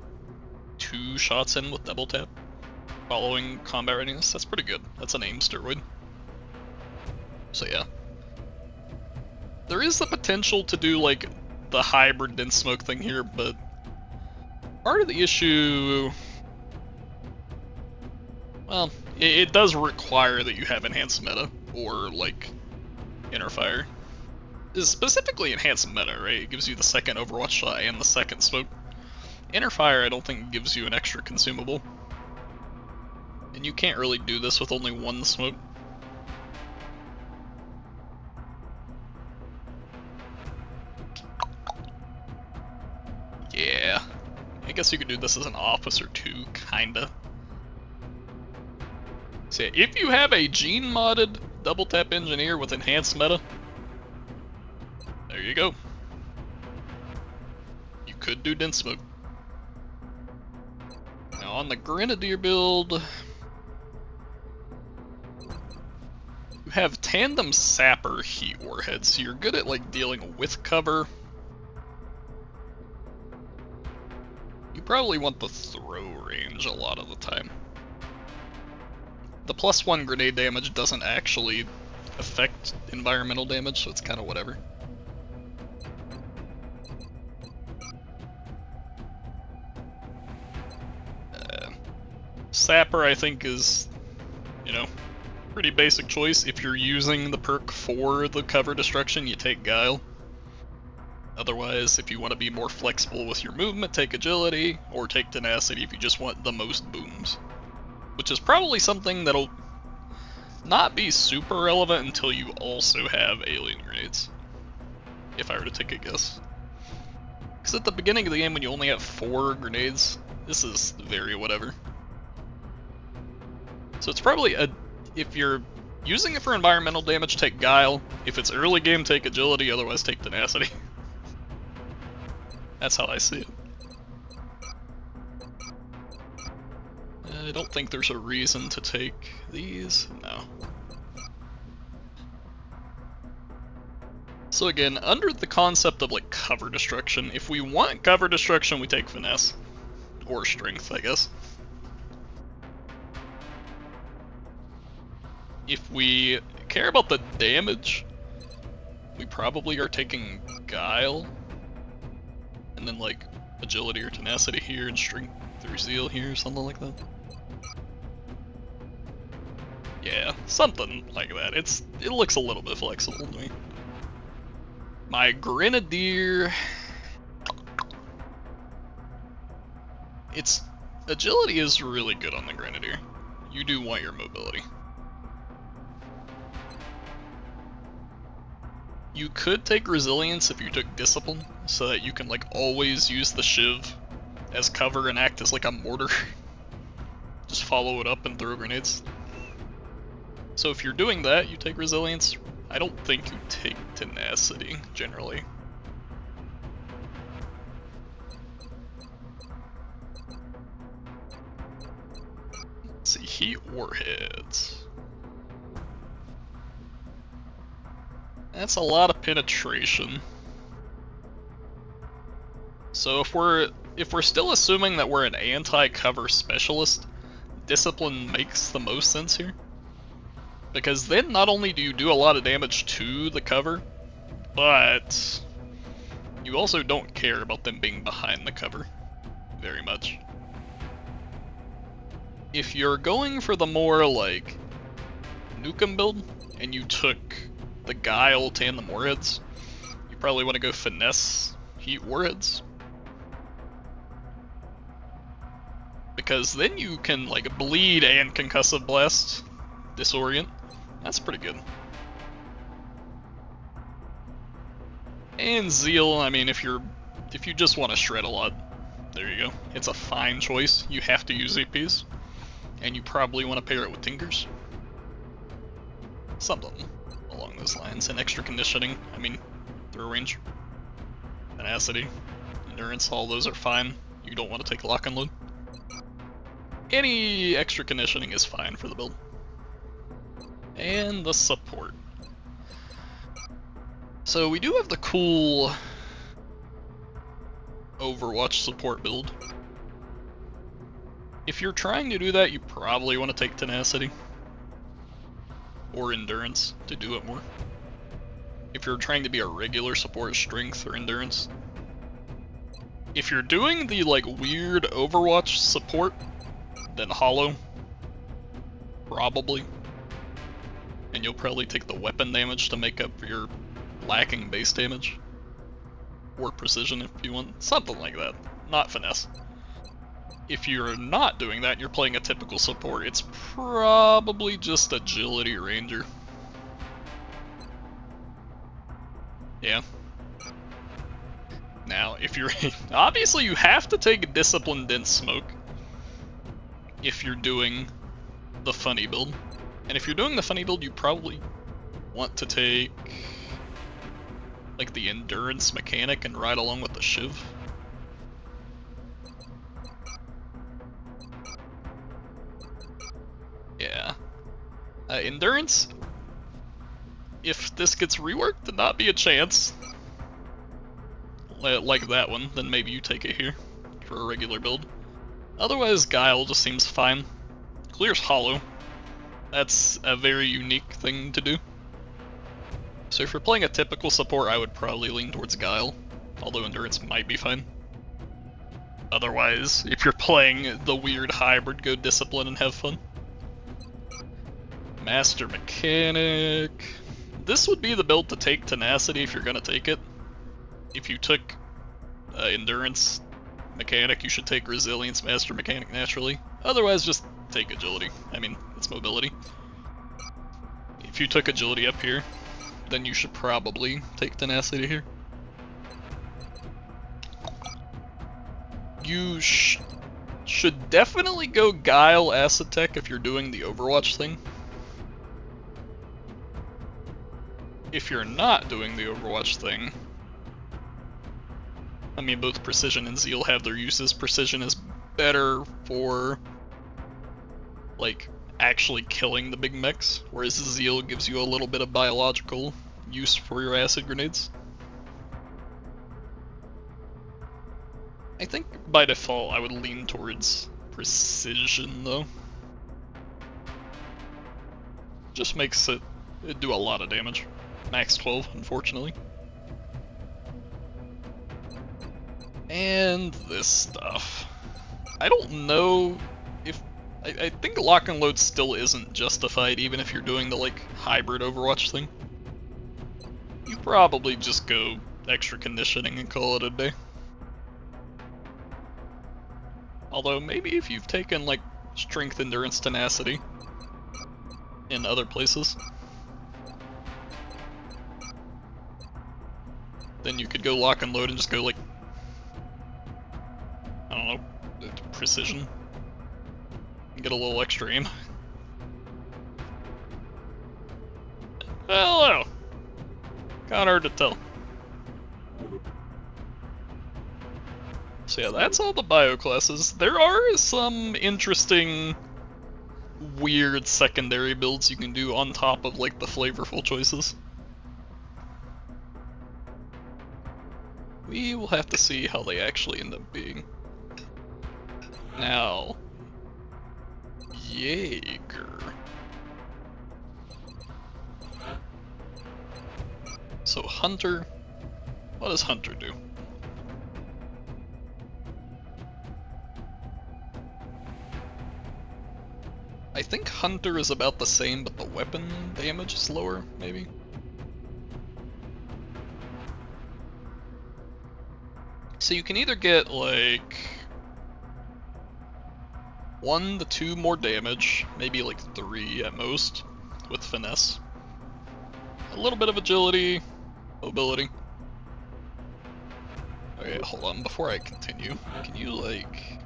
S1: 2 shots in with double tap following combat readiness. That's pretty good. That's an aim steroid. So yeah. There is the potential to do like the hybrid dense smoke thing here, but part of the issue, well, it does require that you have enhanced meta or like inner fire. Is specifically enhanced meta, right? It gives you the second Overwatch shot and the second smoke. Inner fire I don't think gives you an extra consumable. And you can't really do this with only one smoke. Yeah. I guess you could do this as an officer too, kinda. So yeah, if you have a gene modded double tap engineer with enhanced meta, there you go. You could do dense smoke. Now on the Grenadier build, you have tandem sapper heat warheads, so you're good at like dealing with cover. You probably want the throw range a lot of the time. The +1 grenade damage doesn't actually affect environmental damage, so it's kind of whatever. Sapper, I think, is, you know, pretty basic choice. If you're using the perk for the cover destruction, you take Guile. Otherwise, if you want to be more flexible with your movement, take Agility, or take Tenacity if you just want the most booms. Which is probably something that'll not be super relevant until you also have alien grenades, if I were to take a guess. Because at the beginning of the game when you only have 4 grenades, this is very whatever. So it's probably if you're using it for environmental damage, take Guile. If it's early game, take Agility, otherwise take Tenacity. That's how I see it. I don't think there's a reason to take these, no. So again, under the concept of like cover destruction, if we want cover destruction, we take Finesse. Or Strength, I guess. If we care about the damage, we probably are taking Guile. And then like Agility or Tenacity here and Strength or Zeal here, something like that. Yeah, something like that. It looks a little bit flexible to me. My Grenadier, agility is really good on the Grenadier. You do want your mobility. You could take Resilience if you took Discipline, so that you can like always use the Shiv as cover and act as like a mortar. Just follow it up and throw grenades. So if you're doing that, you take Resilience. I don't think you take Tenacity, generally. Let's see, Heat Warheads. That's a lot of penetration. So if we're still assuming that we're an anti-cover specialist, Discipline makes the most sense here. Because then not only do you do a lot of damage to the cover, but you also don't care about them being behind the cover very much. If you're going for the more like Nukem build, and you took the Guile Tandem Warheads, you probably want to go Finesse Heat Warheads. Because then you can like bleed and Concussive Blast, Disorient. That's pretty good. And Zeal, I mean, if you just want to shred a lot, there you go. It's a fine choice. You have to use APs, and you probably want to pair it with Tinkers. Something along those lines. And extra conditioning, I mean, throw range, tenacity, endurance, all those are fine. You don't want to take lock and load. Any extra conditioning is fine for the build. And the support. So we do have the cool Overwatch support build. If you're trying to do that, you probably want to take Tenacity or Endurance to do it more. If you're trying to be a regular support, Strength or Endurance. If you're doing the like weird Overwatch support, then Hollow, probably. And you'll probably take the weapon damage to make up for your lacking base damage. Or precision if you want, something like that, not finesse. If you're not doing that and you're playing a typical support, it's probably just Agility Ranger. Yeah. Now, if you're... obviously you have to take Discipline Dense Smoke if you're doing the funny build. And if you're doing the funny build, you probably want to take like the Endurance mechanic and ride along with the Shiv. Yeah. Endurance, if this gets reworked to not be a chance, like that one, then maybe you take it here for a regular build. Otherwise, Guile just seems fine. Clears Hollow. That's a very unique thing to do. So if you're playing a typical support, I would probably lean towards Guile, although Endurance might be fine. Otherwise, if you're playing the weird hybrid, go Discipline and have fun. Master Mechanic. This would be the build to take Tenacity if you're gonna take it. If you took Endurance Mechanic, you should take Resilience Master Mechanic naturally. Otherwise, just take Agility. I mean, it's mobility. if you took agility up here, then you should probably take tenacity here. You should definitely go Guile Acid Tech if you're doing the Overwatch thing. If you're not doing the Overwatch thing, I mean, both Precision and Zeal have their uses. Precision is better for, like, actually killing the big mechs, whereas Zeal gives you a little bit of biological use for your acid grenades. I think by default I would lean towards Precision though. Just makes it do a lot of damage. Max 12, unfortunately. And this stuff. I don't know if... I think lock and load still isn't justified even if you're doing the like hybrid Overwatch thing. You probably just go extra conditioning and call it a day. Although maybe if you've taken like strength, endurance, tenacity in other places, then you could go lock and load and just go like, I don't know, precision. And get a little extra aim. Hello! Kinda hard to tell. So yeah, that's all the bio classes. There are some interesting, weird secondary builds you can do on top of like the flavorful choices. We will have to see how they actually end up being. Now, Jaeger. So Hunter, what does Hunter do? I think Hunter is about the same, but the weapon damage is lower, maybe? So you can either get like 1 to 2 more damage, maybe like 3 at most, with finesse. A little bit of agility, mobility. Okay, hold on, before I continue, can you like...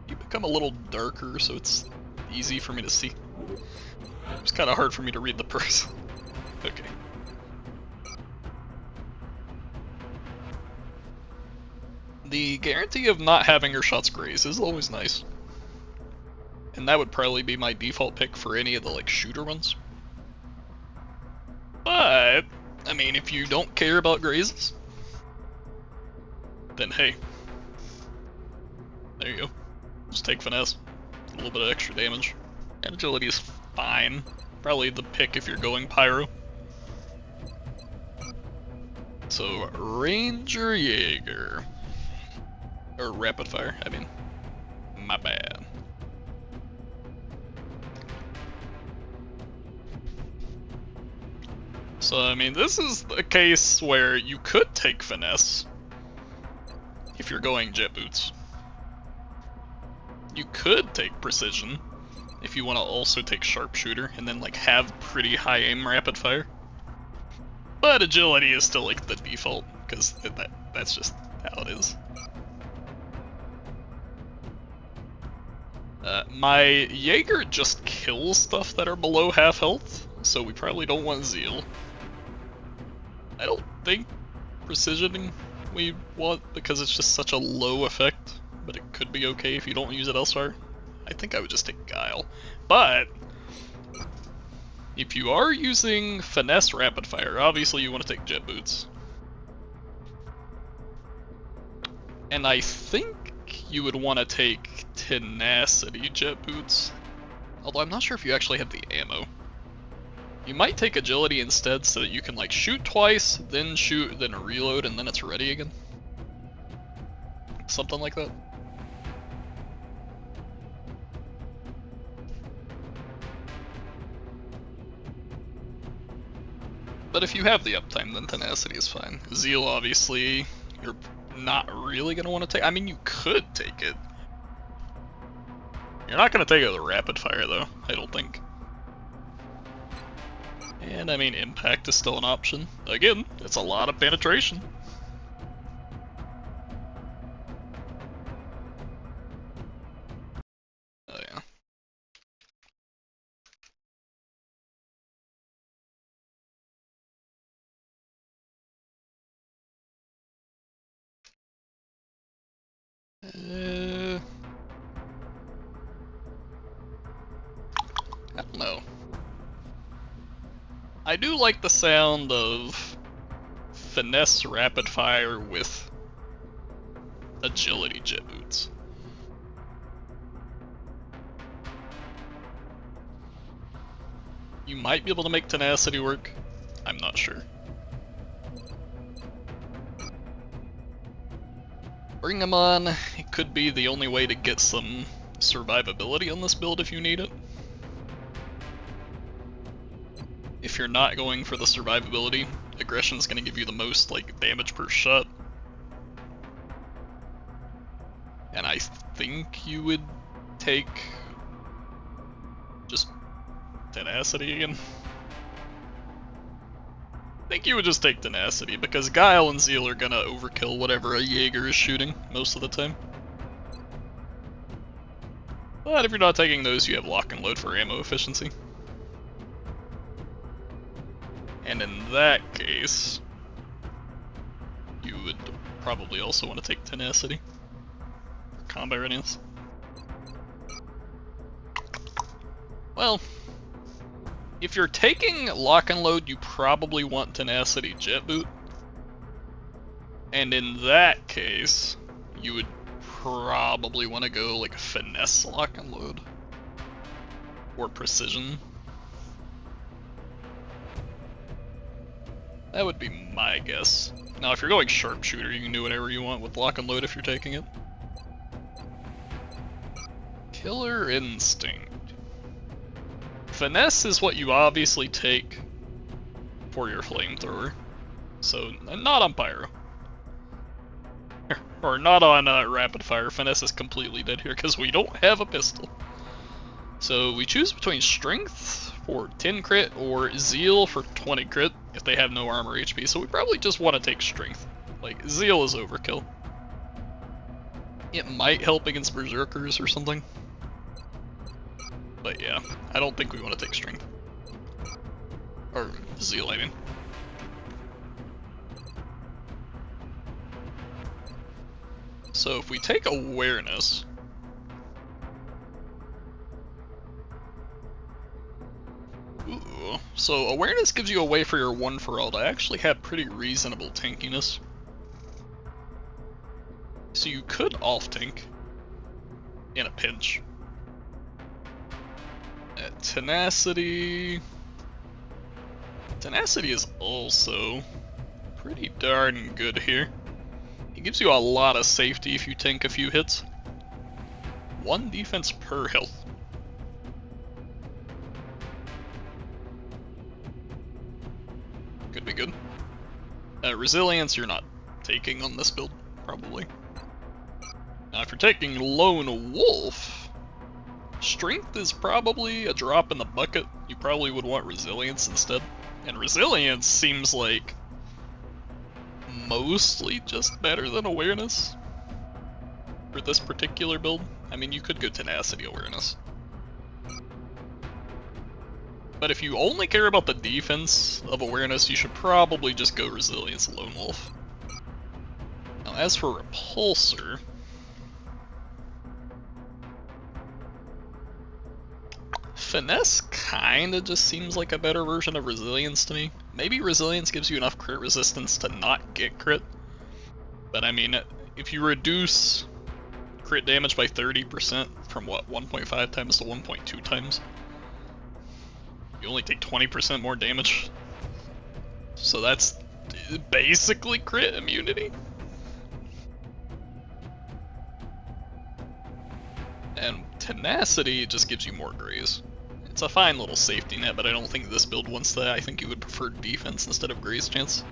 S1: You become a little darker so it's easy for me to see. It's kind of hard for me to read the person. Okay. The guarantee of not having your shots graze is always nice. And that would probably be my default pick for any of the like shooter ones. But, I mean, if you don't care about grazes, then hey, there you go. Just take finesse, a little bit of extra damage. And agility is fine. Probably the pick if you're going pyro. So, Ranger Jaeger. Or rapid fire, I mean. My bad. So, I mean, this is a case where you could take finesse if you're going jet boots. You could take precision if you want to also take sharpshooter and then like have pretty high aim rapid fire. But agility is still like the default because that's just how it is. My Jaeger just kills stuff that are below half health, so we probably don't want Zeal. I don't think precision we want because it's just such a low effect, but it could be okay if you don't use it elsewhere. I think I would just take Guile. But if you are using finesse rapid fire, obviously you want to take jet boots. And I think you would want to take tenacity jet boots. Although I'm not sure if you actually have the ammo. You might take agility instead so that you can like shoot twice, then shoot, then reload, and then it's ready again. Something like that. But if you have the uptime, then tenacity is fine. Zeal, obviously, you're not really going to want to take. I mean, you could take it. You're not going to take it with rapid fire, though, I don't think. And I mean, impact is still an option. Again, it's a lot of penetration. Oh yeah. I don't know. I do like the sound of finesse rapid fire with agility jet boots. You might be able to make tenacity work. I'm not sure. Bring them on. It could be the only way to get some survivability on this build if you need it. If you're not going for the survivability, aggression's gonna give you the most like damage per shot. And I think you would take just tenacity again. I think you would just take tenacity because Guile and Zeal are gonna overkill whatever a Jaeger is shooting most of the time. But if you're not taking those, you have lock and load for ammo efficiency. And in that case, you would probably also want to take tenacity for combat readiness. Well, if you're taking lock and load, you probably want tenacity jet boot. And in that case, you would probably want to go like finesse lock and load or precision. That would be my guess. Now, if you're going sharpshooter, you can do whatever you want with lock and load if you're taking it. Killer Instinct. Finesse is what you obviously take for your flamethrower. So, not on Pyro. Or not on rapid fire. Finesse is completely dead here because we don't have a pistol. So we choose between Strength for 10 crit or Zeal for 20 crit if they have no armor HP. So we probably just want to take Strength. Like, Zeal is overkill. It might help against Berserkers or something. But yeah, I don't think we want to take Strength. Or Zeal, I mean. So if we take Awareness... Ooh, so Awareness gives you a way for your one for all to actually have pretty reasonable tankiness. So you could off-tank in a pinch. Tenacity... Tenacity is also pretty darn good here. It gives you a lot of safety if you tank a few hits. 1 defense per health. Could be good. Resilience you're not taking on this build, probably. Now if you're taking Lone Wolf, Strength is probably a drop in the bucket. You probably would want Resilience instead. And Resilience seems like mostly just better than Awareness for this particular build. I mean, you could go Tenacity Awareness. But if you only care about the defense of Awareness, you should probably just go Resilience Lone Wolf. Now as for Repulsor... Finesse kinda just seems like a better version of Resilience to me. Maybe Resilience gives you enough crit resistance to not get crit. But I mean, if you reduce crit damage by 30% from what, 1.5 times to 1.2 times, you only take 20% more damage. So that's basically crit immunity. And Tenacity just gives you more graze. It's a fine little safety net, but I don't think this build wants that. I think you would prefer defense instead of graze chance.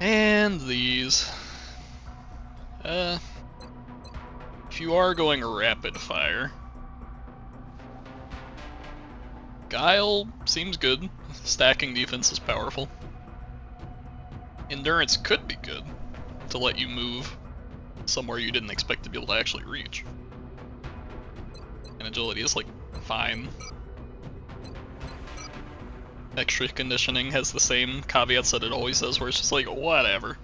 S1: And these. If you are going rapid fire, Guile seems good. Stacking defense is powerful. Endurance could be good to let you move somewhere you didn't expect to be able to actually reach. And agility is like fine. Extra conditioning has the same caveats that it always does, where it's just like, whatever.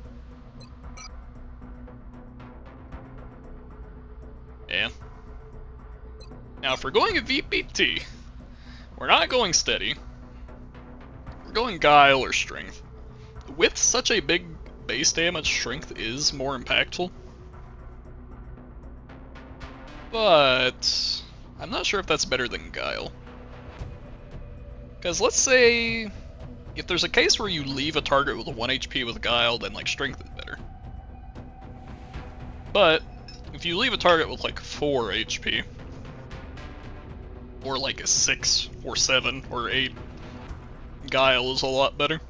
S1: Yeah. Now if we're going a VPT, we're not going steady. We're going guile or strength. With such a big base damage, strength is more impactful. But I'm not sure if that's better than guile. Because let's say if there's a case where you leave a target with a 1 HP with guile, then like strength is better. But if you leave a target with like 4 HP, or like a 6 or 7 or 8, guile is a lot better.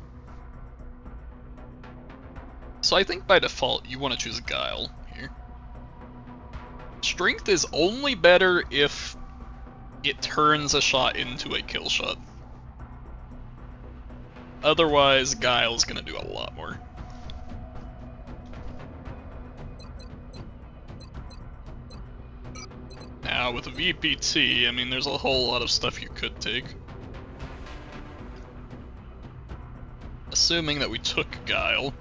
S1: So I think by default you want to choose guile here. Strength is only better if it turns a shot into a kill shot. Otherwise, guile's gonna do a lot more. Now with VPT, I mean there's a whole lot of stuff you could take. Assuming that we took guile.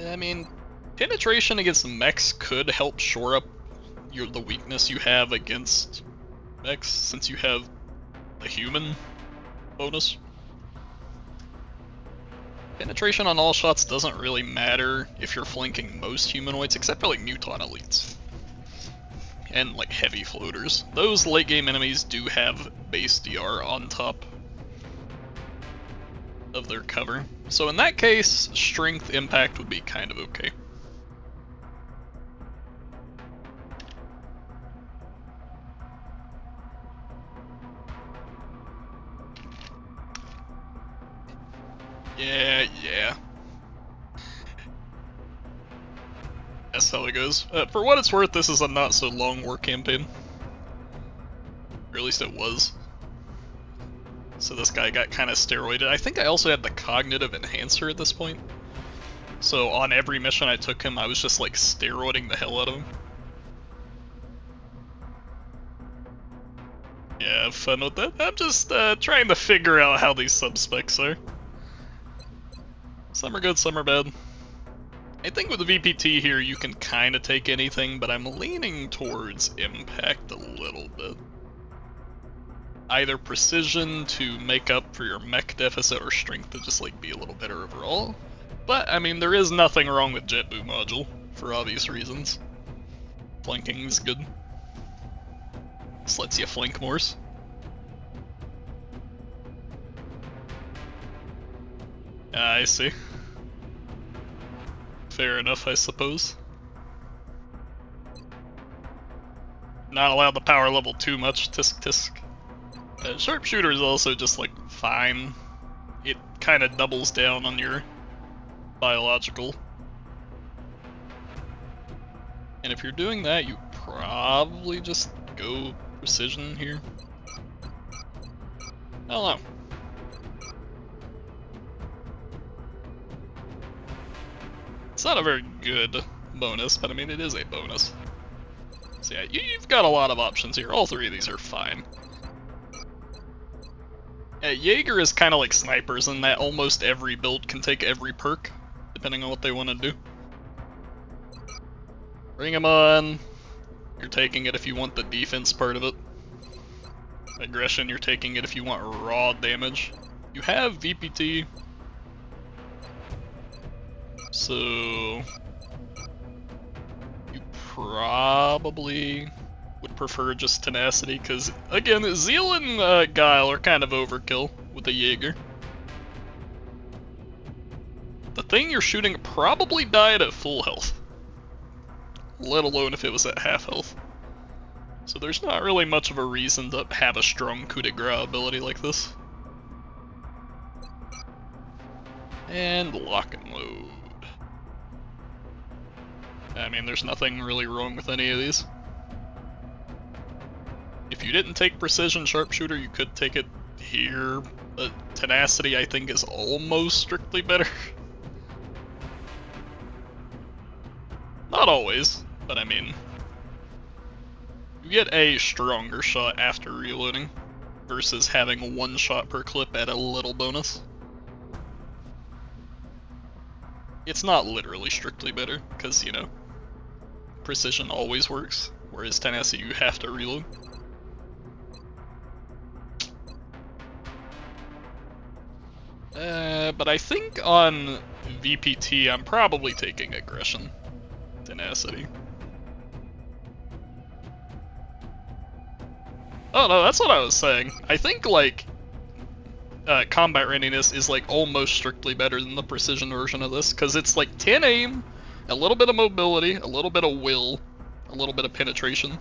S1: I mean, penetration against mechs could help shore up the weakness you have against mechs, since you have a human bonus. Penetration on all shots doesn't really matter if you're flanking most humanoids, except for like Muton elites. And like heavy floaters. Those late game enemies do have base DR on top of their cover. So in that case, strength impact would be kind of okay. Yeah. That's how it goes. For what it's worth, this is a not so long war campaign. Or at least it was. So this guy got kind of steroided. I think I also had the cognitive enhancer at this point. So on every mission I took him, I was just like steroiding the hell out of him. Yeah, have fun with that. I'm just trying to figure out how these subspecs are. Some are good, some are bad. I think with the VPT here you can kind of take anything, but I'm leaning towards impact a little bit. Either precision to make up for your mech deficit, or strength to just like be a little better overall. But I mean, there is nothing wrong with JetBoo module, for obvious reasons. Flanking is good. This lets you flank more. I see. Fair enough, I suppose. Not allowed to power level too much, tisk tisk. Sharpshooter is also just like fine. It kind of doubles down on your biological. And if you're doing that, you probably just go precision here. I don't know. It's not a very good bonus, but I mean it is a bonus. So yeah, you've got a lot of options here. All three of these are fine. Jaeger is kind of like snipers in that almost every build can take every perk, depending on what they want to do. Bring him on. You're taking it if you want the defense part of it. Aggression, you're taking it if you want raw damage. You have VPT. So you probably would prefer just tenacity, because again, Zeal and Guile are kind of overkill with the Jaeger. The thing you're shooting probably died at full health, let alone if it was at half health. So there's not really much of a reason to have a strong coup de grace ability like this. And lock and load. I mean, there's nothing really wrong with any of these. If you didn't take precision sharpshooter, you could take it here, but tenacity I think is almost strictly better. Not always, but I mean, you get a stronger shot after reloading versus having one shot per clip at a little bonus. It's not literally strictly better, because, you know, precision always works, whereas tenacity you have to reload. But I think on VPT I'm probably taking aggression, tenacity. Oh no, that's what I was saying. I think like combat readiness is like almost strictly better than the precision version of this, because it's like 10 aim, a little bit of mobility, a little bit of will, a little bit of penetration.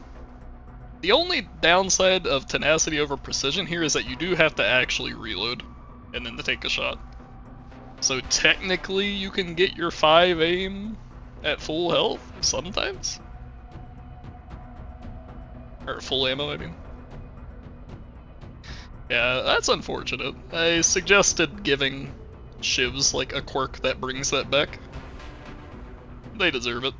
S1: The only downside of tenacity over precision here is that you do have to actually reload and then to take a shot. So technically you can get your 5 aim at full health sometimes. Or full ammo, I mean. Yeah, that's unfortunate. I suggested giving shivs like a quirk that brings that back. They deserve it.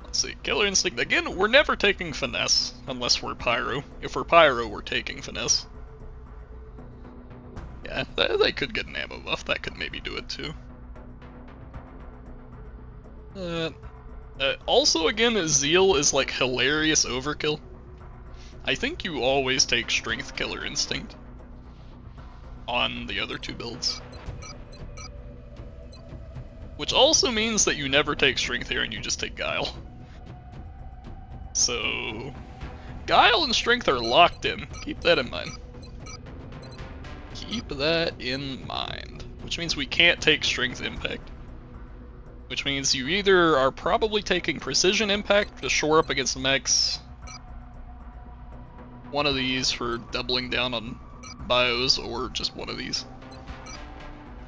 S1: Let's see, Killer Instinct. Again, we're never taking finesse unless we're pyro. If we're pyro, we're taking finesse. Yeah, they could get an ammo buff. That could maybe do it too. Also, again, Zeal is like hilarious overkill. I think you always take Strength, Killer Instinct on the other two builds. Which also means that you never take Strength here and you just take Guile. So, Guile and Strength are locked in. Keep that in mind. Keep that in mind. Which means we can't take Strength Impact. Which means you either are probably taking Precision Impact to shore up against mechs, one of these for doubling down on bios, or just one of these.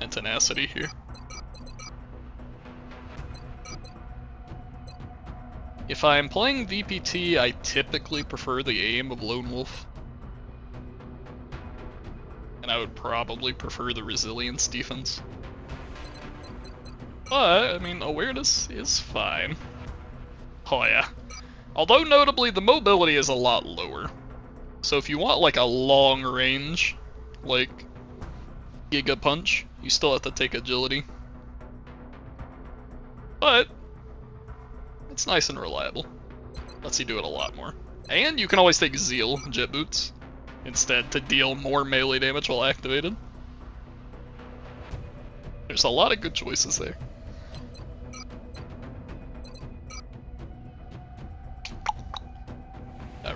S1: And tenacity here. If I'm playing VPT, I typically prefer the aim of Lone Wolf. And I would probably prefer the resilience defense. But, I mean, awareness is fine. Oh yeah. Although notably, the mobility is a lot lower. So if you want like a long range, like Giga Punch, you still have to take agility. But it's nice and reliable. Lets you do it a lot more. And you can always take Zeal, Jet Boots, instead to deal more melee damage while activated. There's a lot of good choices there.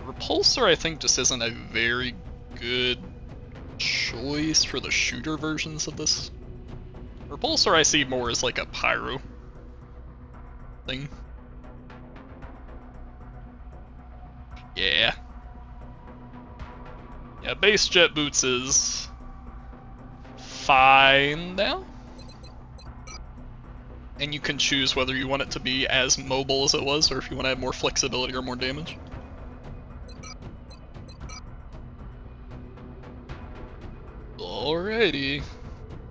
S1: Repulsor, I think, just isn't a very good choice for the shooter versions of this. Repulsor I see more as like a pyro thing. Yeah. Yeah, base Jet Boots is fine now. And you can choose whether you want it to be as mobile as it was, or if you want to have more flexibility or more damage. Alrighty.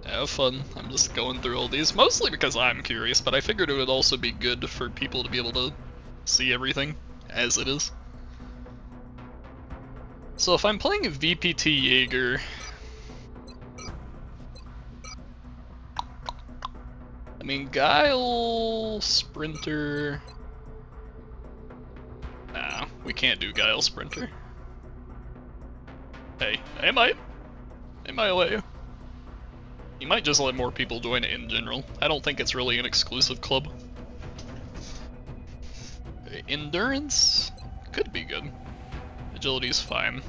S1: Have fun. I'm just going through all these, mostly because I'm curious, but I figured it would also be good for people to be able to see everything as it is. So if I'm playing a VPT Jaeger, I mean, Guile, Sprinter... Nah, we can't do Guile, Sprinter. Hey, I might let you. You might just let more people join it in general. I don't think it's really an exclusive club. Okay, Endurance could be good. Agility is fine.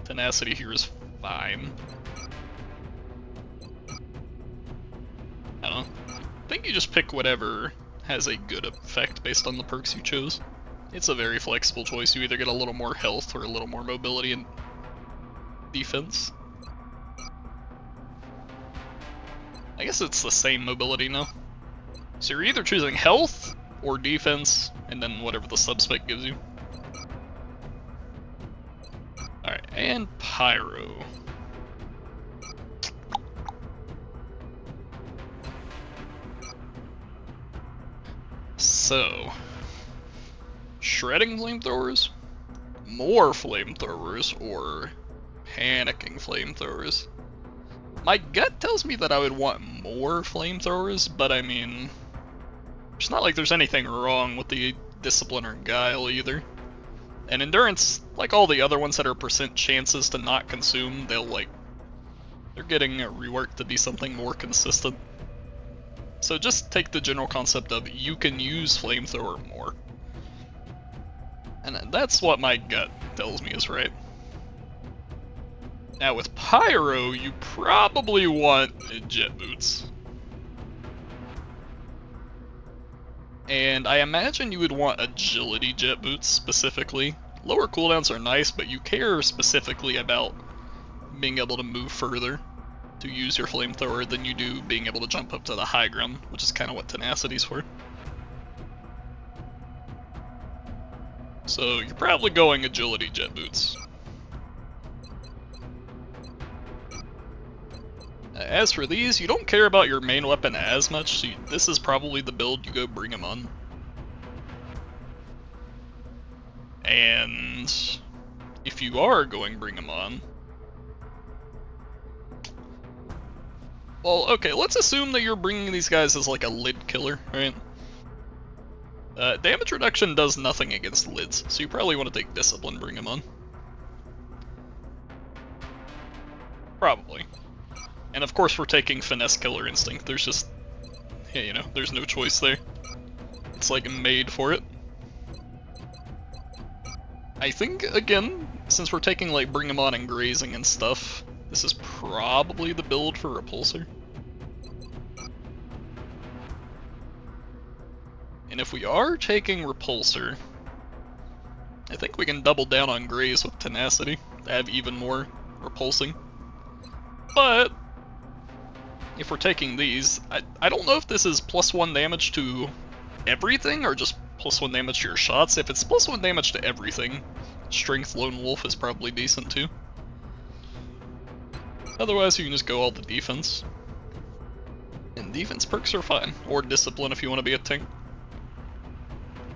S1: Tenacity here is fine. I don't know. I think you just pick whatever has a good effect based on the perks you chose. It's a very flexible choice. You either get a little more health or a little more mobility and defense. I guess it's the same mobility now. So you're either choosing health or defense, and then whatever the subspec gives you. Alright, and pyro. So, shredding flamethrowers, more flamethrowers, or panicking flamethrowers. My gut tells me that I would want more flamethrowers, but I mean, it's not like there's anything wrong with the discipline or guile either. And endurance, like all the other ones that are percent chances to not consume, they're getting reworked to be something more consistent. So just take the general concept of you can use flamethrower more. And that's what my gut tells me is right. Now with pyro, you probably want jet boots. And I imagine you would want agility jet boots specifically. Lower cooldowns are nice, but you care specifically about being able to move further to use your flamethrower than you do being able to jump up to the high ground, which is kind of what tenacity's for. So you're probably going agility jet boots. As for these, you don't care about your main weapon as much, so this is probably the build you go bring them on. And if you are going bring them on, well, okay, let's assume that you're bringing these guys as like a lid killer, right? Damage reduction does nothing against lids, so you probably want to take discipline, bring them on. Probably. And of course we're taking finesse killer instinct, there's just, yeah, you know, there's no choice there. It's like made for it. I think, again, since we're taking like bring them on and grazing and stuff, this is probably the build for repulsor. And if we are taking repulsor, I think we can double down on graze with tenacity to have even more repulsing. But if we're taking these, I don't know if this is +1 damage to everything or just +1 damage to your shots. If it's +1 damage to everything, Strength Lone Wolf is probably decent too. Otherwise, you can just go all the defense. And defense perks are fine. Or discipline if you want to be a tank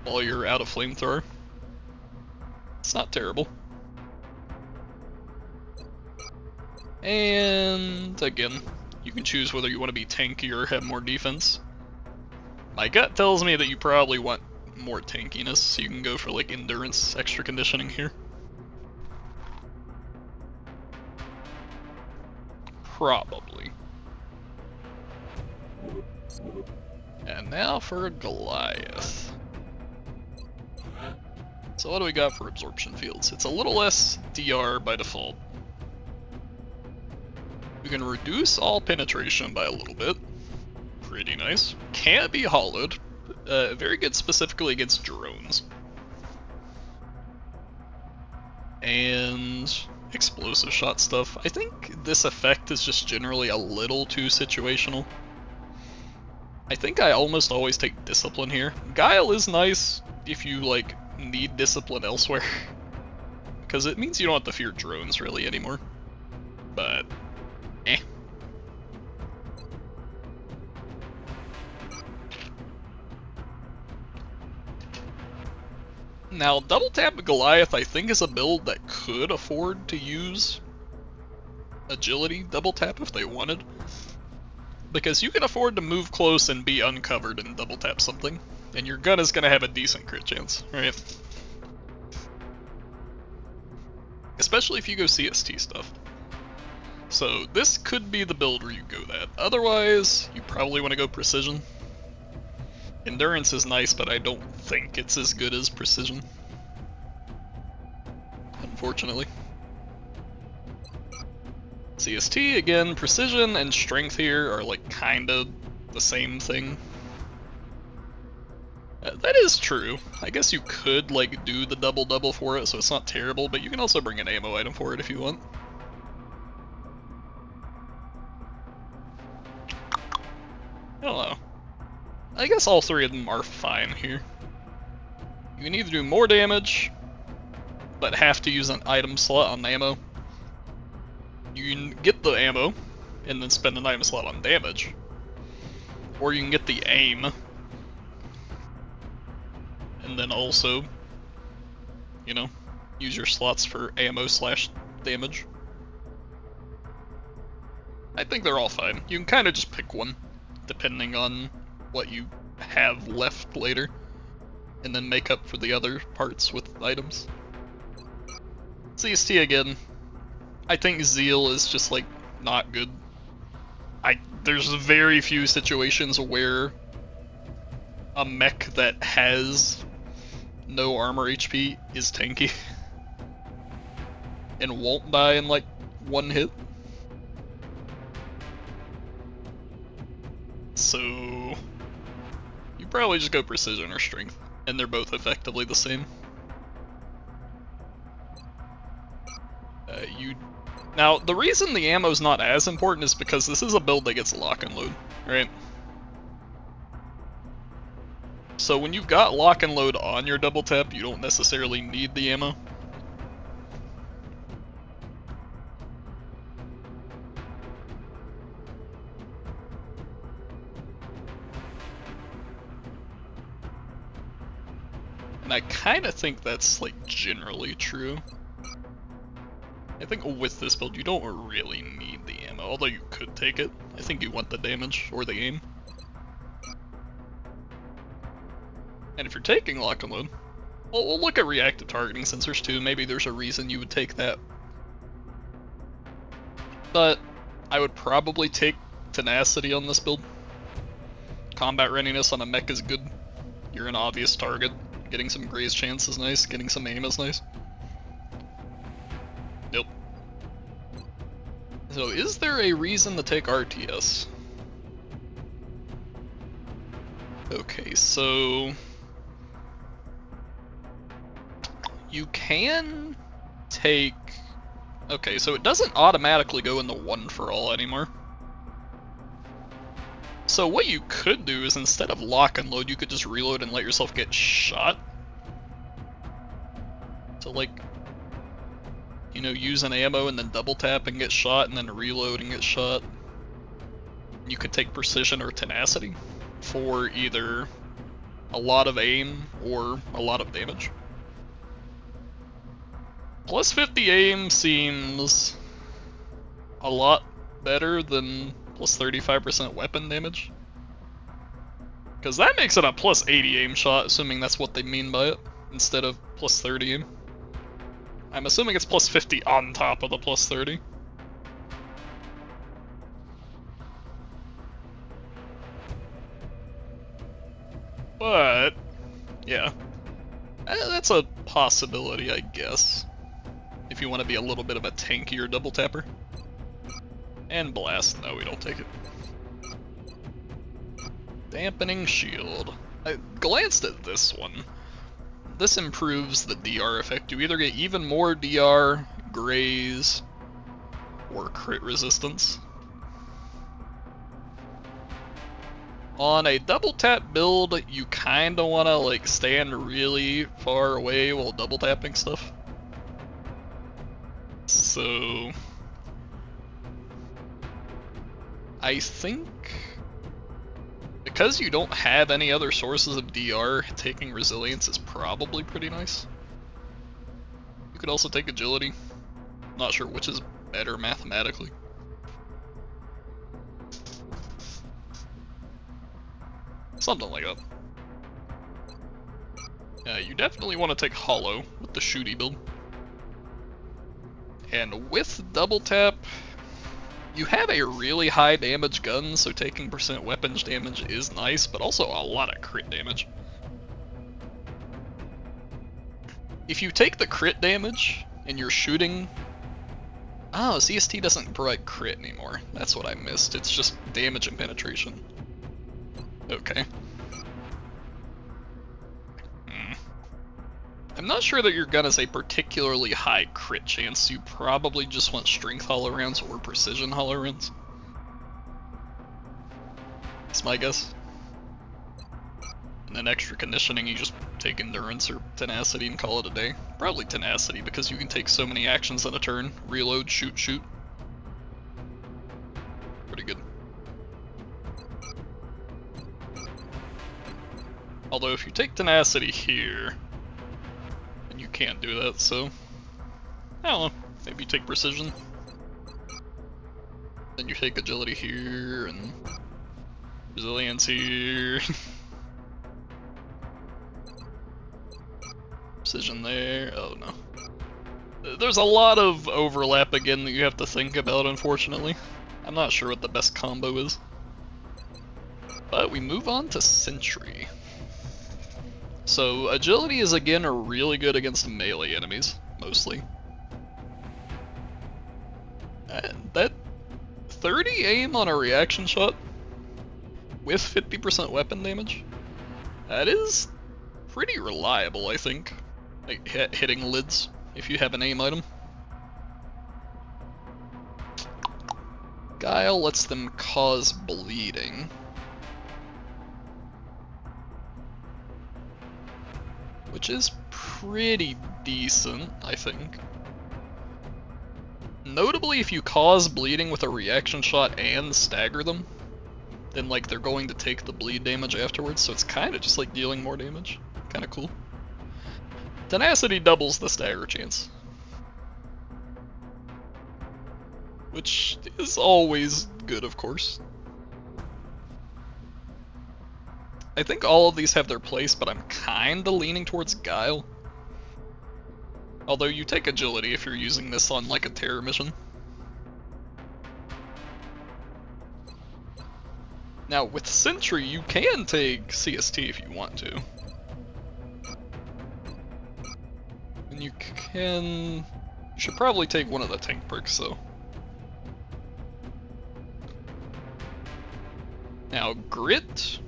S1: while you're out of flamethrower. It's not terrible. And again, you can choose whether you want to be tanky or have more defense. My gut tells me that you probably want more tankiness, so you can go for like endurance extra conditioning here. Probably. And now for Goliath. So what do we got for absorption fields? It's a little less DR by default. We can reduce all penetration by a little bit. Pretty nice. Can't be hollowed. Very good specifically against drones. And explosive shot stuff. I think this effect is just generally a little too situational. I think I almost always take discipline here. Guile is nice if you like need discipline elsewhere, because it means you don't have to fear drones really anymore. But Now, double tap Goliath I think is a build that could afford to use agility double tap if they wanted, because you can afford to move close and be uncovered and double tap something, and your gun is going to have a decent crit chance, right? Especially if you go CST stuff. So this could be the build where you go that. Otherwise, you probably want to go precision. Endurance is nice, but I don't think it's as good as precision, unfortunately. CST, again, precision and strength here are like kinda the same thing. That is true. I guess you could like do the double for it, so it's not terrible, but you can also bring an ammo item for it if you want. I don't know. I guess all three of them are fine here. You can either do more damage, but have to use an item slot on ammo. You can get the ammo, and then spend an item slot on damage. Or you can get the aim, and then also, you know, use your slots for ammo / damage. I think they're all fine. You can kind of just pick one, depending on what you have left later, and then make up for the other parts with items. CST again. I think Zeal is just like not good. There's very few situations where a mech that has no armor HP is tanky and won't die in like one hit. So you probably just go precision or strength, and they're both effectively the same. Now, the reason the ammo's not as important is because this is a build that gets lock and load, right? So when you've got lock and load on your double tap, you don't necessarily need the ammo. And I kind of think that's like generally true. I think with this build you don't really need the ammo, although you could take it. I think you want the damage or the aim. And if you're taking lock and load, well, we'll look at reactive targeting sensors too. Maybe there's a reason you would take that. But I would probably take tenacity on this build. Combat readiness on a mech is good. You're an obvious target. Getting some graze chance is nice. Getting some aim is nice. Nope. So is there a reason to take RTS? Okay, so you can take... Okay, so it doesn't automatically go in the one for all anymore. So what you could do is instead of lock and load, you could just reload and let yourself get shot. So like, you know, use an ammo and then double tap and get shot, and then reload and get shot. You could take precision or tenacity for either a lot of aim or a lot of damage. Plus 50 aim seems a lot better than plus 35% weapon damage. Because that makes it a plus 80 aim shot, assuming that's what they mean by it, instead of plus 30 aim. I'm assuming it's plus 50 on top of the plus 30. But, yeah. That's a possibility, I guess. If you want to be a little bit of a tankier double tapper. And blast, no, we don't take it. Dampening shield. I glanced at this one. This improves the DR effect. You either get even more DR, graze, or crit resistance. On a double tap build, you kinda wanna like stand really far away while double tapping stuff. So I think because you don't have any other sources of DR, taking resilience is probably pretty nice. You could also take agility. Not sure which is better mathematically. Something like that. You definitely want to take Hollow with the shooty build. And with double tap, you have a really high damage gun, so taking % weapons damage is nice, but also a lot of crit damage. If you take the crit damage and you're shooting... Oh, CST doesn't provide crit anymore. That's what I missed. It's just damage and penetration. Okay. I'm not sure that your gun is a particularly high crit chance. You probably just want strength hollow rounds or precision hollow rounds. That's my guess. And then extra conditioning, you just take endurance or tenacity and call it a day. Probably tenacity, because you can take so many actions in a turn. Reload, shoot, shoot. Pretty good. Although if you take tenacity here, then you can't do that, so I don't know, maybe you take precision. Then you take agility here, and resilience here. Precision there, oh no. There's a lot of overlap again that you have to think about, unfortunately. I'm not sure what the best combo is. But we move on to Sentry. So agility is again really good against melee enemies, mostly. And that 30 aim on a reaction shot with 50% weapon damage, that is pretty reliable, I think. Like hitting lids if you have an aim item. Guile lets them cause bleeding. Which is pretty decent, I think. Notably, if you cause bleeding with a reaction shot and stagger them, then like they're going to take the bleed damage afterwards, so it's kind of just like dealing more damage. Kind of cool. Tenacity doubles the stagger chance, which is always good, of course. I think all of these have their place, but I'm kinda leaning towards Guile. Although you take agility if you're using this on like a terror mission. Now with Sentry, you can take CST if you want to. And you should probably take one of the tank perks though. Now Grit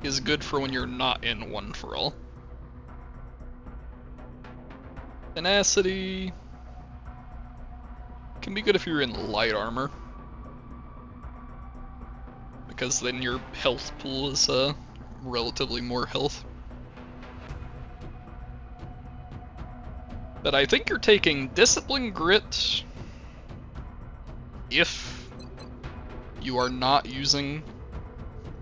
S1: is good for when you're not in one for all. Tenacity can be good if you're in light armor, because then your health pool is relatively more health. But I think you're taking Discipline Grit if you are not using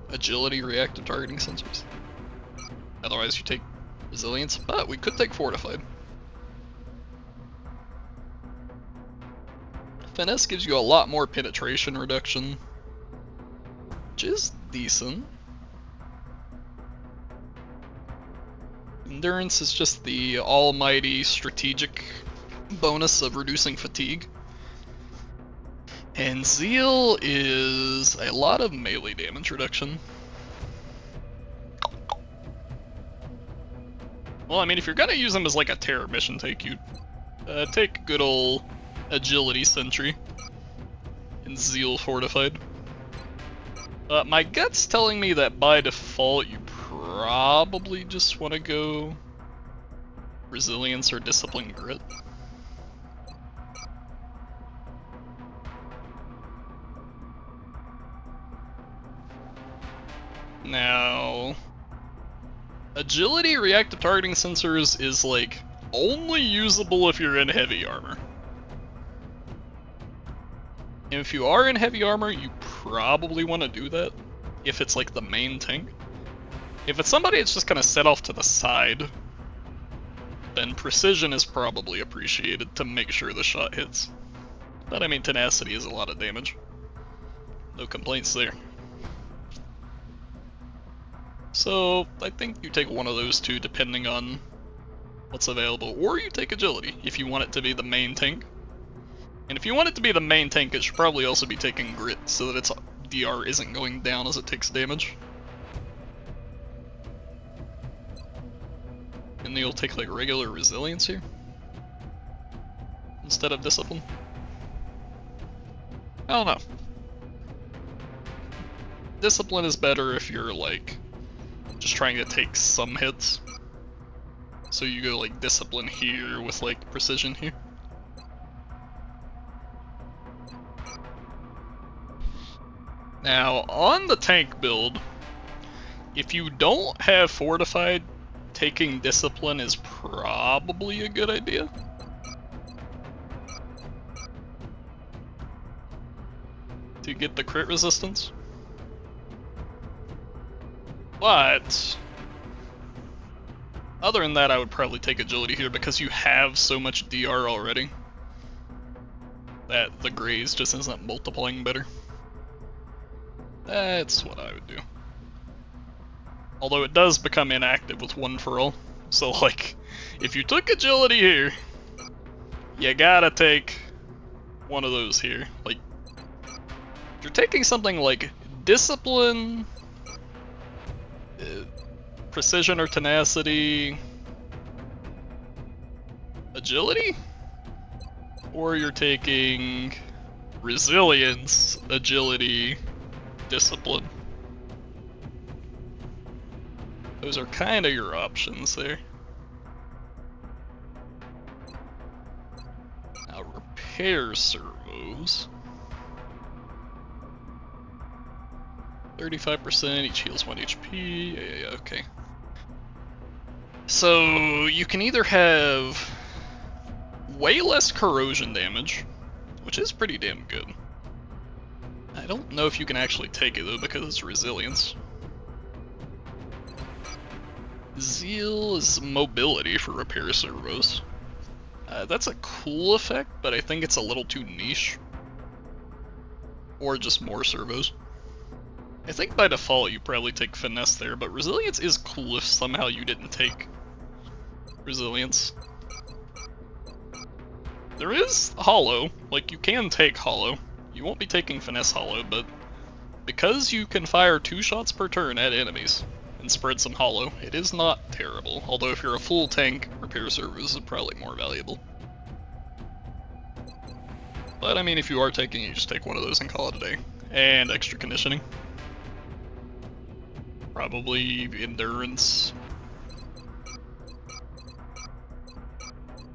S1: agility reactive targeting sensors. Otherwise you take resilience, but we could take fortified. Finesse gives you a lot more penetration reduction, which is decent. Endurance is just the almighty strategic bonus of reducing fatigue. And Zeal is a lot of melee damage reduction. Well, I mean, if you're gonna use them as like a terror mission tank, you take good ol' agility Sentry and Zeal fortified. My gut's telling me that by default you probably just want to go resilience or discipline grit. Now, agility reactive targeting sensors is like only usable if you're in heavy armor. And if you are in heavy armor, you probably want to do that if it's like the main tank. If it's somebody that's just gonna set off to the side, then precision is probably appreciated to make sure the shot hits. But I mean, tenacity is a lot of damage. No complaints there. So I think you take one of those two depending on what's available, or you take agility if you want it to be the main tank. And if you want it to be the main tank, it should probably also be taking grit so that its DR isn't going down as it takes damage. And then you'll take like regular resilience here instead of discipline. I don't know. Discipline is better if you're like just trying to take some hits. So you go like discipline here with like precision here. Now, on the tank build, if you don't have fortified, taking discipline is probably a good idea. To get the crit resistance. But other than that, I would probably take agility here because you have so much DR already that the graze just isn't multiplying better. That's what I would do. Although it does become inactive with one for all. So like, if you took agility here, you gotta take one of those here. Like, if you're taking something like discipline, precision or tenacity, agility, or you're taking resilience, agility, discipline. Those are kind of your options there. Now repair servos. 35%, each heals 1 HP, yeah, okay. So you can either have way less corrosion damage, which is pretty damn good. I don't know if you can actually take it though because it's resilience. Zeal is mobility for repair servos. That's a cool effect, but I think it's a little too niche. Or just more servos. I think by default you probably take finesse there, but resilience is cool if somehow you didn't take resilience. There is hollow, like you can take hollow. You won't be taking finesse hollow, but because you can fire 2 shots per turn at enemies and spread some hollow, it is not terrible. Although if you're a full tank, repair servos is probably more valuable. But I mean, if you are taking, you just take one of those and call it a day. And extra conditioning. Probably endurance.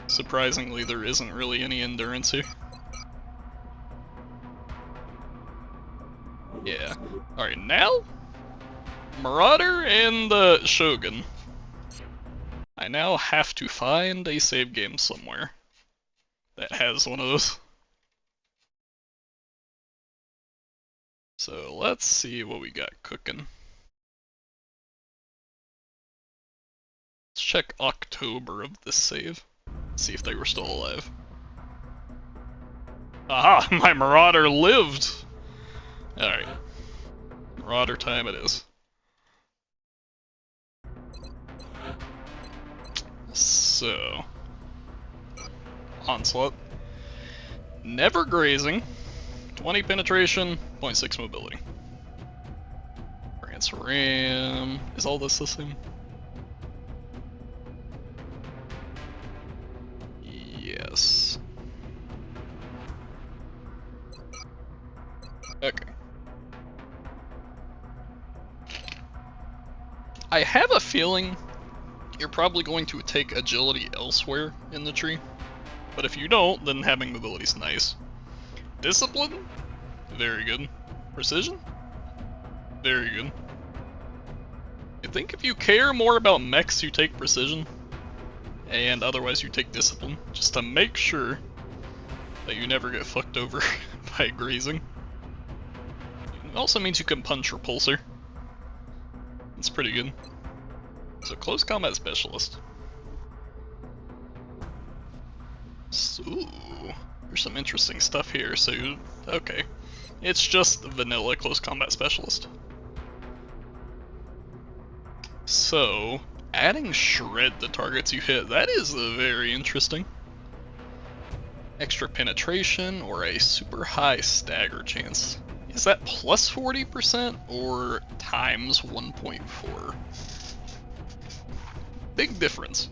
S1: Surprisingly, there isn't really any endurance here. Yeah. Alright, now Marauder and the Shogun. I now have to find a save game somewhere that has one of those. So let's see what we got cooking. Let's check October of this save. See if they were still alive. Aha! My Marauder lived! Alright. Marauder time it is. So, Onslaught. Never grazing. 20 penetration, 0.6 mobility. Rance Ram. Is all this the same? Yes. Okay. I have a feeling you're probably going to take agility elsewhere in the tree, but if you don't, then having mobility is nice. Discipline? Very good. Precision? Very good. I think if you care more about mechs, you take precision, and otherwise you take discipline, just to make sure that you never get fucked over by grazing. It also means you can punch Repulsor. That's pretty good. So, close combat specialist. So, there's some interesting stuff here. So, okay. It's just vanilla close combat specialist. So, adding shred to targets you hit, that is very interesting. Extra penetration or a super high stagger chance. Is that plus 40% or times 1.4? Big difference.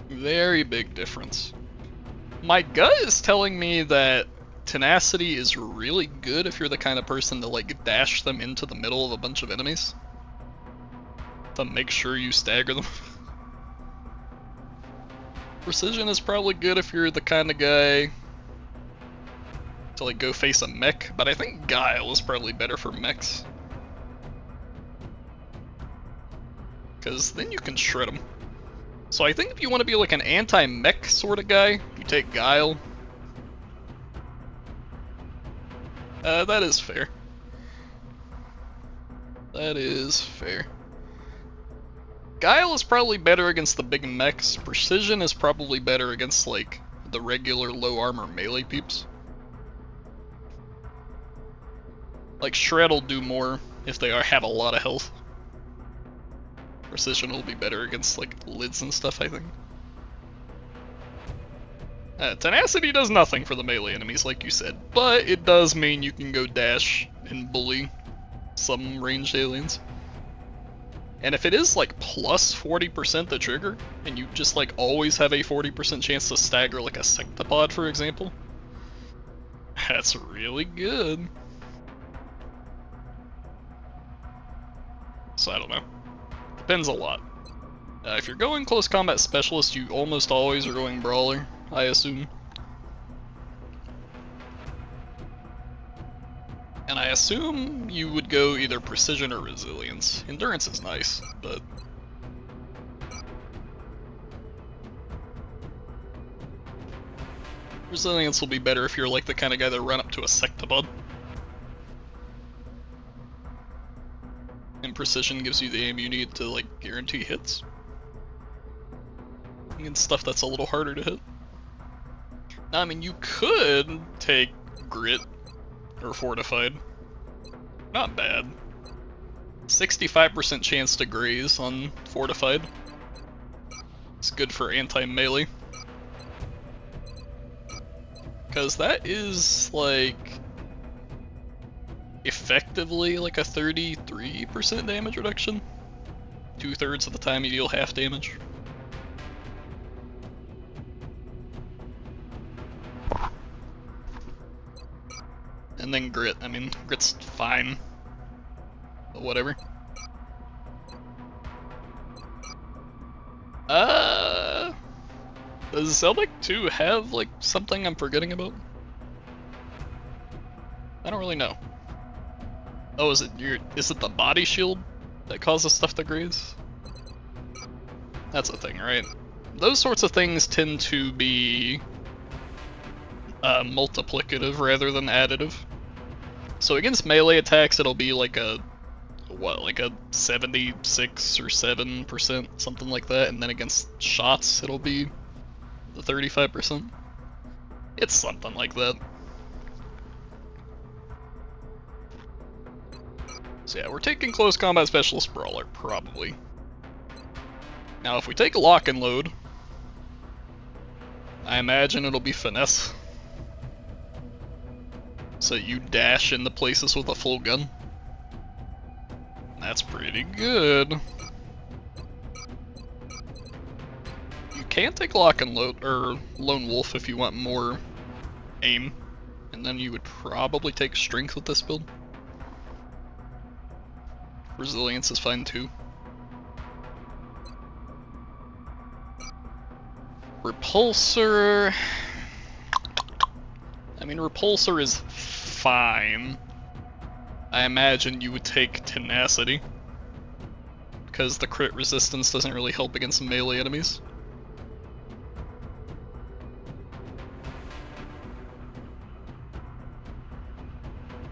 S1: Very big difference. My gut is telling me that tenacity is really good if you're the kind of person to like dash them into the middle of a bunch of enemies to make sure you stagger them. Precision is probably good if you're the kind of guy to like go face a mech, but I think Guile is probably better for mechs. Because then you can shred them. So I think if you want to be like an anti-mech sort of guy, you take Guile. That is fair. That is fair. Guile is probably better against the big mechs. Precision is probably better against like the regular low armor melee peeps. Like Shred will do more if they have a lot of health. Precision will be better against like lids and stuff, I think. Tenacity does nothing for the melee enemies, like you said, but it does mean you can go dash and bully some ranged aliens. And if it is like plus 40% the trigger, and you just like always have a 40% chance to stagger like a sectopod, for example, that's really good. So I don't know. Depends a lot. If you're going close combat specialist, you almost always are going brawler, I assume. And I assume you would go either precision or resilience. Endurance is nice, but... resilience will be better if you're like the kind of guy that run up to a sectopod. And precision gives you the aim you need to like guarantee hits. And stuff that's a little harder to hit. Now, I mean, you could take grit or fortified. Not bad. 65% chance to graze on fortified. It's good for anti-melee. Because that is like effectively like a 33% damage reduction. 2/3 of the time you deal half damage. And then grit, I mean, grit's fine, but whatever. Does Zeldic 2 have like something I'm forgetting about? I don't really know. Oh, is it the body shield that causes stuff to graze? That's a thing, right? Those sorts of things tend to be multiplicative rather than additive. So against melee attacks, it'll be like a, what, like a 76 or 7%, something like that, and then against shots, it'll be the 35%. It's something like that. So yeah, we're taking close combat specialist brawler, probably. Now if we take lock and load, I imagine it'll be finesse. So you dash into places with a full gun. That's pretty good. You can take lock and load, or lone wolf if you want more aim. And then you would probably take strength with this build. Resilience is fine too. Repulsor... I mean, Repulsor is fine. I imagine you would take Tenacity, because the crit resistance doesn't really help against melee enemies.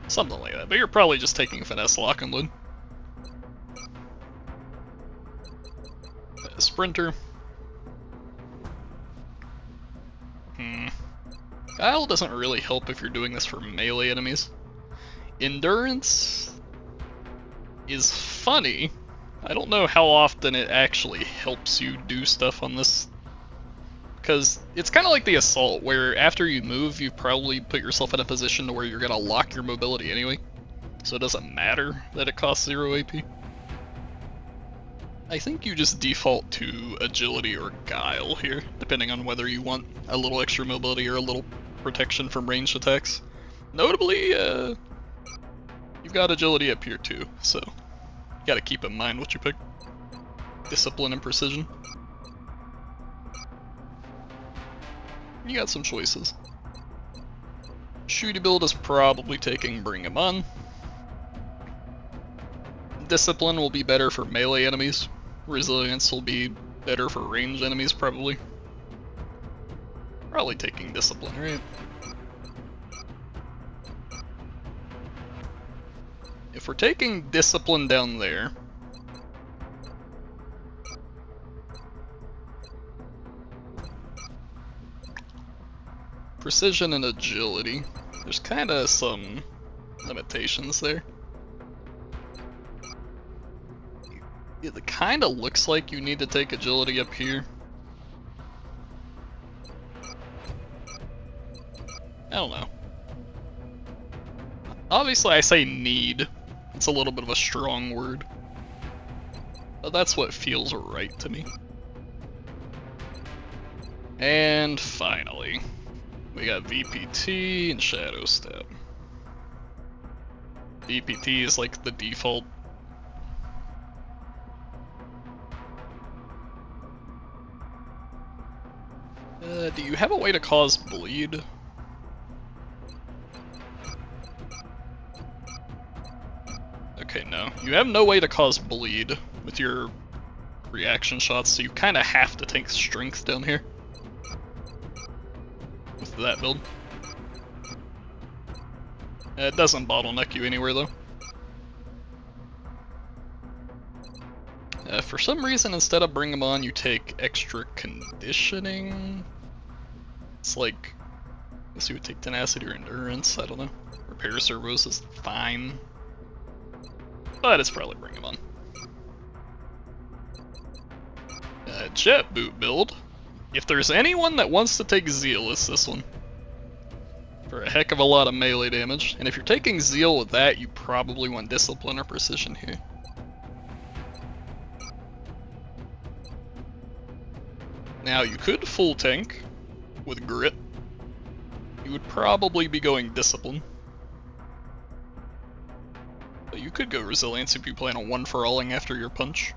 S1: Something like that, but you're probably just taking Finesse, Lock and Load. Sprinter. Guile doesn't really help if you're doing this for melee enemies. Endurance is funny. I don't know how often it actually helps you do stuff on this. Because it's kind of like the Assault, where after you move, you've probably put yourself in a position to where you're going to lock your mobility anyway. So it doesn't matter that it costs 0 AP. I think you just default to Agility or Guile here, depending on whether you want a little extra mobility or a little protection from ranged attacks. Notably, you've got Agility up here too, so you gotta keep in mind what you pick. Discipline and Precision. You got some choices. Shooty build is probably taking Bring 'em On. Discipline will be better for melee enemies. Resilience will be better for ranged enemies, probably. Probably taking Discipline, right? If we're taking Discipline down there, Precision and Agility, there's kind of some limitations there. It kind of looks like you need to take Agility up here. I don't know. Obviously I say need. It's a little bit of a strong word. But that's what feels right to me. And finally, we got VPT and Shadow Step. VPT is like the default. Do you have a way to cause bleed? Okay, no. You have no way to cause bleed with your reaction shots, so you kind of have to take strength down here. With that build. It doesn't bottleneck you anywhere though. For some reason, instead of Bring 'em On, you take extra conditioning. It's like, I guess you would take tenacity or endurance, I don't know. Repair servos is fine. But it's probably Bring 'em On. Jet boot build. If there's anyone that wants to take Zeal, it's this one. For a heck of a lot of melee damage. And if you're taking Zeal with that, you probably want Discipline or Precision here. Now you could full tank with Grit. You would probably be going Discipline. But you could go Resilience if you plan on one for alling after your punch.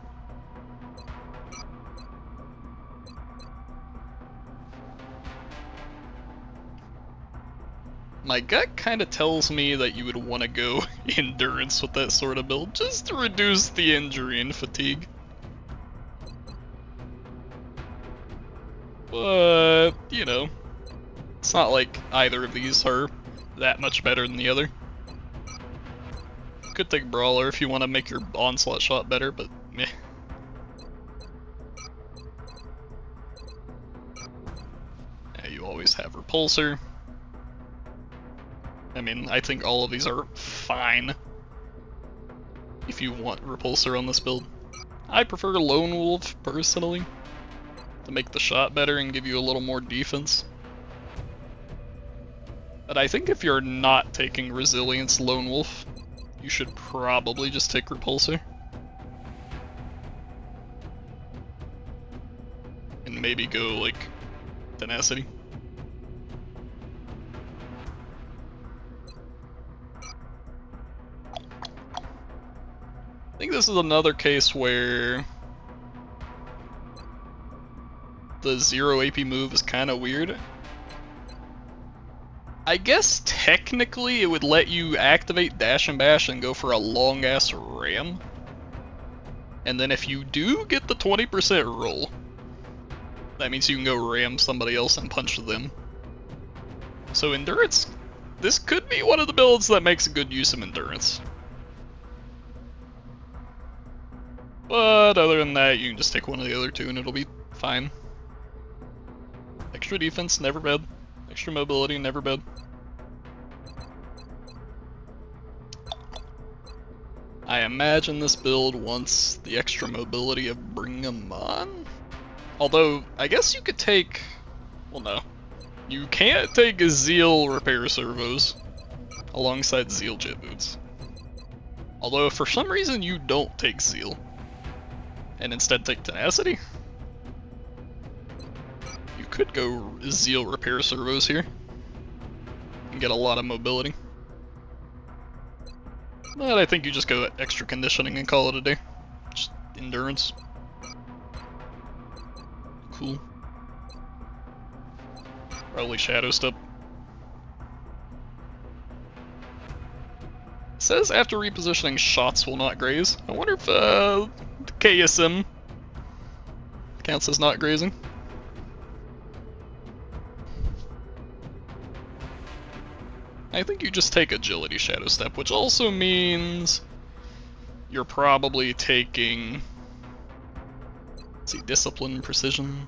S1: My gut kind of tells me that you would want to go Endurance with that sort of build, just to reduce the injury and fatigue. But, you know, it's not like either of these are that much better than the other. Could take Brawler if you want to make your onslaught shot better, but meh. Yeah, you always have Repulsor. I mean, I think all of these are fine if you want Repulsor on this build. I prefer Lone Wolf, personally, to make the shot better and give you a little more defense. But I think if you're not taking Resilience Lone Wolf, you should probably just take Repulsor. And maybe go, like, Tenacity. I think this is another case where the 0 AP move is kind of weird. I guess technically it would let you activate Dash and Bash and go for a long ass ram. And then if you do get the 20% roll, that means you can go ram somebody else and punch them. So Endurance, this could be one of the builds that makes a good use of Endurance. But other than that, you can just take one of the other two and it'll be fine. Extra defense, never bad. Extra mobility, never bad. I imagine this build wants the extra mobility of Bring 'em On? Although, I guess you could take... well, no. You can't take a Zeal Repair Servos alongside Zeal Jet Boots. Although, if for some reason you don't take Zeal, and instead take Tenacity, you could go Zeal Repair Servos here and get a lot of mobility. But I think you just go extra conditioning and call it a day. Just Endurance. Cool. Probably Shadow Step. It says after repositioning, shots will not graze. I wonder if the KSM counts as not grazing. I think you just take agility shadow step, which also means you're probably taking, let's see, discipline, precision.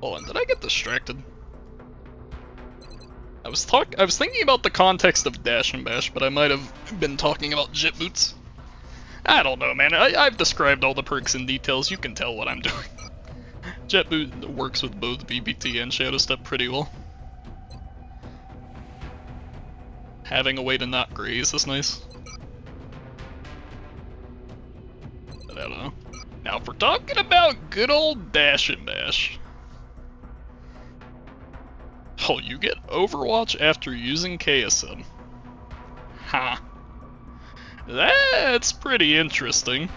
S1: Hold on, did I get distracted? I was thinking about the context of dash and bash, but I might have been talking about jet boots. I don't know, man. I've described all the perks in details. You can tell what I'm doing. Jet boot works with both BBT and shadow step pretty well. Having a way to not graze is nice. But I don't know. Now, if we're talking about good old dash and bash. Oh, you get Overwatch after using KSM. Ha. That's pretty interesting.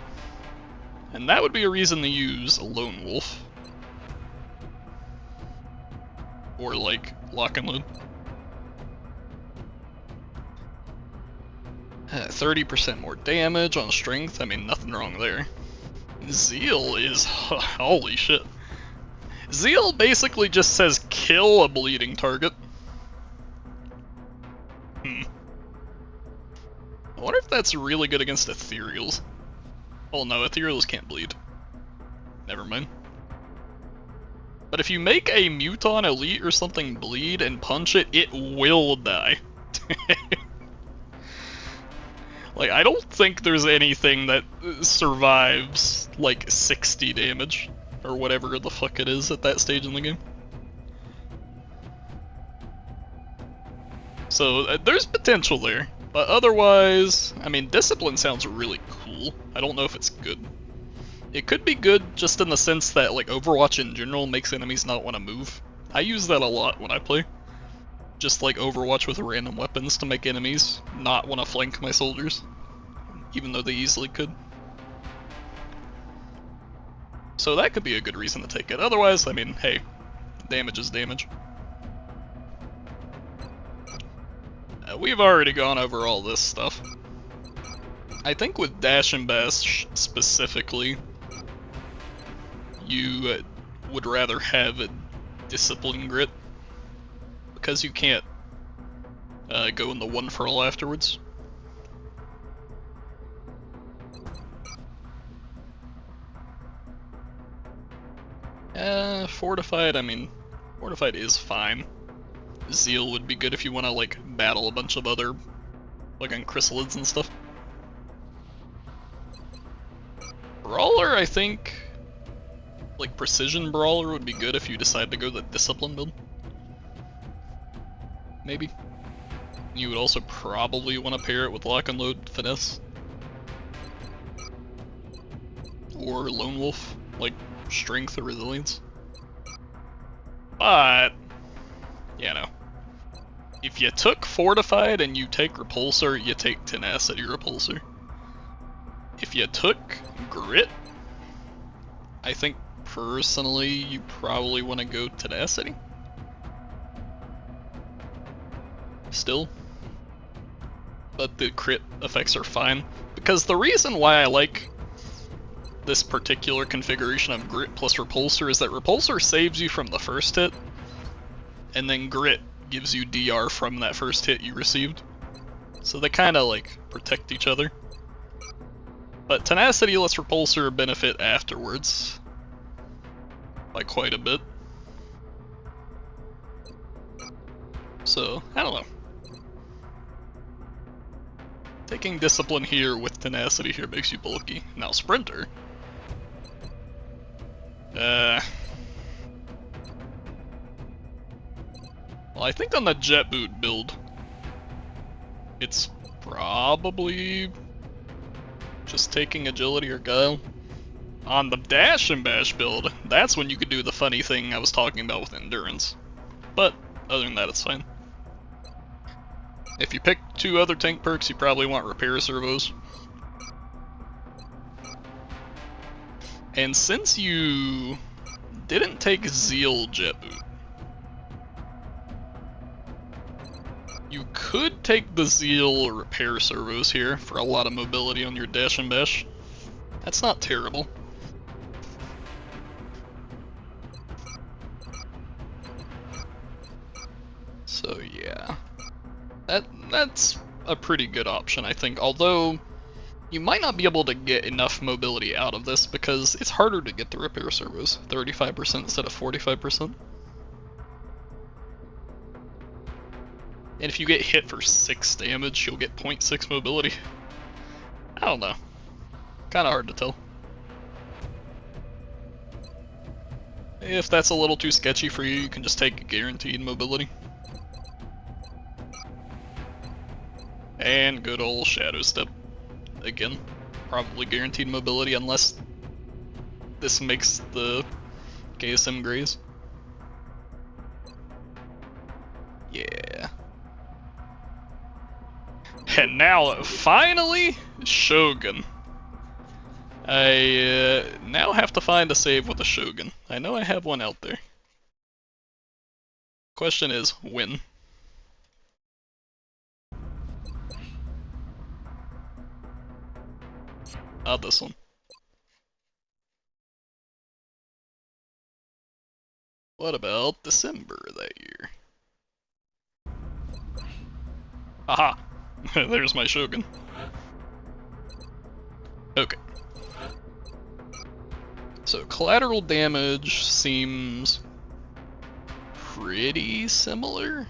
S1: And that would be a reason to use a Lone Wolf. Or like, lock and load. 30% more damage on strength, I mean, nothing wrong there. Zeal is, holy shit. Zeal basically just says kill a bleeding target. I wonder if that's really good against ethereals. Oh no, ethereals can't bleed. Never mind. But if you make a Muton Elite or something bleed and punch it, it will die. Like, I don't think there's anything that survives, like, 60 damage. Or whatever the fuck it is at that stage in the game. So, there's potential there. But otherwise, I mean, Discipline sounds really cool. I don't know if it's good. It could be good just in the sense that, like, Overwatch in general makes enemies not want to move. I use that a lot when I play. Just like Overwatch with random weapons to make enemies not want to flank my soldiers. Even though they easily could. So that could be a good reason to take it. Otherwise, I mean, hey, damage is damage. We've already gone over all this stuff. I think with Dash and Bash specifically, you would rather have a Discipline Grit, because you can't go in the one for all afterwards. Fortified, I mean, Fortified is fine. Zeal would be good if you want to, like, battle a bunch of other, like, on chrysalids and stuff. Brawler, I think, like, Precision Brawler would be good if you decide to go the Discipline build. Maybe. You would also probably want to pair it with Lock and Load Finesse. Or Lone Wolf, like, Strength or Resilience. But, you know, if you took Fortified and you take Repulsor, you take Tenacity Repulsor. If you took Grit, I think personally you probably want to go Tenacity. Still. But the crit effects are fine. Because the reason why I like this particular configuration of Grit plus Repulsor is that Repulsor saves you from the first hit, and then Grit gives you DR from that first hit you received. So they kinda like protect each other. But Tenacity lets Repulsor benefit afterwards by quite a bit. So, I don't know. Taking Discipline here with Tenacity here makes you bulky. Now Sprinter. Well, I think on the Jet Boot build, it's probably just taking Agility or Guile. On the Dash and Bash build, that's when you could do the funny thing I was talking about with Endurance. But, other than that, it's fine. If you pick two other tank perks, you probably want Repair Servos. And since you didn't take Zeal Jet Boot. You could take the Zeal repair servos here for a lot of mobility on your dash and bash. That's not terrible. So yeah, that's a pretty good option, I think, although you might not be able to get enough mobility out of this because it's harder to get the repair servos, 35% instead of 45%. And if you get hit for 6 damage, you'll get 0.6 mobility. I don't know. Kinda hard to tell. If that's a little too sketchy for you, you can just take guaranteed mobility. And good old Shadow Step. Again, probably guaranteed mobility unless this makes the KSM graze. Yeah. And now, finally, Shogun. I now have to find a save with a Shogun. I know I have one out there. Question is, when? Not this one. What about December that year? Aha! There's my Shogun. Okay. So collateral damage seems pretty similar.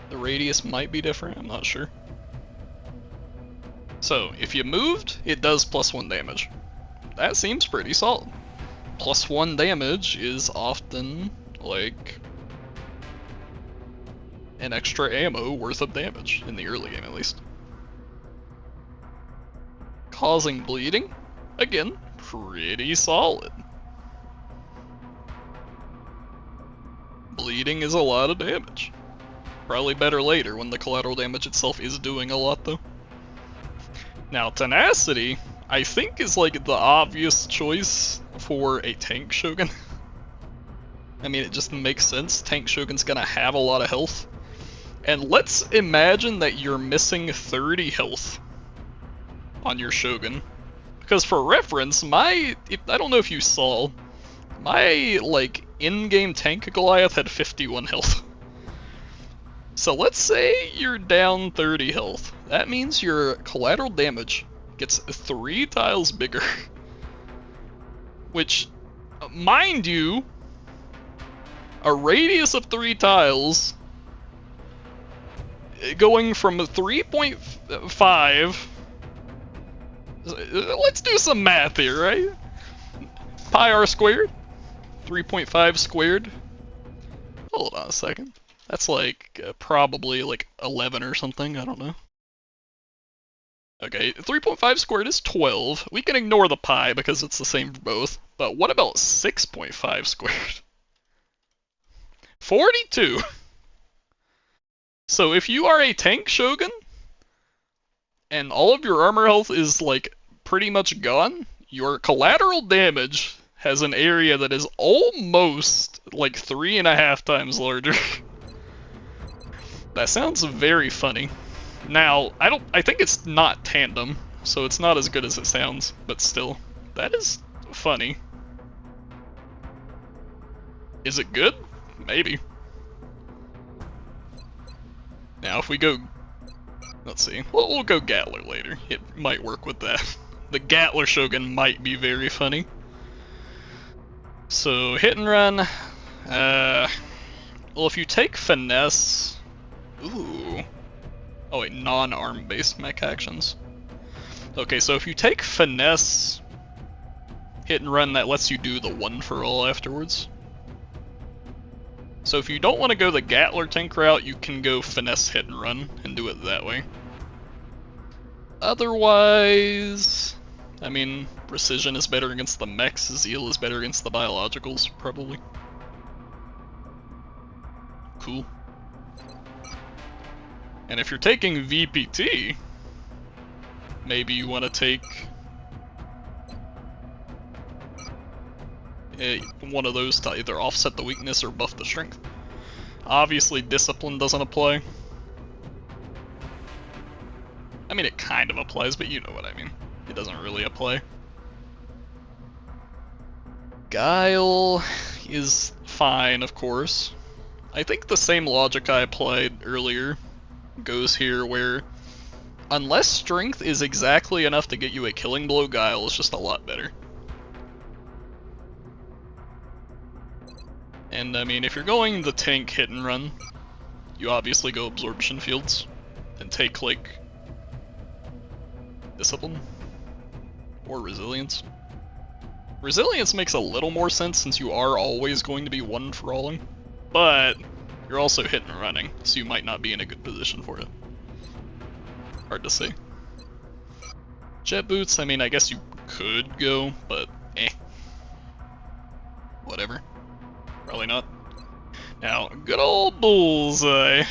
S1: The radius might be different, I'm not sure. So if you moved, it does +1 damage. That seems pretty solid. +1 damage is often like an extra ammo worth of damage, in the early game at least. Causing bleeding? Again, pretty solid. Bleeding is a lot of damage. Probably better later when the collateral damage itself is doing a lot though. Now Tenacity, I think is like the obvious choice for a tank Shogun. I mean, it just makes sense. Tank Shogun's gonna have a lot of health. And let's imagine that you're missing 30 health on your Shogun. Because for reference, I don't know if you saw, my like in-game tank Goliath had 51 health. So let's say you're down 30 health. That means your collateral damage gets 3 tiles bigger. Which, mind you, a radius of 3 tiles going from 3.5, let's do some math here, right? Pi r squared, 3.5 squared. Hold on a second. That's like probably like 11 or something, I don't know. Okay, 3.5 squared is 12. We can ignore the pi because it's the same for both. But what about 6.5 squared? 42! So if you are a tank Shogun, and all of your armor health is like pretty much gone, your collateral damage has an area that is almost like 3.5 times larger. That sounds very funny. Now, I think it's not tandem, so it's not as good as it sounds, but still, that is funny. Is it good? Maybe. Now, if we go, let's see, we'll go Gatler later. It might work with that. The Gatler Shogun might be very funny. So, hit and run. Well, if you take finesse, ooh. Oh wait, non-arm based mech actions. Okay, so if you take finesse, hit and run, that lets you do the one for all afterwards. So if you don't want to go the Gatler tank route, you can go finesse, hit and run, and do it that way. Otherwise, I mean, precision is better against the mechs, Zeal is better against the biologicals, probably. Cool. And if you're taking VPT, maybe you want to take one of those to either offset the weakness or buff the strength. Obviously, discipline doesn't apply. I mean, it kind of applies, but you know what I mean. It doesn't really apply. Guile is fine, of course. I think the same logic I applied earlier goes here, where unless strength is exactly enough to get you a killing blow, Guile is just a lot better. And I mean, if you're going the tank hit and run, you obviously go absorption fields and take like discipline or resilience. Resilience makes a little more sense since you are always going to be one-for-alling, but you're also hit and running, so you might not be in a good position for it. Hard to say. Jet boots, I mean, I guess you could go, but whatever. Probably not. Now, good old bullseye.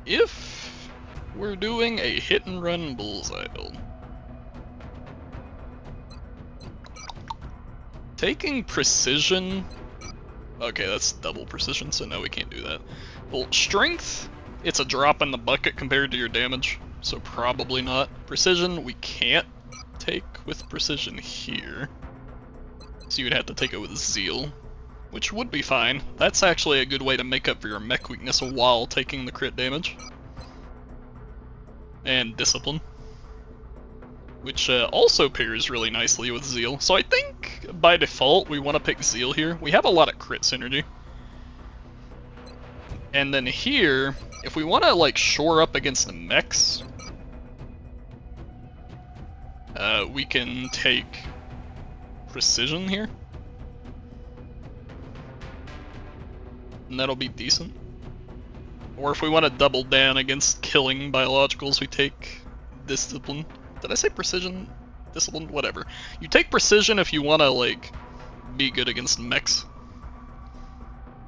S1: If we're doing a hit and run bullseye build, taking precision, okay, that's double precision, so no, we can't do that. Well, strength, it's a drop in the bucket compared to your damage, so probably not. Precision, we can't take with precision here, so you'd have to take it with zeal, which would be fine. That's actually a good way to make up for your mech weakness while taking the crit damage. And discipline, which also pairs really nicely with zeal. So I think by default we want to pick zeal here. We have a lot of crit synergy. And then here, if we want to like shore up against the mechs, we can take precision here. And that'll be decent. Or if we want to double down against killing biologicals, we take discipline. Did I say precision? Discipline? Whatever. You take precision if you want to, like, be good against mechs.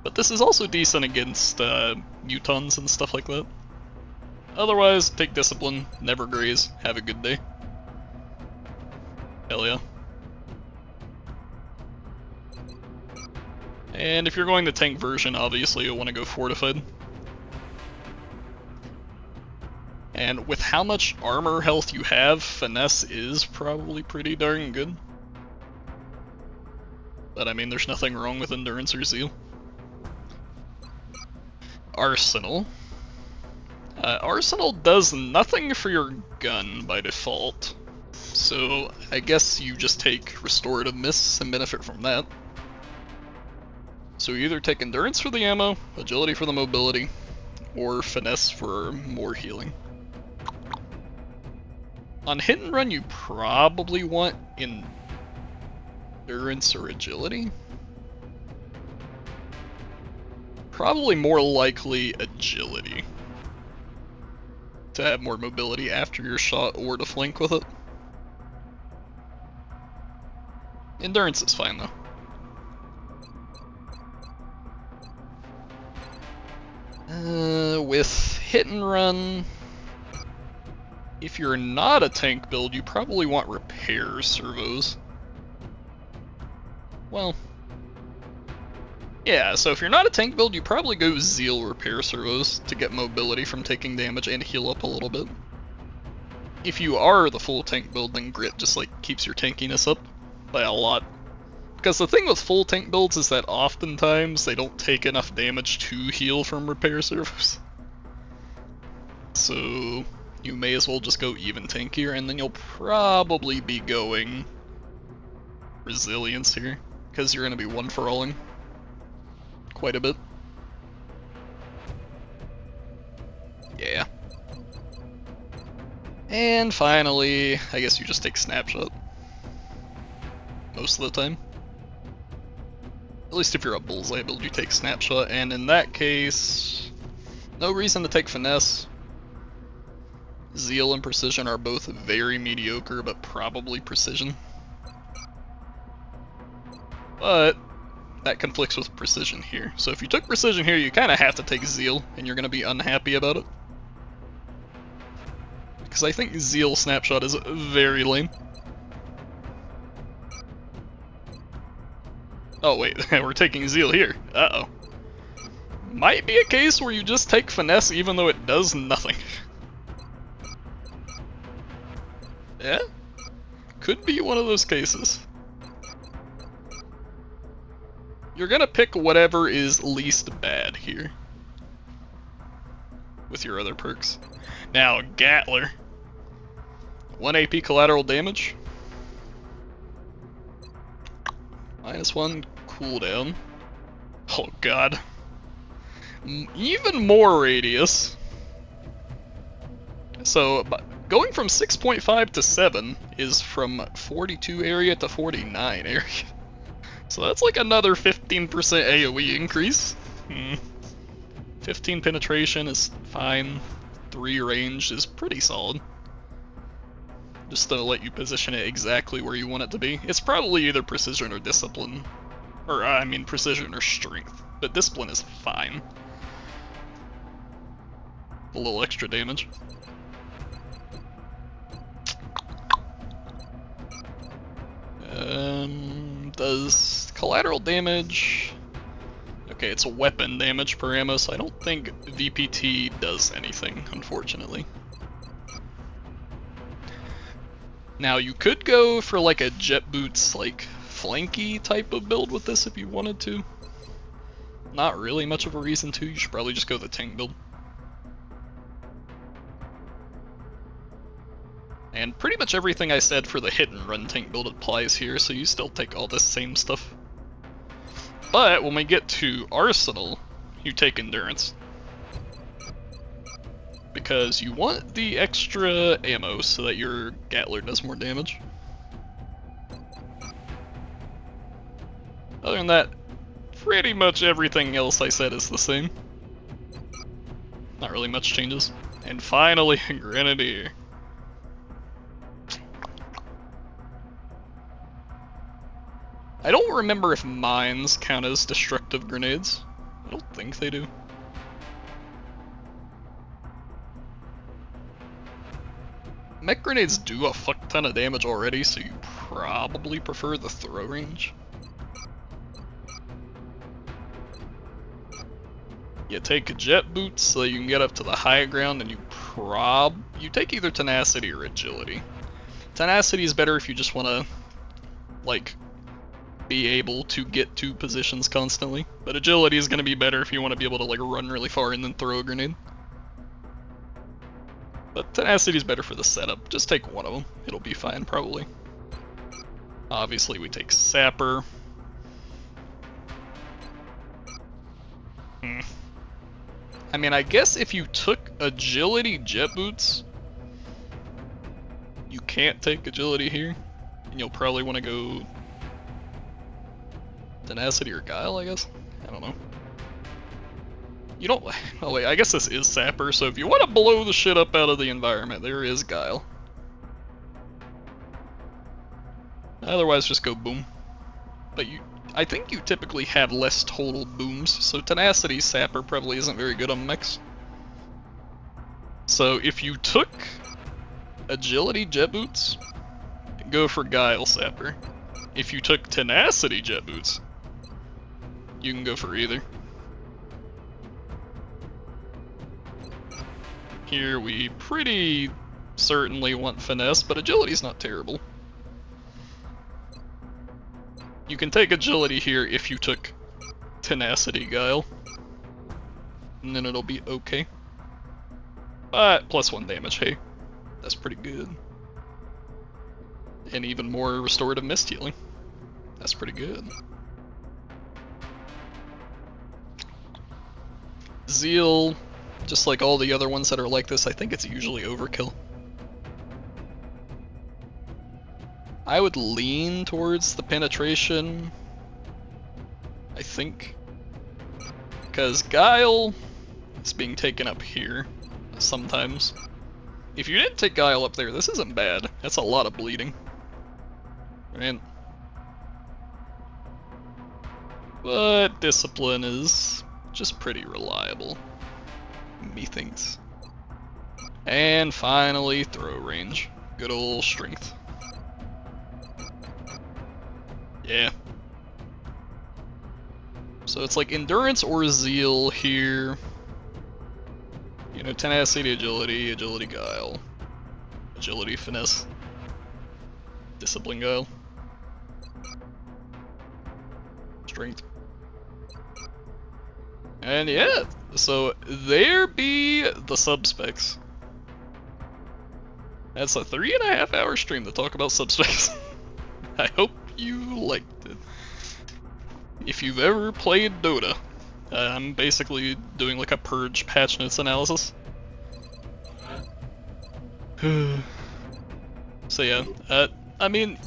S1: But this is also decent against mutons and stuff like that. Otherwise, take discipline, never graze, have a good day. Hell yeah. And if you're going the tank version, obviously you'll want to go fortified. And with how much armor health you have, finesse is probably pretty darn good. But I mean, there's nothing wrong with endurance or zeal. Arsenal. Arsenal does nothing for your gun by default. So I guess you just take restorative miss and benefit from that. So you either take endurance for the ammo, agility for the mobility, or finesse for more healing. On hit and run, you probably want endurance or agility. Probably more likely agility, to have more mobility after your shot or to flank with it. Endurance is fine though. With hit and run, if you're not a tank build, you probably want repair servos. Well, yeah, so if you're not a tank build, you probably go zeal repair servos to get mobility from taking damage and heal up a little bit. If you are the full tank build, then grit just like keeps your tankiness up by a lot. Because the thing with full tank builds is that oftentimes they don't take enough damage to heal from repair servos. So you may as well just go even tankier, and then you'll probably be going resilience here, because you're going to be one-for-alling quite a bit. Yeah. And finally, I guess you just take snapshot. Most of the time. At least if you're a bullseye build, you take snapshot, and in that case, no reason to take finesse. Zeal and precision are both very mediocre, but probably precision. But that conflicts with precision here. So if you took precision here, you kind of have to take zeal, and you're going to be unhappy about it. Because I think zeal snapshot is very lame. Oh wait, we're taking Zeal here. Uh-oh. Might be a case where you just take Finesse even though it does nothing. Yeah? Could be one of those cases. You're gonna pick whatever is least bad here. With your other perks. Now, Gatler. 1 AP collateral damage. -1 cooldown. Oh god. Even more radius. So, going from 6.5 to 7 is from 42 area to 49 area. So that's like another 15% AoE increase. 15 penetration is fine. 3 range is pretty solid. Just to let you position it exactly where you want it to be. It's probably either precision or discipline. Or, I mean, precision or strength. But discipline is fine. A little extra damage. Does collateral damage... Okay, it's a weapon damage per ammo, so I don't think VPT does anything, unfortunately. Now, you could go for like a jet boots, like, flanky type of build with this if you wanted to. Not really much of a reason to, you should probably just go the tank build. And pretty much everything I said for the hit and run tank build applies here, so you still take all this same stuff. But when we get to Arsenal, you take Endurance. Because you want the extra ammo so that your Gatler does more damage. Other than that, pretty much everything else I said is the same. Not really much changes. And finally, Grenadier. I don't remember if mines count as destructive grenades. I don't think they do. Mech grenades do a fuck ton of damage already, so you probably prefer the throw range. You take jet boots so that you can get up to the high ground, and you take either tenacity or agility. Tenacity is better if you just want to, like, be able to get to positions constantly, but agility is going to be better if you want to be able to like run really far and then throw a grenade. But tenacity is better for the setup. Just take one of them. It'll be fine, probably. Obviously, we take Sapper. I mean, I guess if you took agility jet boots, you can't take agility here, and you'll probably want to go tenacity or guile, I guess? I don't know. You don't... Oh wait, I guess this is Sapper, so if you want to blow the shit up out of the environment, there is guile. Otherwise, just go boom. But I think you typically have less total booms, so tenacity Sapper probably isn't very good on mechs. So if you took agility jet boots, go for guile Sapper. If you took tenacity jet boots, you can go for either. Here we pretty certainly want finesse, but agility's not terrible. You can take agility here if you took tenacity guile, and then it'll be okay. But +1 damage, hey, that's pretty good. And even more restorative mist healing. That's pretty good. Zeal, just like all the other ones that are like this, I think it's usually overkill. I would lean towards the penetration, I think, because Guile is being taken up here sometimes. If you didn't take Guile up there, this isn't bad. That's a lot of bleeding. Right? But Discipline is just pretty reliable, methinks. And finally, throw range. Good old strength. Yeah. So it's like endurance or zeal here. You know, tenacity, agility, agility, guile, agility, finesse, discipline, guile, strength. And yeah, so there be the subspecs. That's a 3.5 hour stream to talk about subspecs. I hope you liked it. If you've ever played Dota, I'm basically doing like a purge patch notes analysis. So yeah, I mean,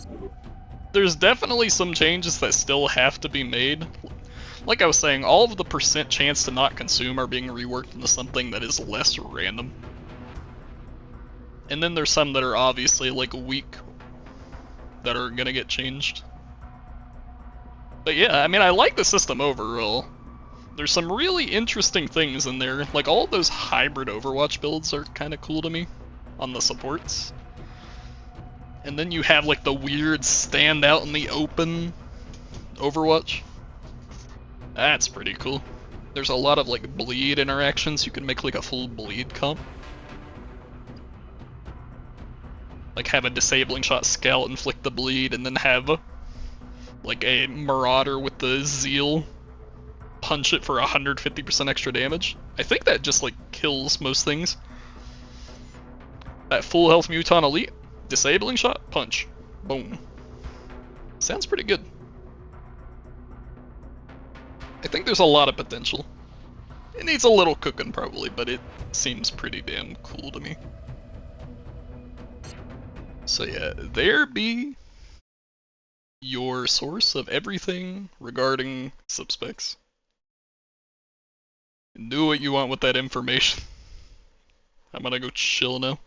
S1: there's definitely some changes that still have to be made. Like I was saying, all of the percent chance to not consume are being reworked into something that is less random. And then there's some that are obviously like weak that are gonna get changed. But yeah, I mean, I like the system overall. There's some really interesting things in there. Like all those hybrid Overwatch builds are kind of cool to me on the supports. And then you have like the weird stand out in the open Overwatch. That's pretty cool. There's a lot of like bleed interactions. You can make like a full bleed comp. Like have a disabling shot scout inflict the bleed, and then have like a marauder with the zeal punch it for 150% extra damage. I think that just like kills most things. That full health Muton elite, disabling shot, punch, boom. Sounds pretty good. I think there's a lot of potential. It needs a little cooking probably, but it seems pretty damn cool to me. So yeah, there be your source of everything regarding subspecs. Do what you want with that information. I'm gonna go chill now.